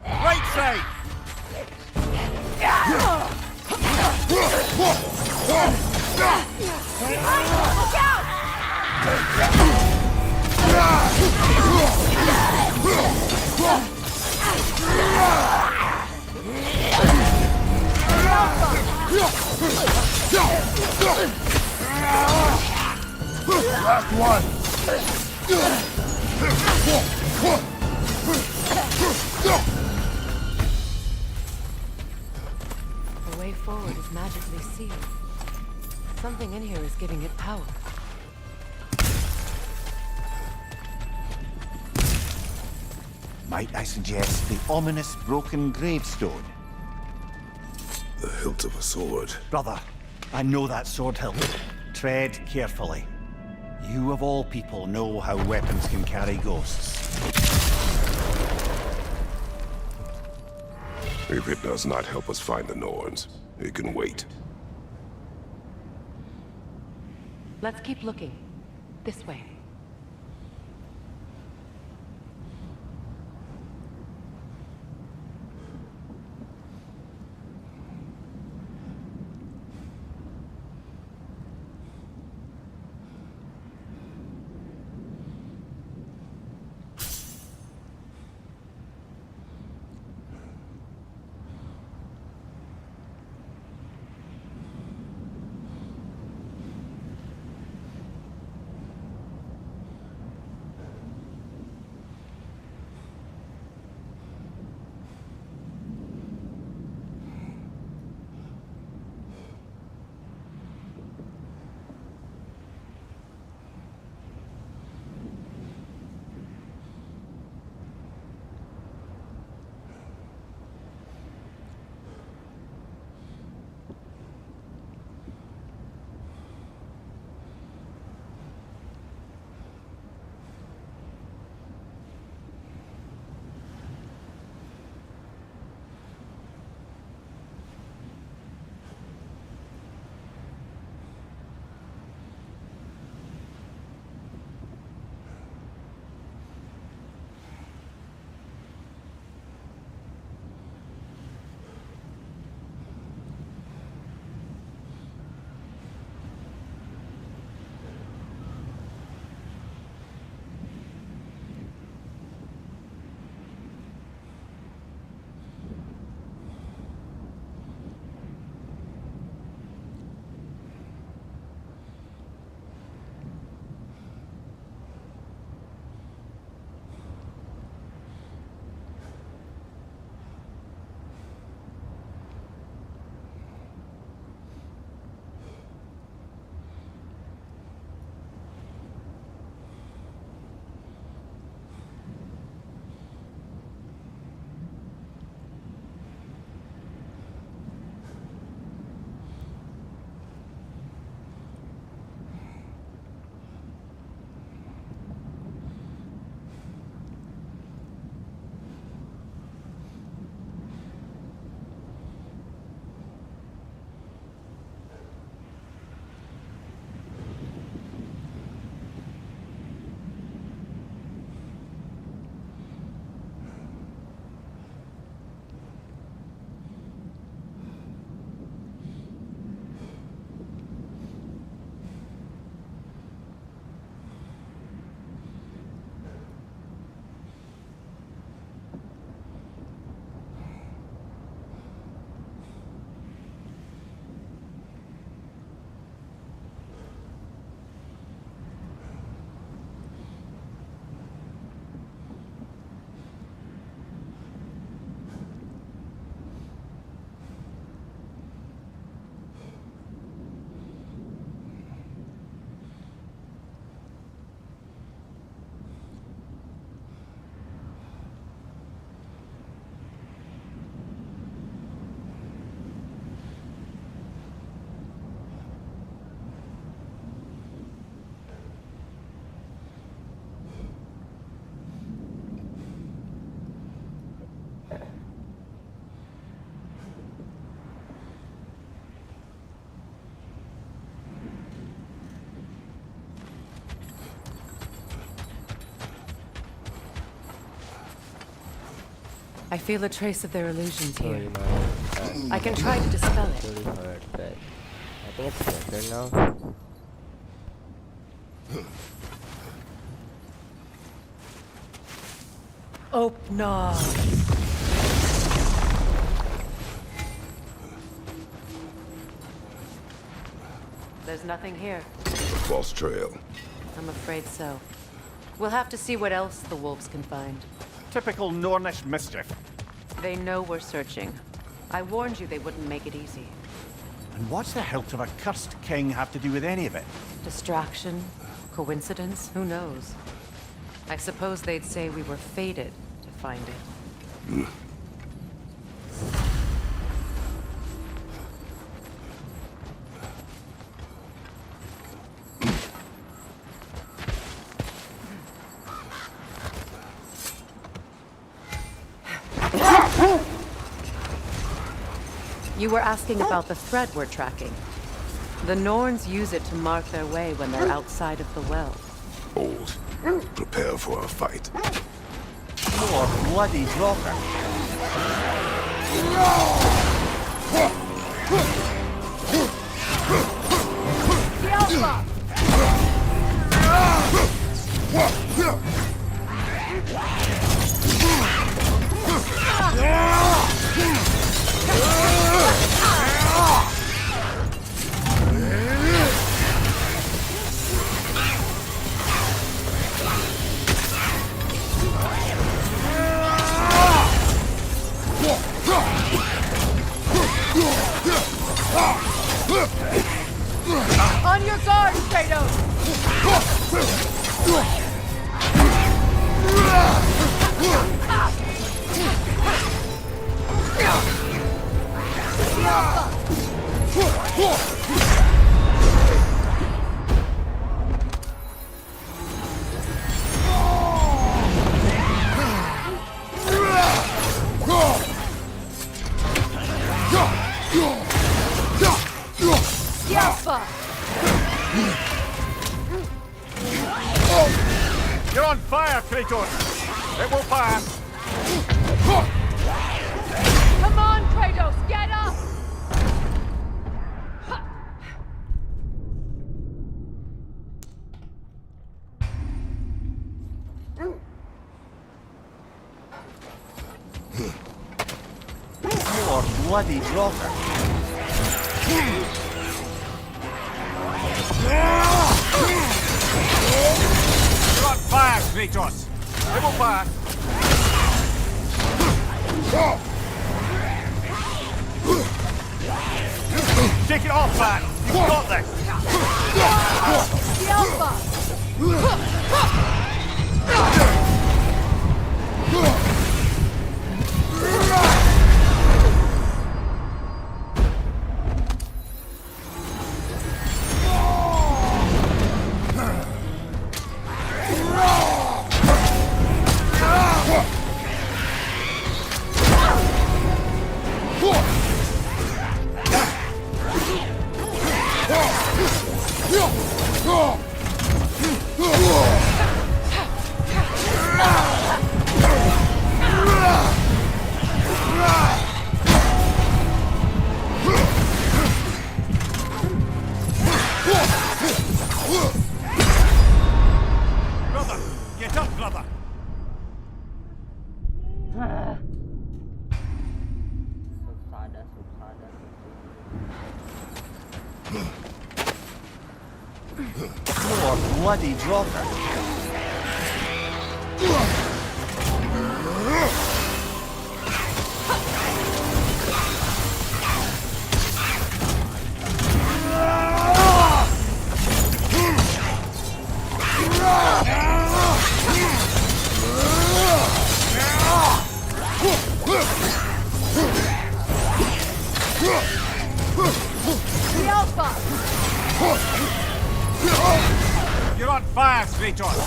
Speaker 10: Right side!
Speaker 17: Look out!
Speaker 10: Last one!
Speaker 3: The way forward is magically sealed. Something in here is giving it power.
Speaker 8: Might I suggest the ominous broken gravestone?
Speaker 16: The hilt of a sword.
Speaker 8: Brother, I know that sword hilt. Tread carefully. You of all people know how weapons can carry ghosts.
Speaker 16: If it does not help us find the Norns, it can wait.
Speaker 3: Let's keep looking. This way. I feel a trace of their illusions here.
Speaker 1: Gimana?
Speaker 3: I can try to dispel it.
Speaker 1: Really hurt, but I think it's better now.
Speaker 3: Open. There's nothing here.
Speaker 16: False trail.
Speaker 3: I'm afraid so. We'll have to see what else the wolves can find.
Speaker 8: Typical Nornish mischief.
Speaker 3: They know we're searching. I warned you they wouldn't make it easy.
Speaker 8: And what's the hilt of a cursed king have to do with any of it?
Speaker 3: Distraction? Coincidence? Who knows? I suppose they'd say we were fated to find it. You were asking about the thread we're tracking. The Norns use it to mark their way when they're outside of the well.
Speaker 16: Old. Prepare for a fight.
Speaker 10: More bloody blocker.
Speaker 3: The Alpha! On your guard, Kratos!
Speaker 8: You're on fire, Kratos! It will pass!
Speaker 3: Come on, Kratos, get up!
Speaker 10: More bloody blocker.
Speaker 8: You're on fire, Kratos! It will pass! Take it off, man! You've got this!
Speaker 3: The Alpha!
Speaker 8: Brother! Get up, brother!
Speaker 10: More bloody blocker.
Speaker 3: The Alpha!
Speaker 8: You're on fire, Kratos!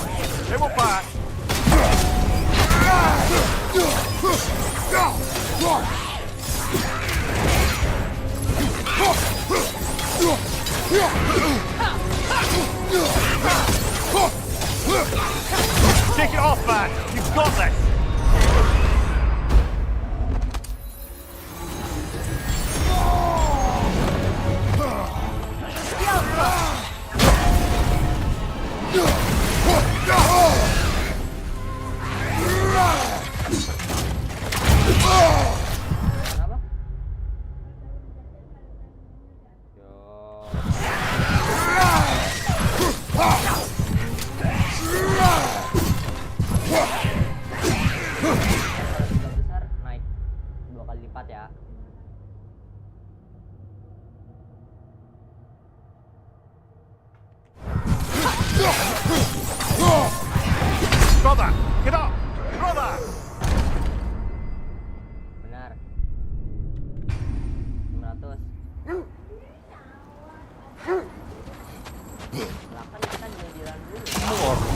Speaker 8: It will pass! Take it off, man! You've got this!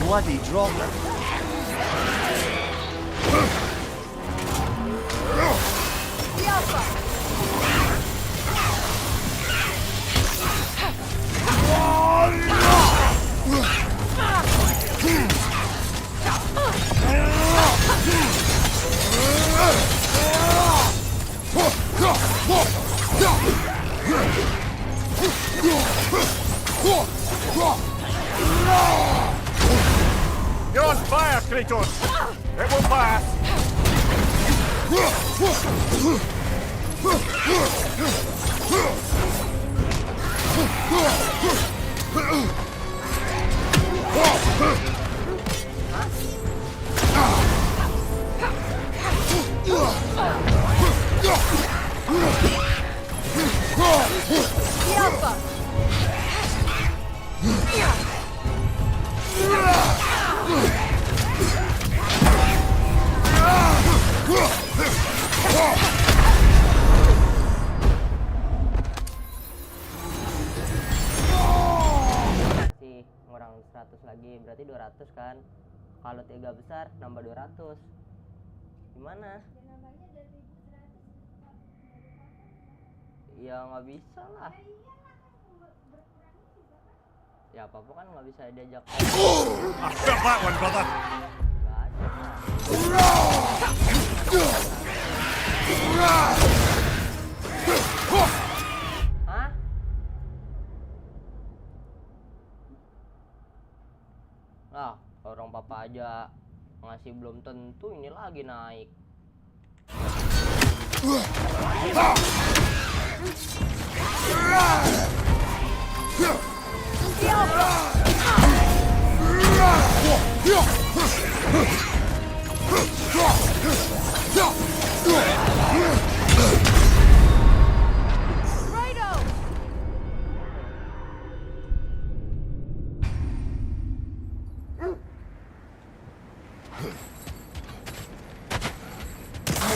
Speaker 10: bloody dropper.
Speaker 8: You're on fire, Kratos! It will pass!
Speaker 1: Masih ngurang 100 lagi, berarti 200 kan. Kalau 3 besar nambah 200. Gimana? Ya nggak bisa lah. Ya apa-apa kan nggak bisa diajak.
Speaker 8: I felt that one, brother!
Speaker 1: Hah? Nah, orang papa aja ngasih belum tentu, ini lagi naik.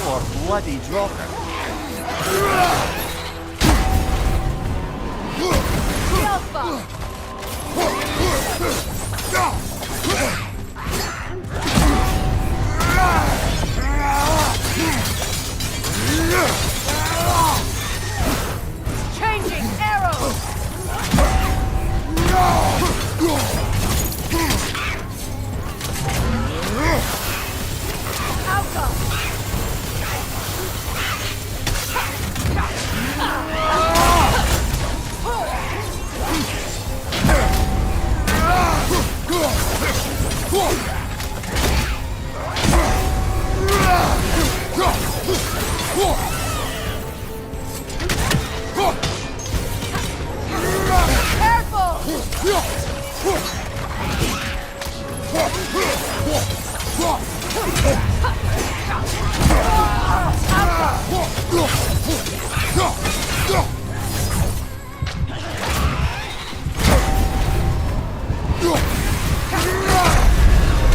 Speaker 10: More bloody dropper.
Speaker 3: Changing arrows! Outcome!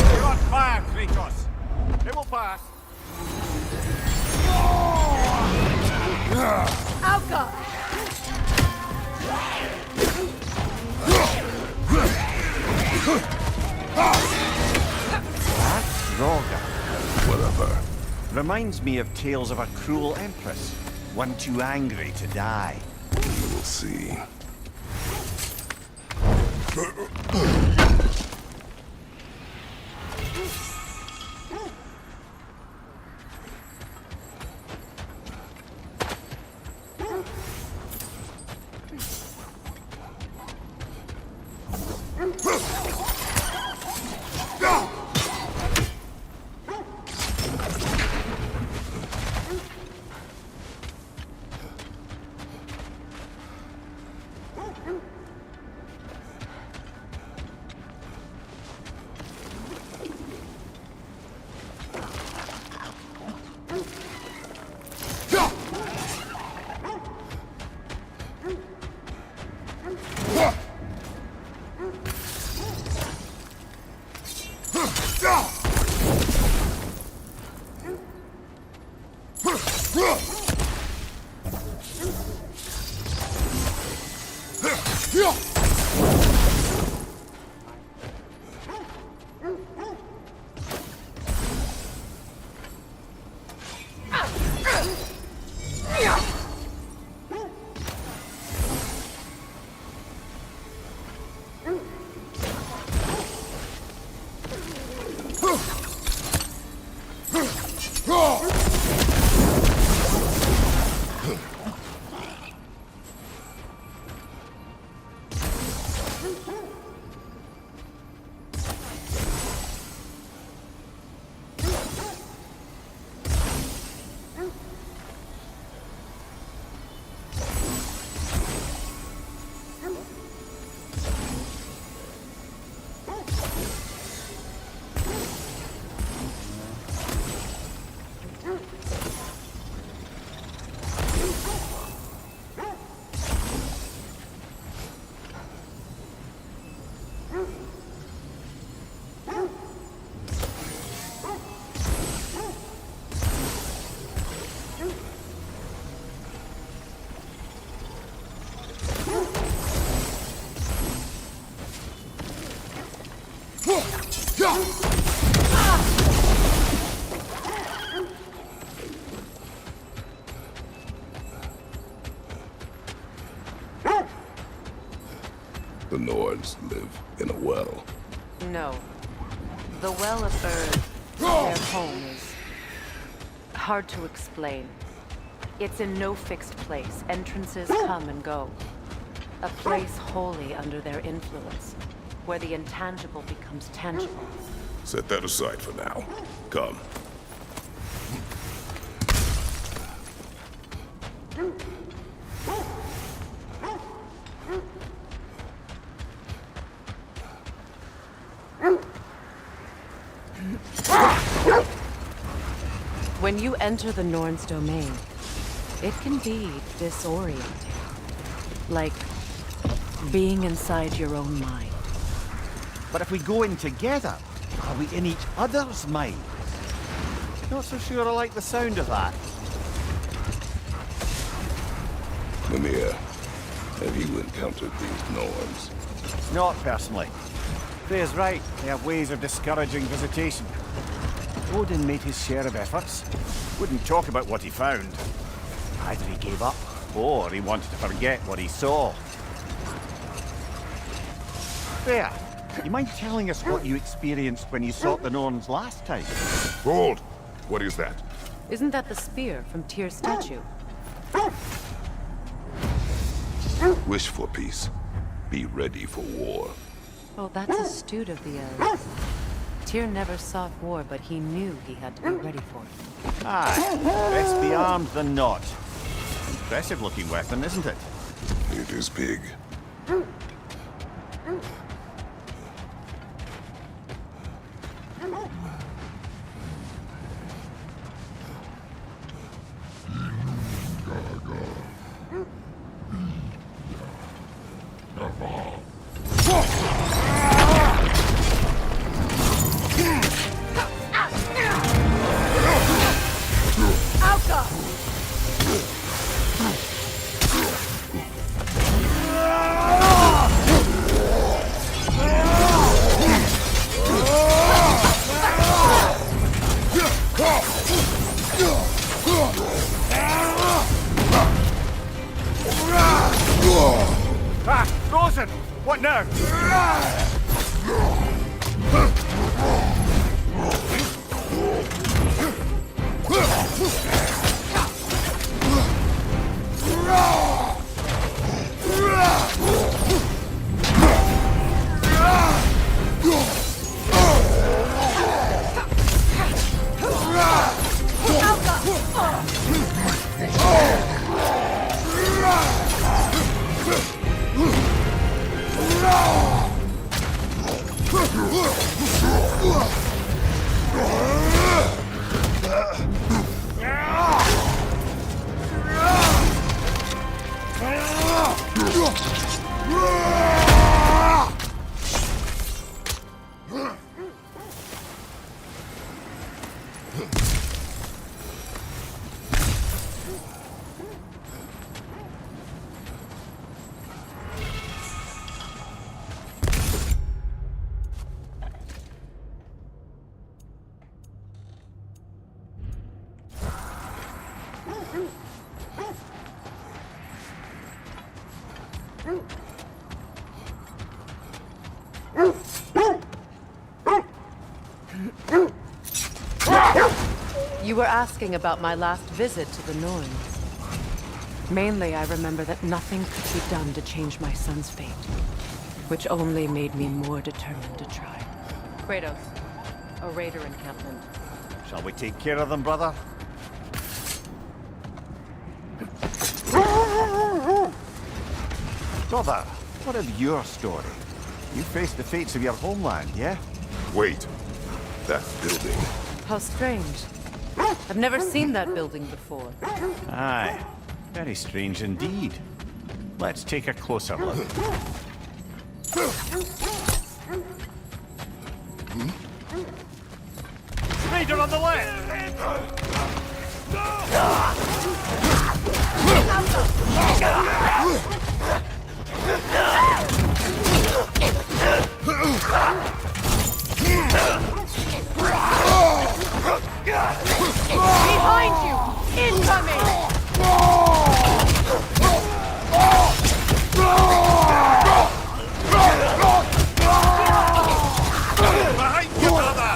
Speaker 8: You're on fire, Kratos! It will pass!
Speaker 3: Outcome!
Speaker 10: That's Warga.
Speaker 16: Whatever.
Speaker 10: Reminds me of tales of a cruel empress, one too angry to die.
Speaker 16: You will see. The Nords live in a well.
Speaker 3: No. The Well of Earth, their home, is hard to explain. It's in no fixed place. Entrances come and go. A place wholly under their influence, where the intangible becomes tangible.
Speaker 16: Set that aside for now. Come.
Speaker 3: When you enter the Norn's domain, it can be disorienting. Like being inside your own mind.
Speaker 10: But if we go in together, are we in each other's minds? Not so sure I like the sound of that.
Speaker 16: Mimir, have you encountered these Norns?
Speaker 10: Not personally. Freya's right. They have ways of discouraging visitation. Odin made his share of efforts. Wouldn't talk about what he found. Either he gave up, or he wanted to forget what he saw. Freya, you mind telling us what you experienced when you sought the Norns last time?
Speaker 16: Hold! What is that?
Speaker 3: Isn't that the spear from Tyr's statue?
Speaker 16: Wish for peace. Be ready for war.
Speaker 3: Oh, that's astute of the elves. Tyr never sought war, but he knew he had to be ready for it.
Speaker 10: Aye, best be armed than not. Impressive looking weapon, isn't it?
Speaker 16: It is big.
Speaker 10: Ah, Rosen! What now?
Speaker 16: No!
Speaker 3: You were asking about my last visit to the Norns. Mainly, I remember that nothing could be done to change my son's fate, which only made me more determined to try. Kratos, a raider encampment.
Speaker 8: Shall we take care of them, brother? Brother, what of your story? You faced the fates of your homeland, yeah?
Speaker 16: Wait. That building.
Speaker 3: How strange. I've never seen that building before.
Speaker 8: Aye. Very strange indeed. Let's take a closer look. Raider on the left!
Speaker 3: Behind you! Incoming!
Speaker 2: Behind you, brother!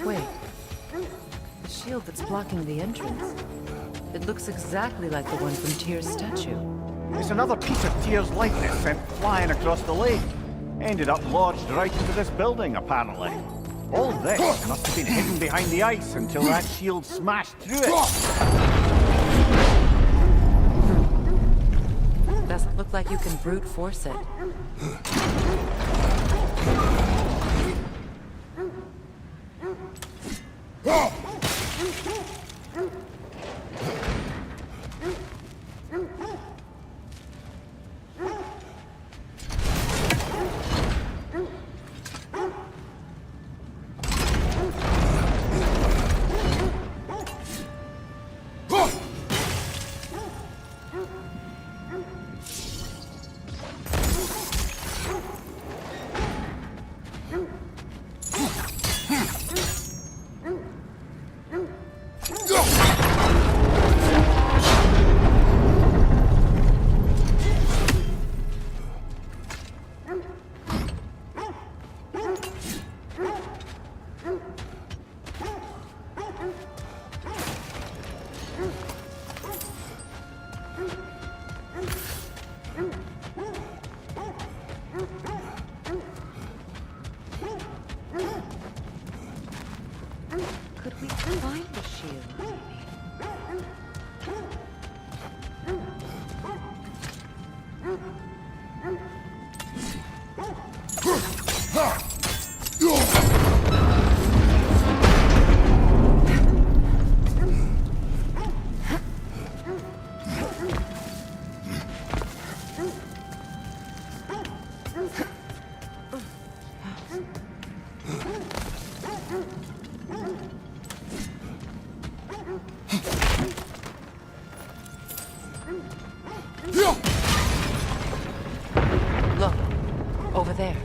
Speaker 3: Wait. The shield that's blocking the entrance. It looks exactly like the one from Tyr's statue.
Speaker 8: It's another piece of Tyr's likeness sent flying across the lake. Ended up lodged right into this building, apparently. All this must have been hidden behind the ice until that shield smashed through it.
Speaker 3: Doesn't look like you can brute force it. Could we find the shield, maybe? Look, over there.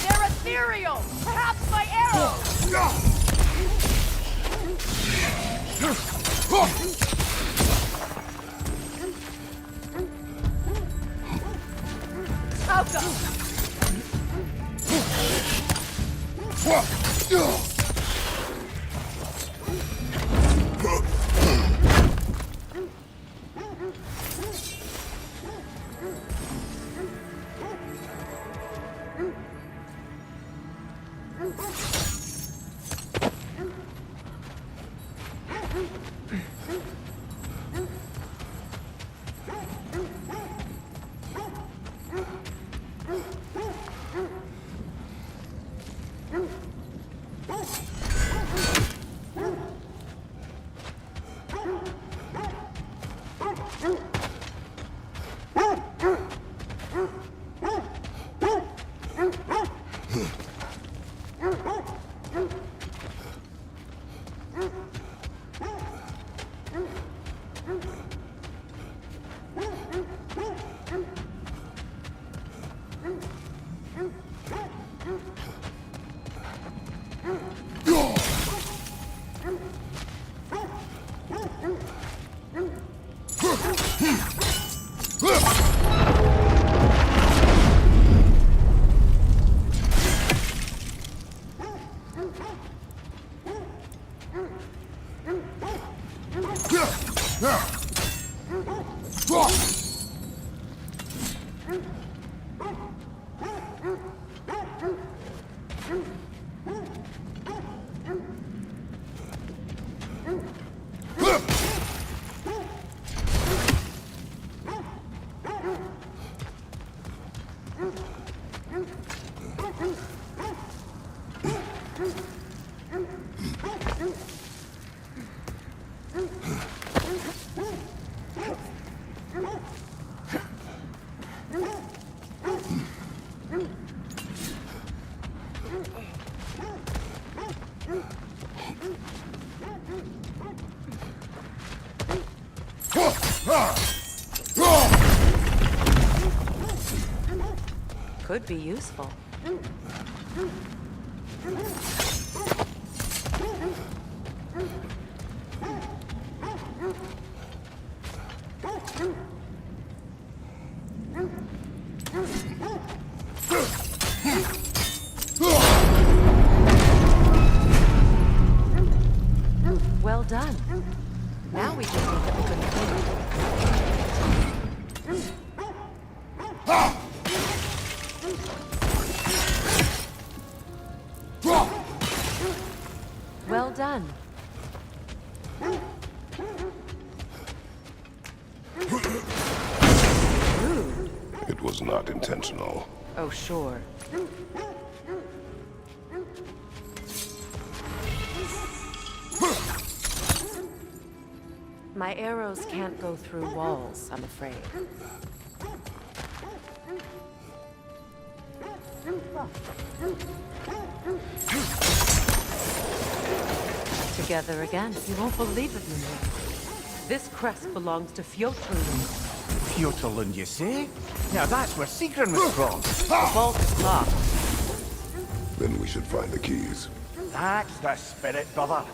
Speaker 3: They're ethereal! Perhaps by arrows! Out Could be useful. Well done. Now we just need to open the window. Well done.
Speaker 16: It was not intentional.
Speaker 3: Oh, sure. My arrows can't go through walls, I'm afraid. Together again. You won't believe it, Mimir. This crest belongs to Fjotrlund.
Speaker 10: Fjotrlund, you say? Now that's where Sigrun was from.
Speaker 3: The vault is locked.
Speaker 16: Then we should find the keys.
Speaker 10: That's the spirit, brother.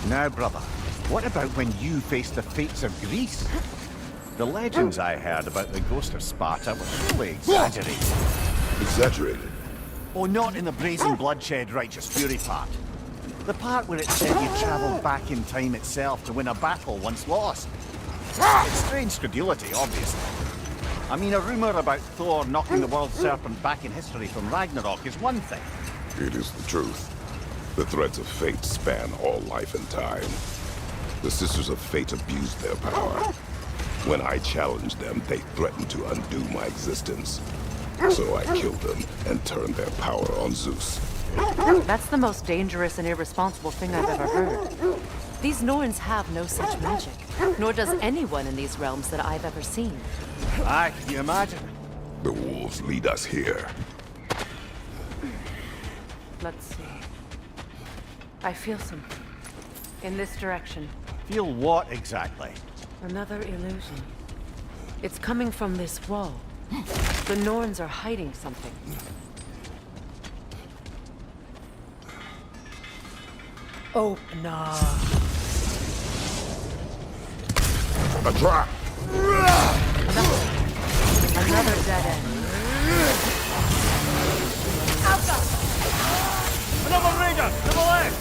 Speaker 8: Now, brother, what about when you faced the fates of Greece? The legends I heard about the ghost of Sparta were surely exaggerated.
Speaker 16: Exaggerated?
Speaker 8: Oh, not in the brazen bloodshed righteous fury part. The part where it said you travelled back in time itself to win a battle once lost. It's strange credulity, obviously. I mean, a rumour about Thor knocking the world serpent back in history from Ragnarök is one thing.
Speaker 16: It is the truth. The threads of fate span all life and time. The Sisters of Fate abused their power. When I challenged them, they threatened to undo my existence. So I killed them and turned their power on Zeus.
Speaker 3: That's the most dangerous and irresponsible thing I've ever heard. These Norns have no such magic, nor does anyone in these realms that I've ever seen.
Speaker 8: Aye, can you imagine?
Speaker 16: The wolves lead us here.
Speaker 3: Let's see. I feel something. In this direction.
Speaker 8: Feel what exactly?
Speaker 3: Another illusion. It's coming from this wall. The Norns are hiding something.
Speaker 6: Oh, nah.
Speaker 16: A trap!
Speaker 3: Another dead end.
Speaker 10: Another raider! To the left!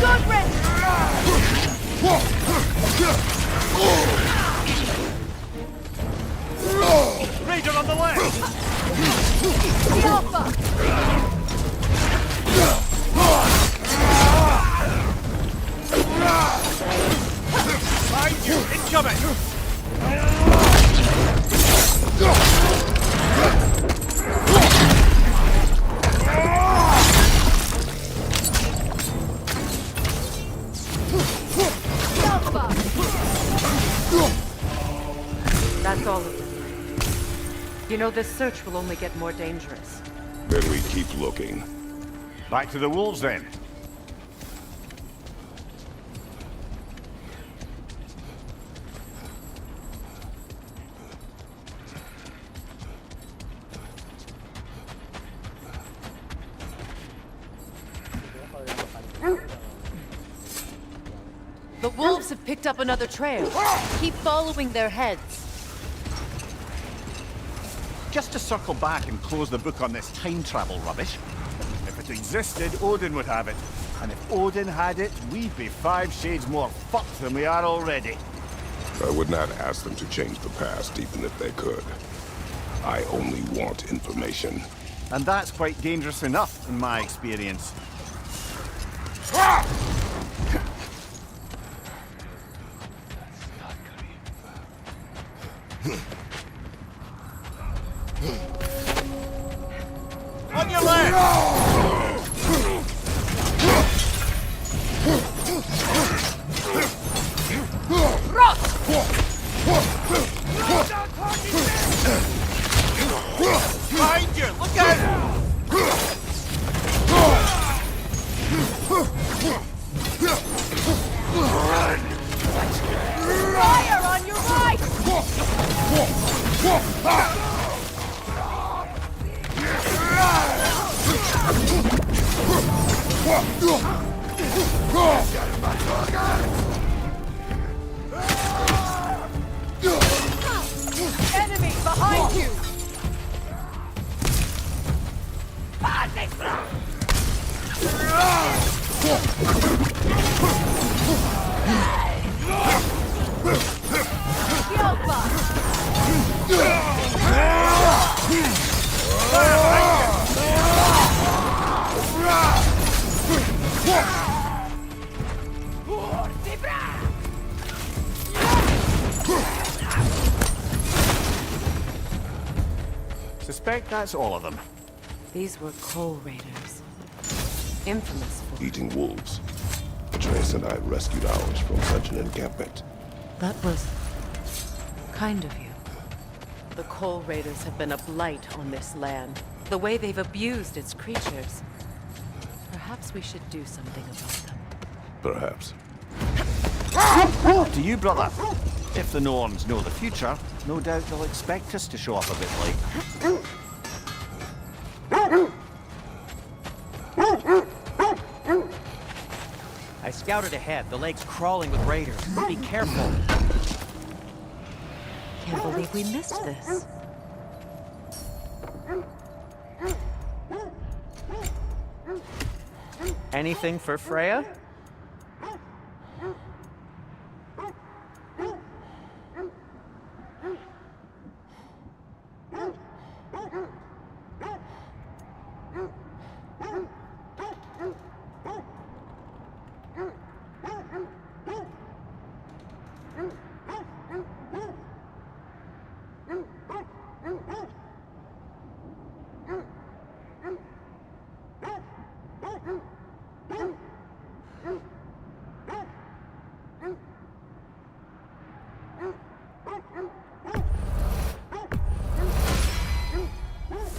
Speaker 3: Good, Red!
Speaker 10: Raider on the left!
Speaker 3: The Alpha!
Speaker 10: Behind you! Incoming!
Speaker 3: That's all of them. You know, this search will only get more dangerous.
Speaker 16: Then we keep looking.
Speaker 8: Back to the wolves, then.
Speaker 3: The wolves have picked up another trail. Keep following their heads.
Speaker 8: Just to circle back and close the book on this time travel rubbish. If it existed, Odin would have it. And if Odin had it, we'd be 5 shades more fucked than we are already.
Speaker 16: I would not ask them to change the past, even if they could. I only want information.
Speaker 8: And that's quite dangerous enough, in my experience.
Speaker 10: On your left! Behind you! Look out!
Speaker 3: Enemy behind you!
Speaker 8: Suspect that's all of them.
Speaker 3: These were coal raiders. Infamous for...
Speaker 16: Eating wolves. Trace and I rescued ours from such an encampment.
Speaker 3: That was... kind of you. The coal raiders have been a blight on this land. The way they've abused its creatures. Perhaps we should do something about them.
Speaker 16: Perhaps.
Speaker 8: To you, brother. If the Norns know the future, no doubt they'll expect us to show up a bit late.
Speaker 10: I scouted ahead. The lake's crawling with raiders. Be careful.
Speaker 3: Can't believe we missed this.
Speaker 10: Anything for Freya?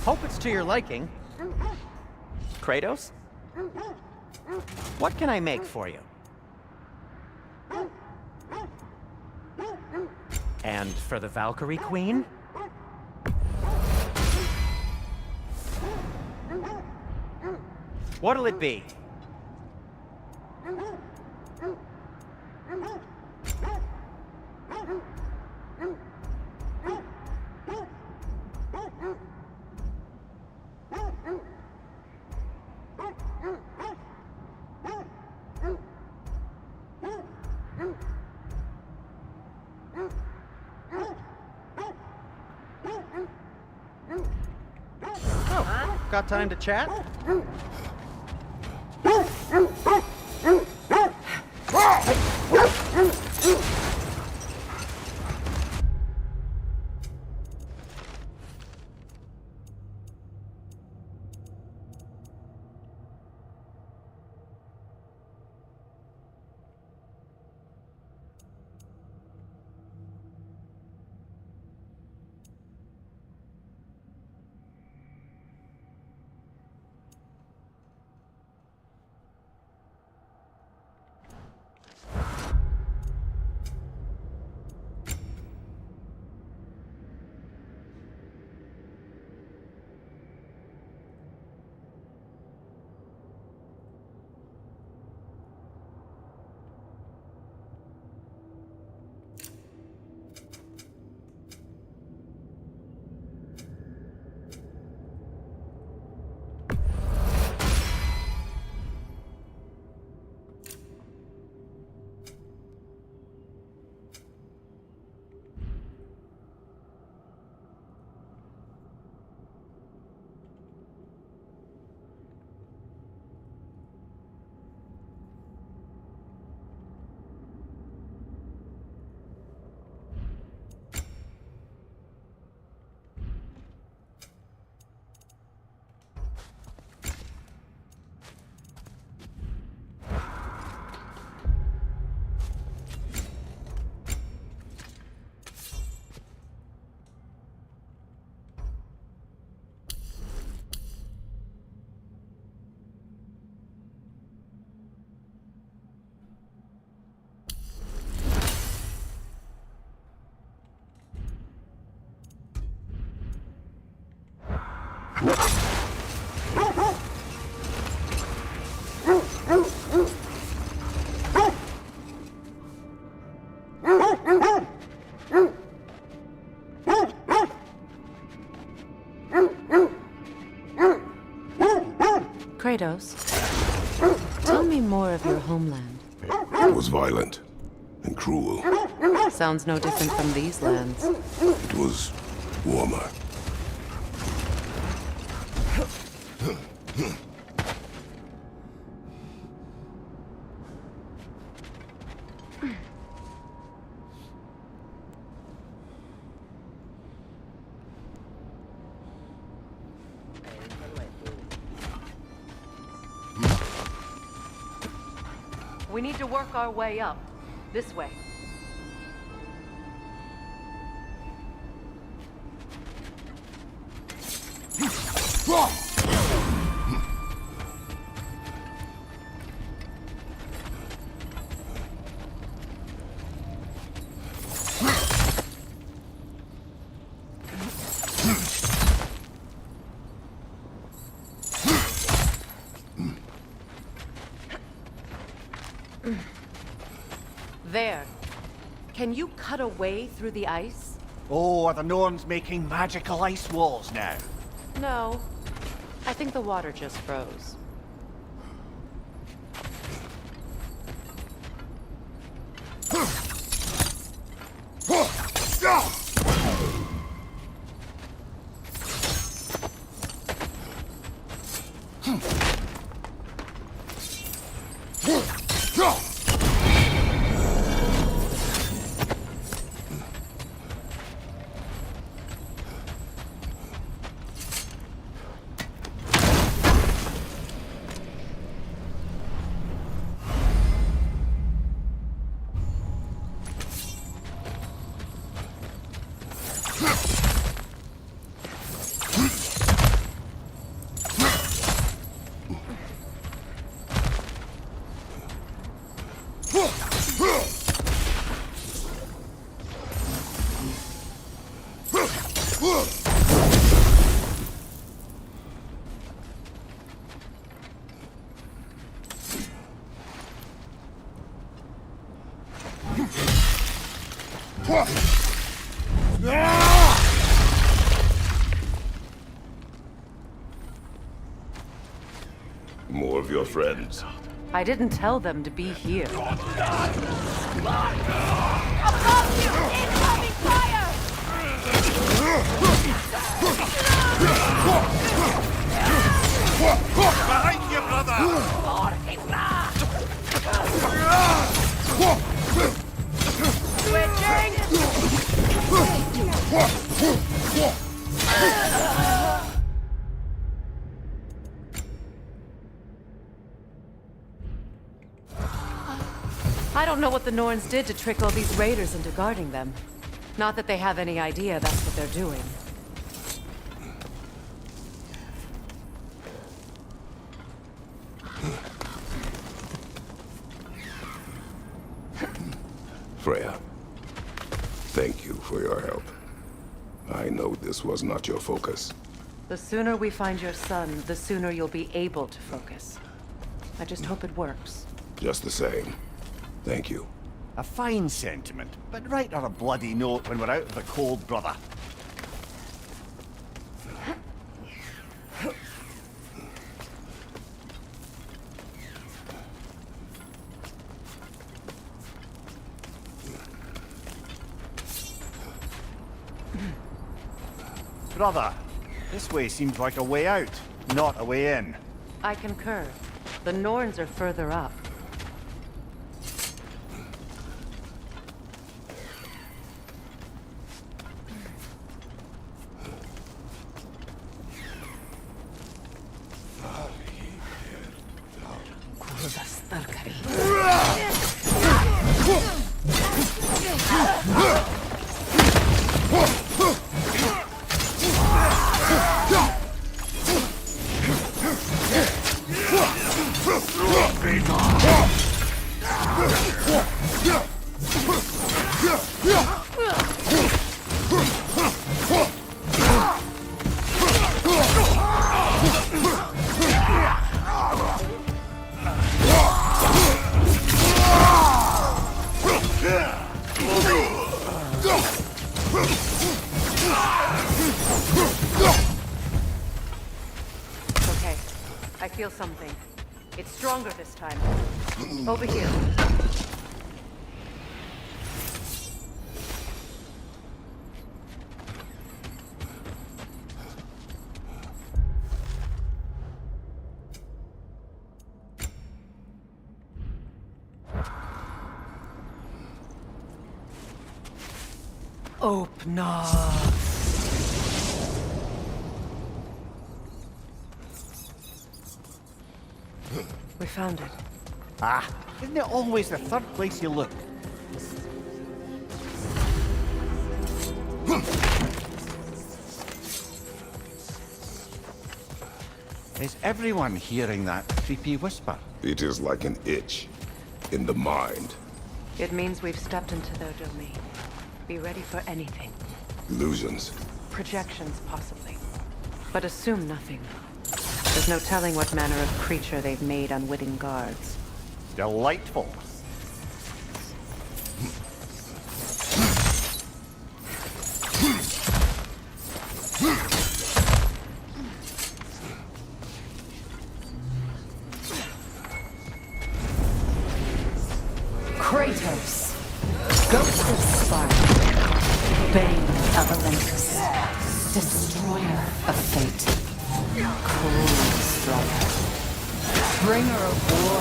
Speaker 10: Hope it's to your liking. Kratos? What can I make for you? And for the Valkyrie Queen? What'll it be? Oh, got time to chat?
Speaker 3: Kratos, tell me more of your homeland.
Speaker 16: It was violent and cruel.
Speaker 3: Sounds no different from these lands.
Speaker 16: It was warmer.
Speaker 3: We need to work our way up. This way. There. Can you cut a way through the ice?
Speaker 10: Oh, are the Norns making magical ice walls now?
Speaker 3: No. I think the water just froze.
Speaker 16: More of your friends.
Speaker 3: I didn't tell them to be here.
Speaker 2: Behind you, brother!
Speaker 3: I don't know what the Norns did to trick all these raiders into guarding them. Not that they have any idea that's what they're doing.
Speaker 16: Freya, thank you for your help. I know this was not your focus.
Speaker 3: The sooner we find your son, the sooner you'll be able to focus. I just hope it works.
Speaker 16: Just the same, thank you.
Speaker 10: A fine sentiment, but write her a bloody note when we're out of the cold, brother. Brother, this way seems like a way out, not a way in.
Speaker 3: I concur. The Norns are further up.
Speaker 2: Be gone!
Speaker 3: feel something. It's stronger this time. Over here.
Speaker 10: Open up.
Speaker 3: We found it.
Speaker 10: Ah, isn't it always the third place you look? Is everyone hearing that creepy whisper?
Speaker 16: It is like an itch in the mind.
Speaker 3: It means we've stepped into their domain. Be ready for anything.
Speaker 16: Illusions.
Speaker 3: Projections, possibly. But assume nothing. There's no telling what manner of creature they've made unwitting guards.
Speaker 10: Delightful.
Speaker 17: Kratos, Ghost of Sparta, Bane of Olympus, Destroyer of Fate, Cruel Striker, Bringer of War,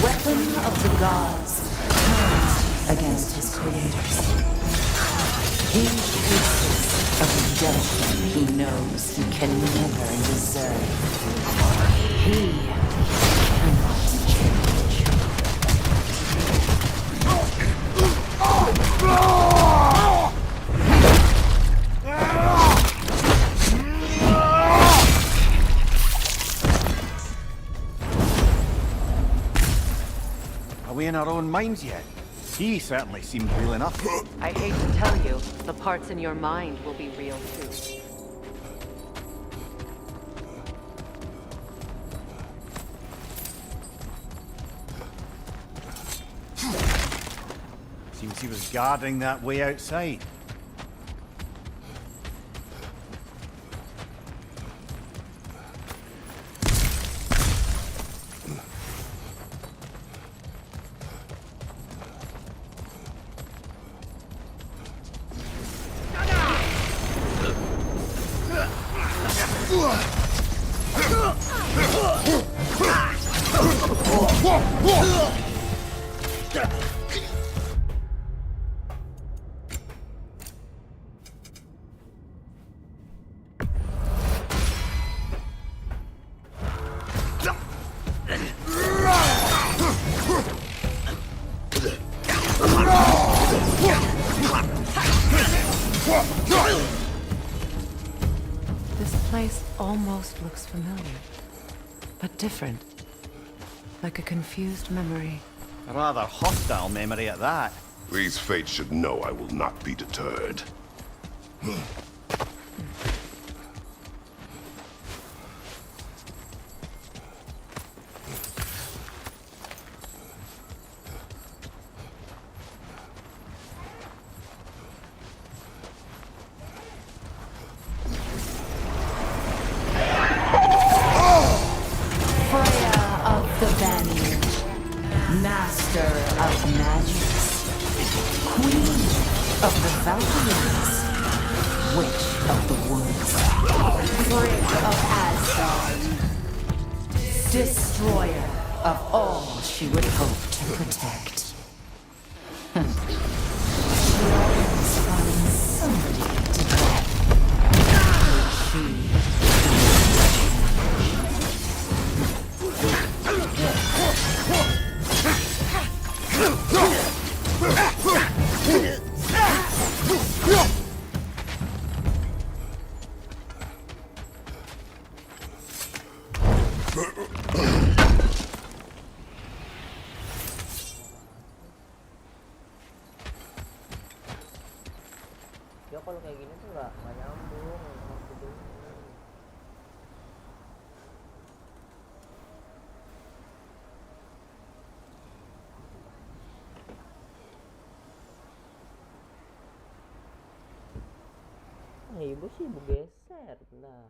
Speaker 17: Weapon of the Gods, turned against his creators. He chooses a redemption he knows he can never deserve. He cannot change.
Speaker 10: Are we in our own minds yet? He certainly seemed real enough.
Speaker 3: I hate to tell you, the parts in your mind will be real too.
Speaker 10: Seems he was guarding that way outside.
Speaker 3: This place almost looks familiar, but different. Like a confused memory.
Speaker 10: A rather hostile memory at that.
Speaker 16: These fates should know I will not be deterred.
Speaker 17: Freya of the Vantage, Master of Magics, Queen of the Valkyries, Witch of the Woods, Brig of Asgard, Destroyer of all she would hope to protect. She always finds somebody to dread. She
Speaker 1: Ya kalau kayak gini tuh nggak nyambung gitu. Ibu sih ibu geser, nah.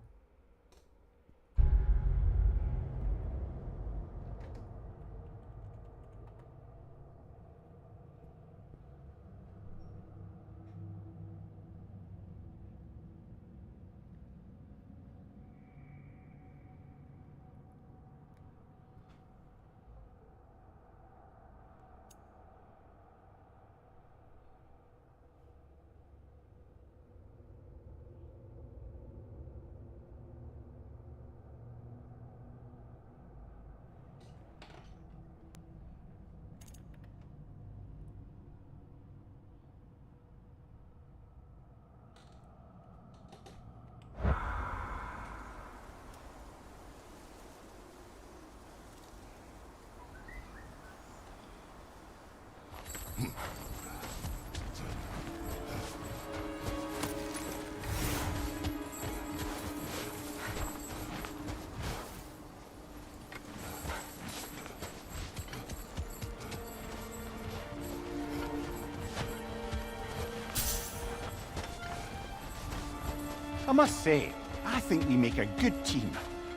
Speaker 8: I must say, I think we make a good team.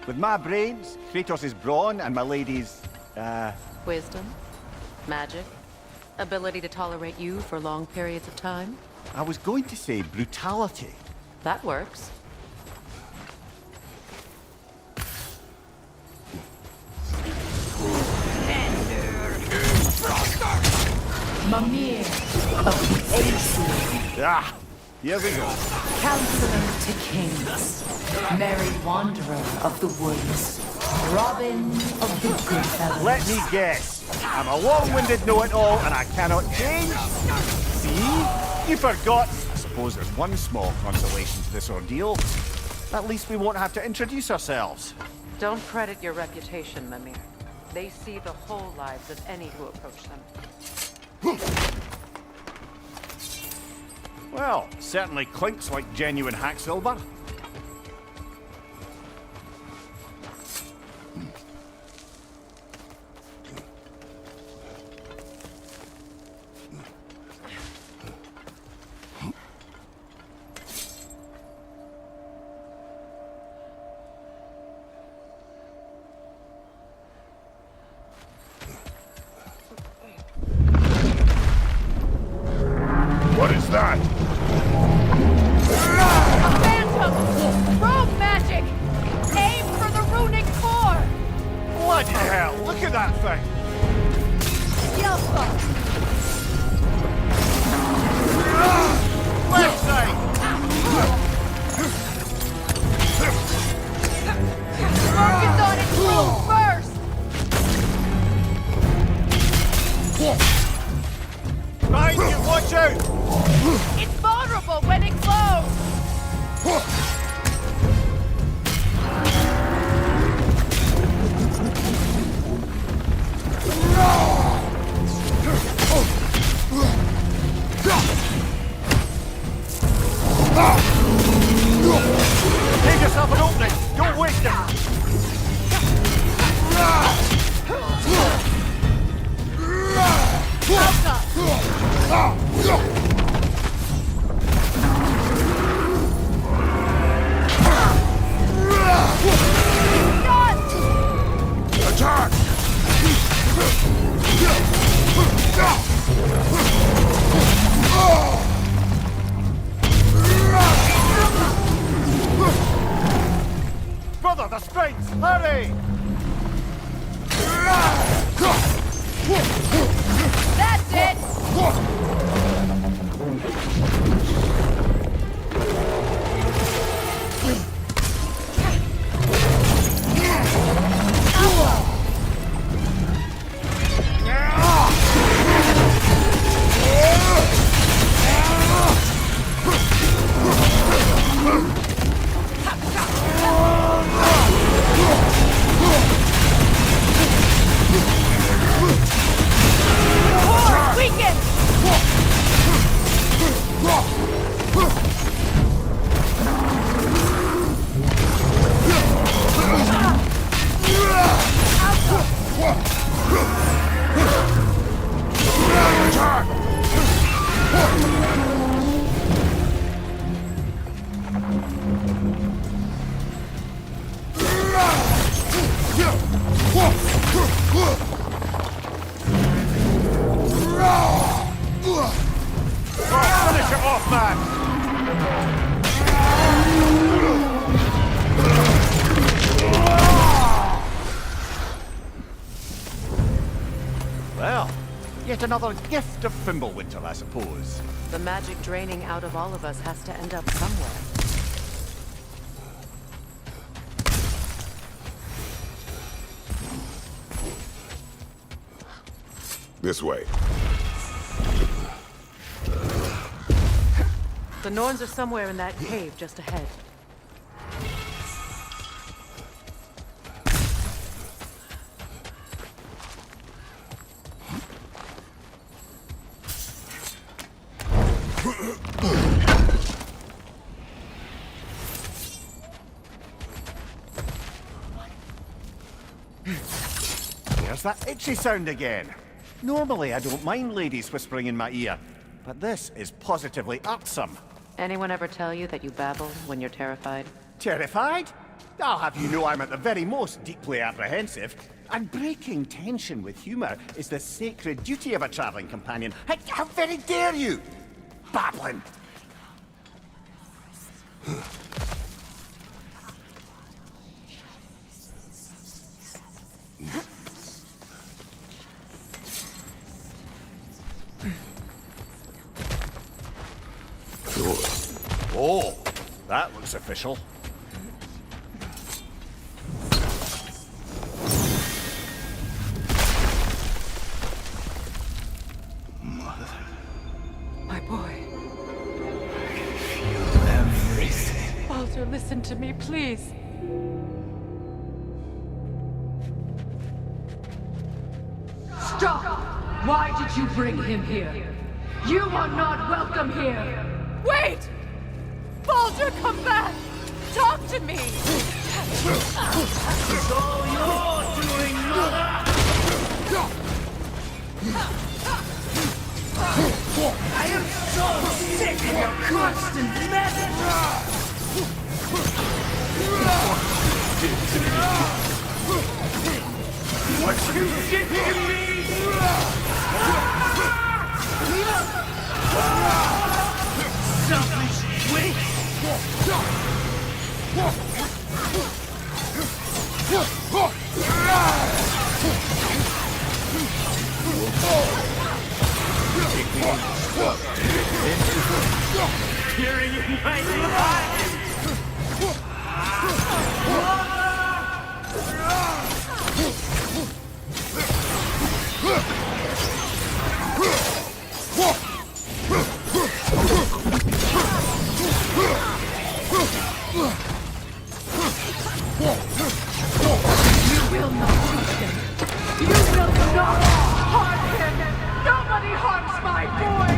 Speaker 8: With my brains, Kratos' brawn, and my lady's,
Speaker 3: Wisdom, magic, ability to tolerate you for long periods of time.
Speaker 8: I was going to say brutality.
Speaker 3: That works.
Speaker 17: Mimir of the Aesir.
Speaker 8: Ah, here we go.
Speaker 17: Counselor to kings. Merry wanderer of the woods. Robin of the good fellows.
Speaker 8: Let me guess. I'm a long-winded know-it-all and I cannot change? See? You forgot. I suppose there's one small consolation to this ordeal. At least we won't have to introduce ourselves.
Speaker 3: Don't credit your reputation, Mimir. They see the whole lives of any who approach them.
Speaker 8: Well, certainly clinks like genuine hack silver.
Speaker 2: What is that?
Speaker 18: Phantom! Rogue magic! Aim for the runic core!
Speaker 8: Bloody hell, look at that thing!
Speaker 18: Yelpa!
Speaker 8: Left side!
Speaker 18: Focus on its rule first!
Speaker 8: Behind you, watch out!
Speaker 18: It's vulnerable when it glows!
Speaker 8: Give yourself an opening! Don't waste it!
Speaker 2: Attack!
Speaker 8: Brother, the strength! Hurry!
Speaker 18: That's it!
Speaker 8: Finish it off, man! Well, yet another gift of Fimbulwinter, I suppose.
Speaker 3: The magic draining out of all of us has to end up somewhere.
Speaker 16: This way.
Speaker 3: The Norns are somewhere in that cave just ahead.
Speaker 8: There's that itchy sound again. Normally I don't mind ladies whispering in my ear, but this is positively irksome.
Speaker 3: Anyone ever tell you that you babble when you're terrified?
Speaker 8: Terrified? I'll have you know I'm at the very most deeply apprehensive. And breaking tension with humor is the sacred duty of a traveling companion. How very dare you! Babbling! Oh, that looks official.
Speaker 12: My boy.
Speaker 17: Everything.
Speaker 3: Baldur, listen to me, please.
Speaker 17: Stop! Why did you bring him here? You are not welcome here!
Speaker 18: Wait! Baldur, come back! Talk to me!
Speaker 10: It's all you're doing, Mother! I am so sick of your constant mess! What you did to me! Selfish witch! Tearing in my life!
Speaker 17: You will not reach him! You will not harm him! Nobody harms my boy!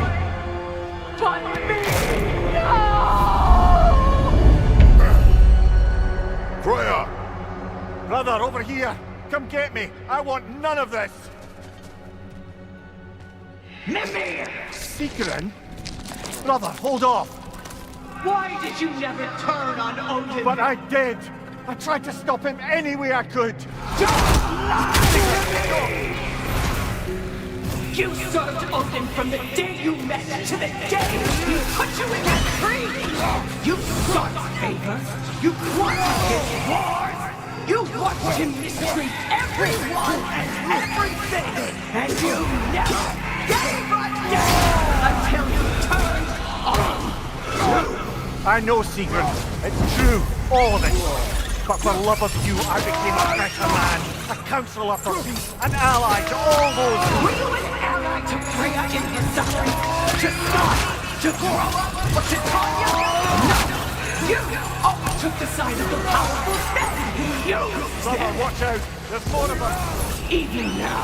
Speaker 17: But me! No!
Speaker 8: Freya! Brother, over here! Come get me! I want none of this!
Speaker 10: Mimir!
Speaker 8: Secret? Brother, hold off!
Speaker 10: Why did you never turn on Odin?
Speaker 8: But I did! I tried to stop him any way I could!
Speaker 10: You served Odin from the day you met to the day he put you in that tree! You sought favor! You wanted his wars! You watched him mistreat everyone and everything! And you never gave a damn until you turned on you!
Speaker 8: I know, Sigurd. It's true, all of it. But for love of you, I became a better man, a counselor for peace, an ally to all those who...
Speaker 10: Were you an ally to Freya in her suffering? To start, to grow up, or to Tanya? No! You always took the side of the powerful then! You
Speaker 8: Brother, watch out! There's more of us!
Speaker 10: Even now,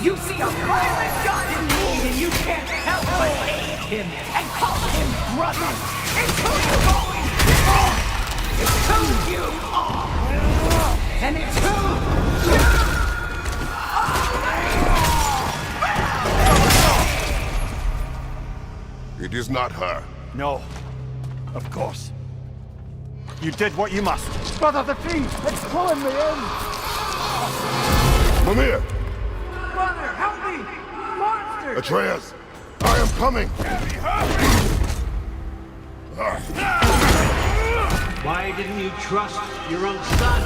Speaker 10: you see a violent god in need and you can't help but aid him and call him brother! It's who you've always been! It's who you are! And it's who you
Speaker 16: are! It is not her.
Speaker 8: No. Of course. You did what you must. Brother, the tree! It's pulling me in!
Speaker 16: Mimir!
Speaker 10: Brother, help me! Monster!
Speaker 16: Atreus! I am coming!
Speaker 11: Why didn't you trust your own son?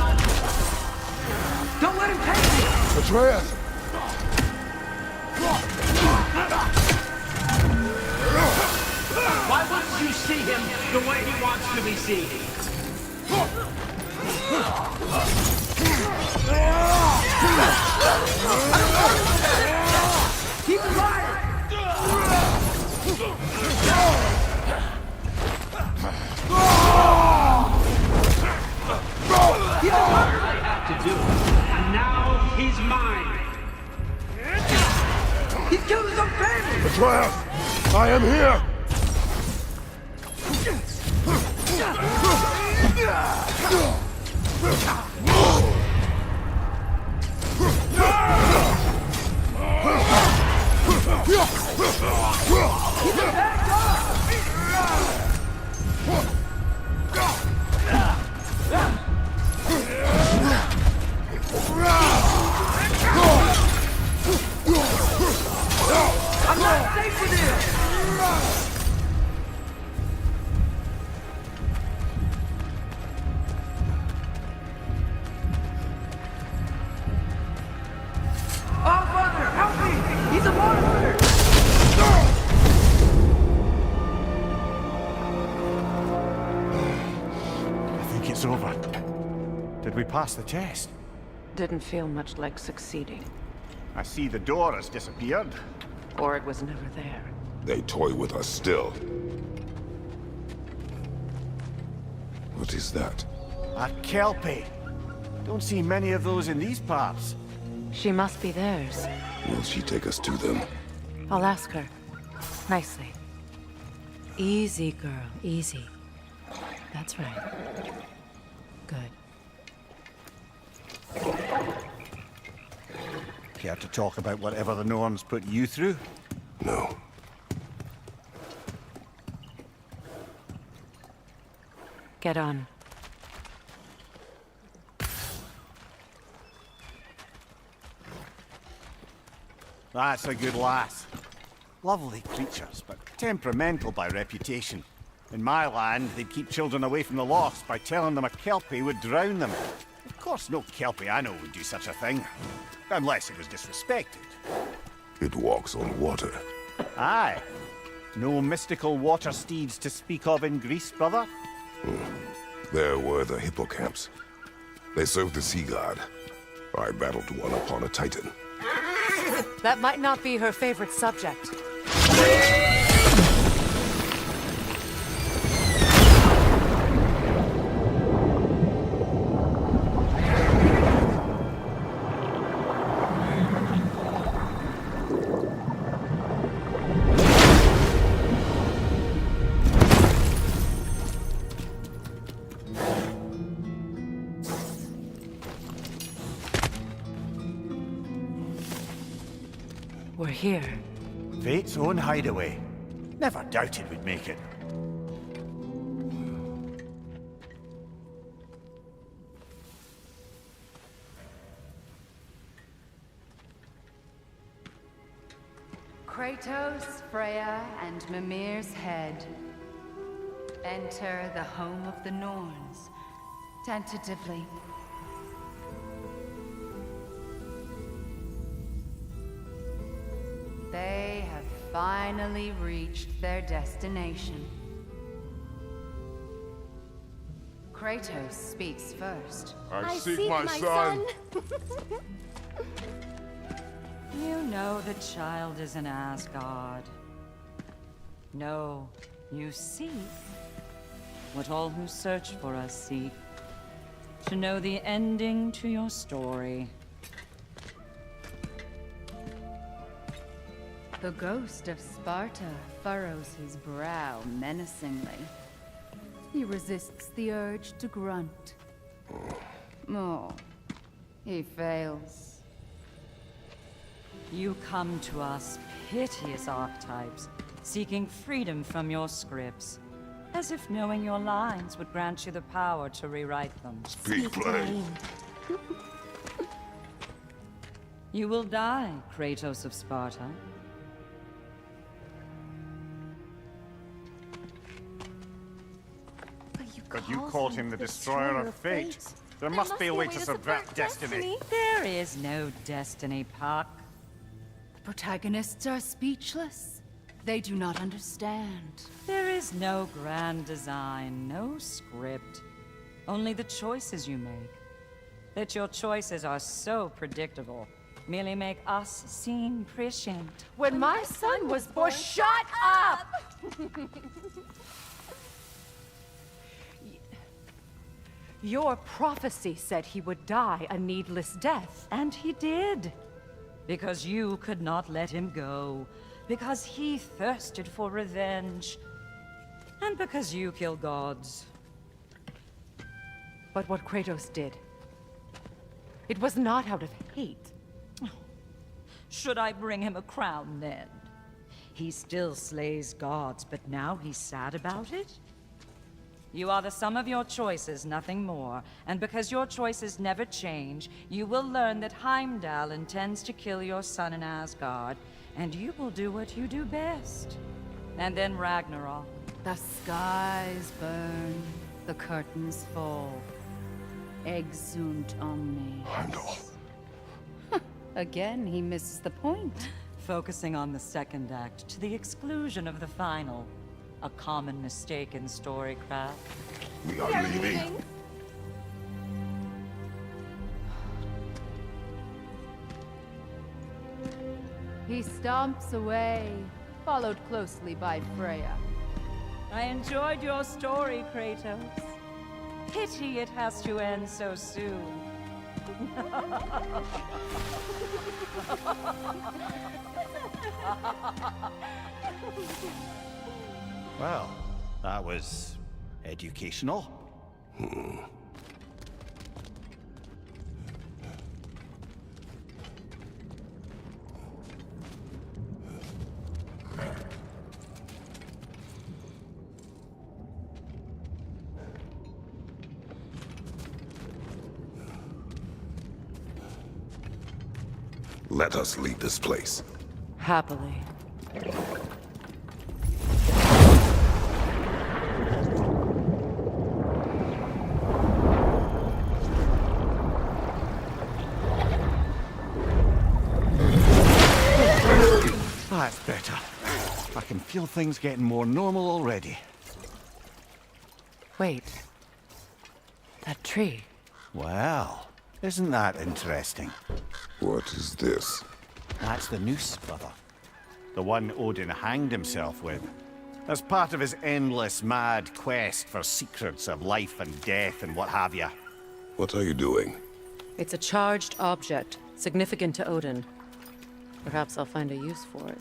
Speaker 10: Don't let him take me!
Speaker 16: Atreus!
Speaker 11: Why wouldn't you see him the way he wants to be seen?
Speaker 10: Keep alive!
Speaker 11: I have to do it. And now he's mine.
Speaker 10: He killed his own family!
Speaker 16: Atreus! I am here!
Speaker 8: I think it's over. Did we pass the test?
Speaker 3: Didn't feel much like succeeding.
Speaker 8: I see the door has disappeared.
Speaker 3: Or it was never there.
Speaker 16: They toy with us still. What is that?
Speaker 8: A Kelpie. Don't see many of those in these parts.
Speaker 3: She must be theirs.
Speaker 16: Will she take us to them?
Speaker 3: I'll ask her. Nicely. Easy, girl. Easy. That's right. Good.
Speaker 8: Care to talk about whatever the Norns put you through?
Speaker 16: No.
Speaker 3: Get on.
Speaker 8: That's a good lass. Lovely creatures, but temperamental by reputation. In my land, they'd keep children away from the lost by telling them a Kelpie would drown them. Of course, no Kelpie I know would do such a thing. Unless it was disrespected.
Speaker 16: It walks on water.
Speaker 8: Aye. No mystical water steeds to speak of in Greece, brother?
Speaker 16: There were the hippocamps. They served the sea god. I battled one upon a titan.
Speaker 3: That might not be her favorite subject. We're here.
Speaker 8: Fate's own hideaway. Never doubted we'd make it.
Speaker 19: Kratos, Freya, and Mimir's head. Enter the home of the Norns, tentatively. They have finally reached their destination. Kratos speaks first.
Speaker 16: I seek my son.
Speaker 19: You know the child is in Asgard. No, you seek what all who search for us seek. To know the ending to your story. The ghost of Sparta furrows his brow menacingly. He resists the urge to grunt. Oh, he fails. You come to us, piteous archetypes, seeking freedom from your scripts, as if knowing your lines would grant you the power to rewrite them.
Speaker 16: Speak plain.
Speaker 19: You will die, Kratos of Sparta.
Speaker 8: But you called him the Destroyer of Fate. There must be a way to subvert destiny.
Speaker 19: There is no destiny, Puck. Protagonists are speechless. They do not understand. There is no grand design, no script. Only the choices you make. That your choices are so predictable merely make us seem prescient.
Speaker 3: When my son was born, shut up! Your prophecy said he would die a needless death.
Speaker 19: And he did. Because you could not let him go. Because he thirsted for revenge. And because you kill gods.
Speaker 3: But what Kratos did, it was not out of hate.
Speaker 19: Should I bring him a crown then? He still slays gods, but now he's sad about it? You are the sum of your choices, nothing more. And because your choices never change, you will learn that Heimdall intends to kill your son in Asgard, and you will do what you do best. And then Ragnarök. The skies burn, the curtains fall. Exunt omnes.
Speaker 16: Heimdall.
Speaker 19: Again, he misses the point. focusing on the second act to the exclusion of the final. A common mistake in storycraft.
Speaker 16: We are leaving.
Speaker 18: He stomps away, followed closely by Freya.
Speaker 19: I enjoyed your story, Kratos. Pity it has to end so soon.
Speaker 8: Well, that was educational.
Speaker 16: Let us leave this place.
Speaker 3: Happily.
Speaker 8: That's better. I can feel things getting more normal already.
Speaker 3: Wait. That tree.
Speaker 8: Well, isn't that interesting?
Speaker 16: What is this?
Speaker 8: That's the noose, brother. The one Odin hanged himself with. As part of his endless, mad quest for secrets of life and death and what have you.
Speaker 16: What are you doing?
Speaker 3: It's a charged object, significant to Odin. Perhaps I'll find a use for it.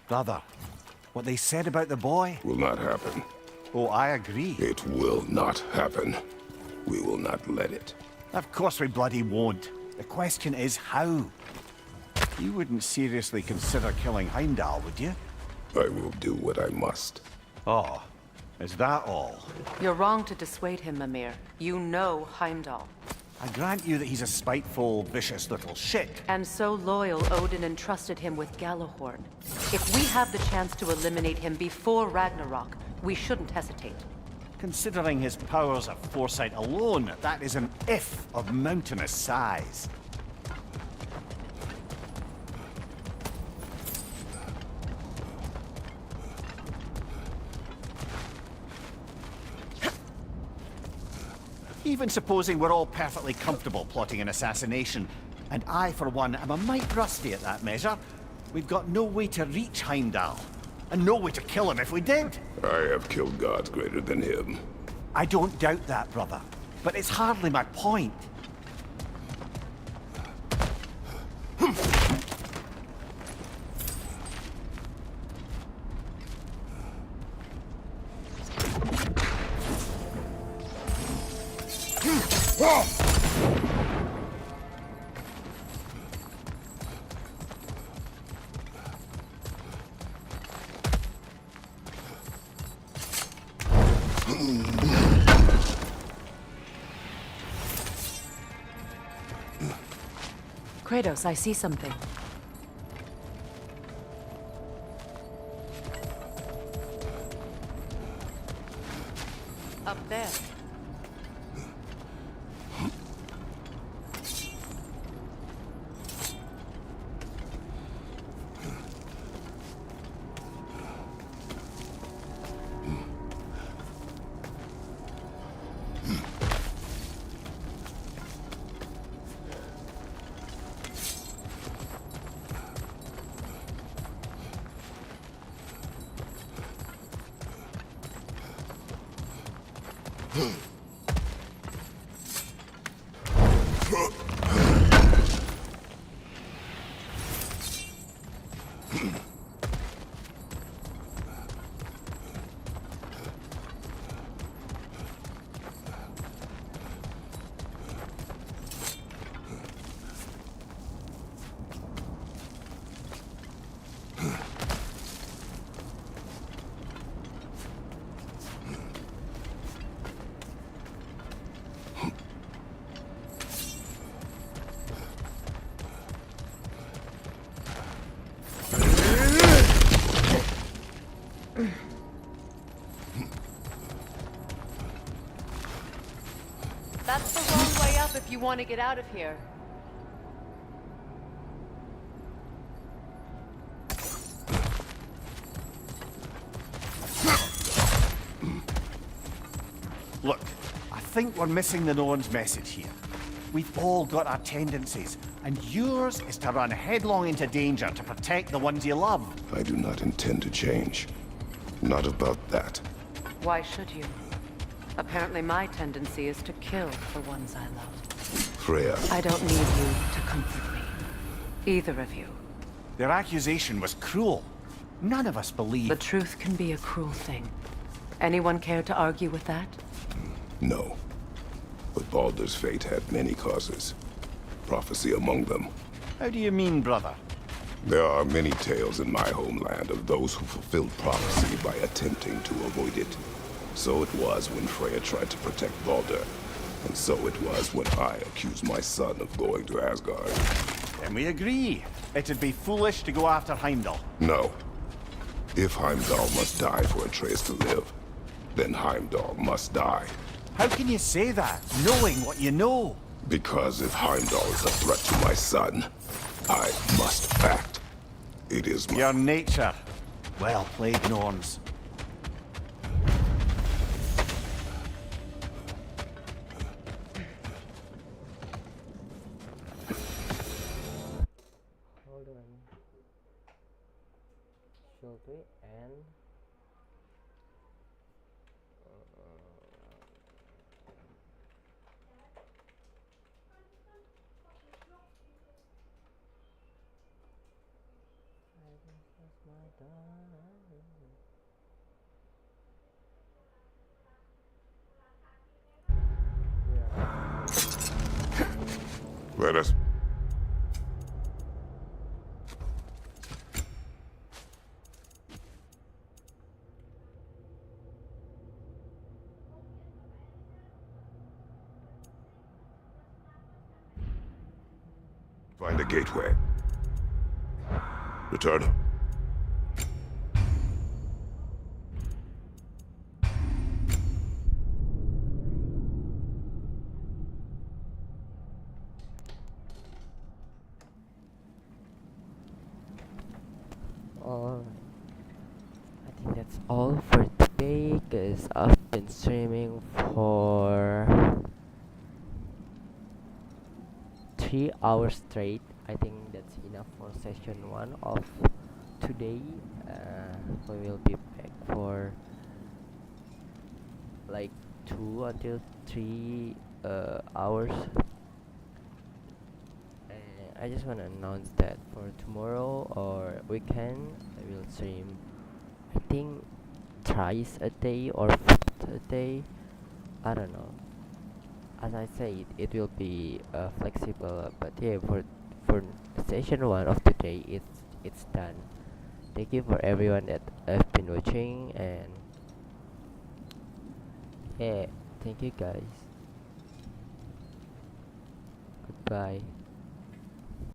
Speaker 8: Brother, what they said about the boy?
Speaker 16: Will not happen.
Speaker 8: Oh, I agree.
Speaker 16: It will not happen. We will not let it.
Speaker 8: Of course we bloody won't. The question is how. You wouldn't seriously consider killing Heimdall, would you?
Speaker 16: I will do what I must.
Speaker 8: Oh, is that all?
Speaker 3: You're wrong to dissuade him, Mimir. You know Heimdall.
Speaker 8: I grant you that he's a spiteful, vicious little shit.
Speaker 3: And so loyal, Odin entrusted him with Gjallarhorn. If we have the chance to eliminate him before Ragnarok, we shouldn't hesitate.
Speaker 8: Considering his powers of foresight alone, that is an if of mountainous size. Even supposing we're all perfectly comfortable plotting an assassination, and I, for one, am a mite rusty at that measure, we've got no way to reach Heimdall, and no way to kill him if we did.
Speaker 16: I have killed gods greater than him.
Speaker 8: I don't doubt that, brother, but it's hardly my point.
Speaker 3: Kratos, I see something. Up there. That's the wrong way up if you want to get out of here.
Speaker 8: think we're missing the Norn's message here. We've all got our tendencies, and yours is to run headlong into danger to protect the ones you love.
Speaker 16: I do not intend to change. Not about that.
Speaker 3: Why should you? Apparently my tendency is to kill the ones I love.
Speaker 16: Freya.
Speaker 3: I don't need you to comfort me. Either of you.
Speaker 8: Their accusation was cruel. None of us believe...
Speaker 3: The truth can be a cruel thing. Anyone care to argue with that?
Speaker 16: No. But Baldur's fate had many causes. Prophecy among them.
Speaker 8: How do you mean, brother?
Speaker 16: There are many tales in my homeland of those who fulfilled prophecy by attempting to avoid it. So it was when Freya tried to protect Baldur. And so it was when I accused my son of going to Asgard.
Speaker 8: Then we agree. It'd be foolish to go after Heimdall.
Speaker 16: No. If Heimdall must die for Atreus to live, then Heimdall must die.
Speaker 8: How can you say that, knowing what you know?
Speaker 16: Because if Heimdall is a threat to my son, I must act. It is my...
Speaker 8: Your nature. Well played, Norns.
Speaker 1: Hold on. Should we end?
Speaker 16: Let us... Find a gateway. Return.
Speaker 1: Alright. I think that's all for today, because I've been streaming for 3 hours straight. I think that's enough for session 1 of today. We will be back for like 2 until 3 hours. I just want to announce that for tomorrow or weekend I will stream, I think, thrice a day or 4 a day. I don't know. As I said, it will be flexible, but yeah, for session 1 of today, it's done. Thank you for everyone that have been watching, and yeah, thank you guys. Goodbye.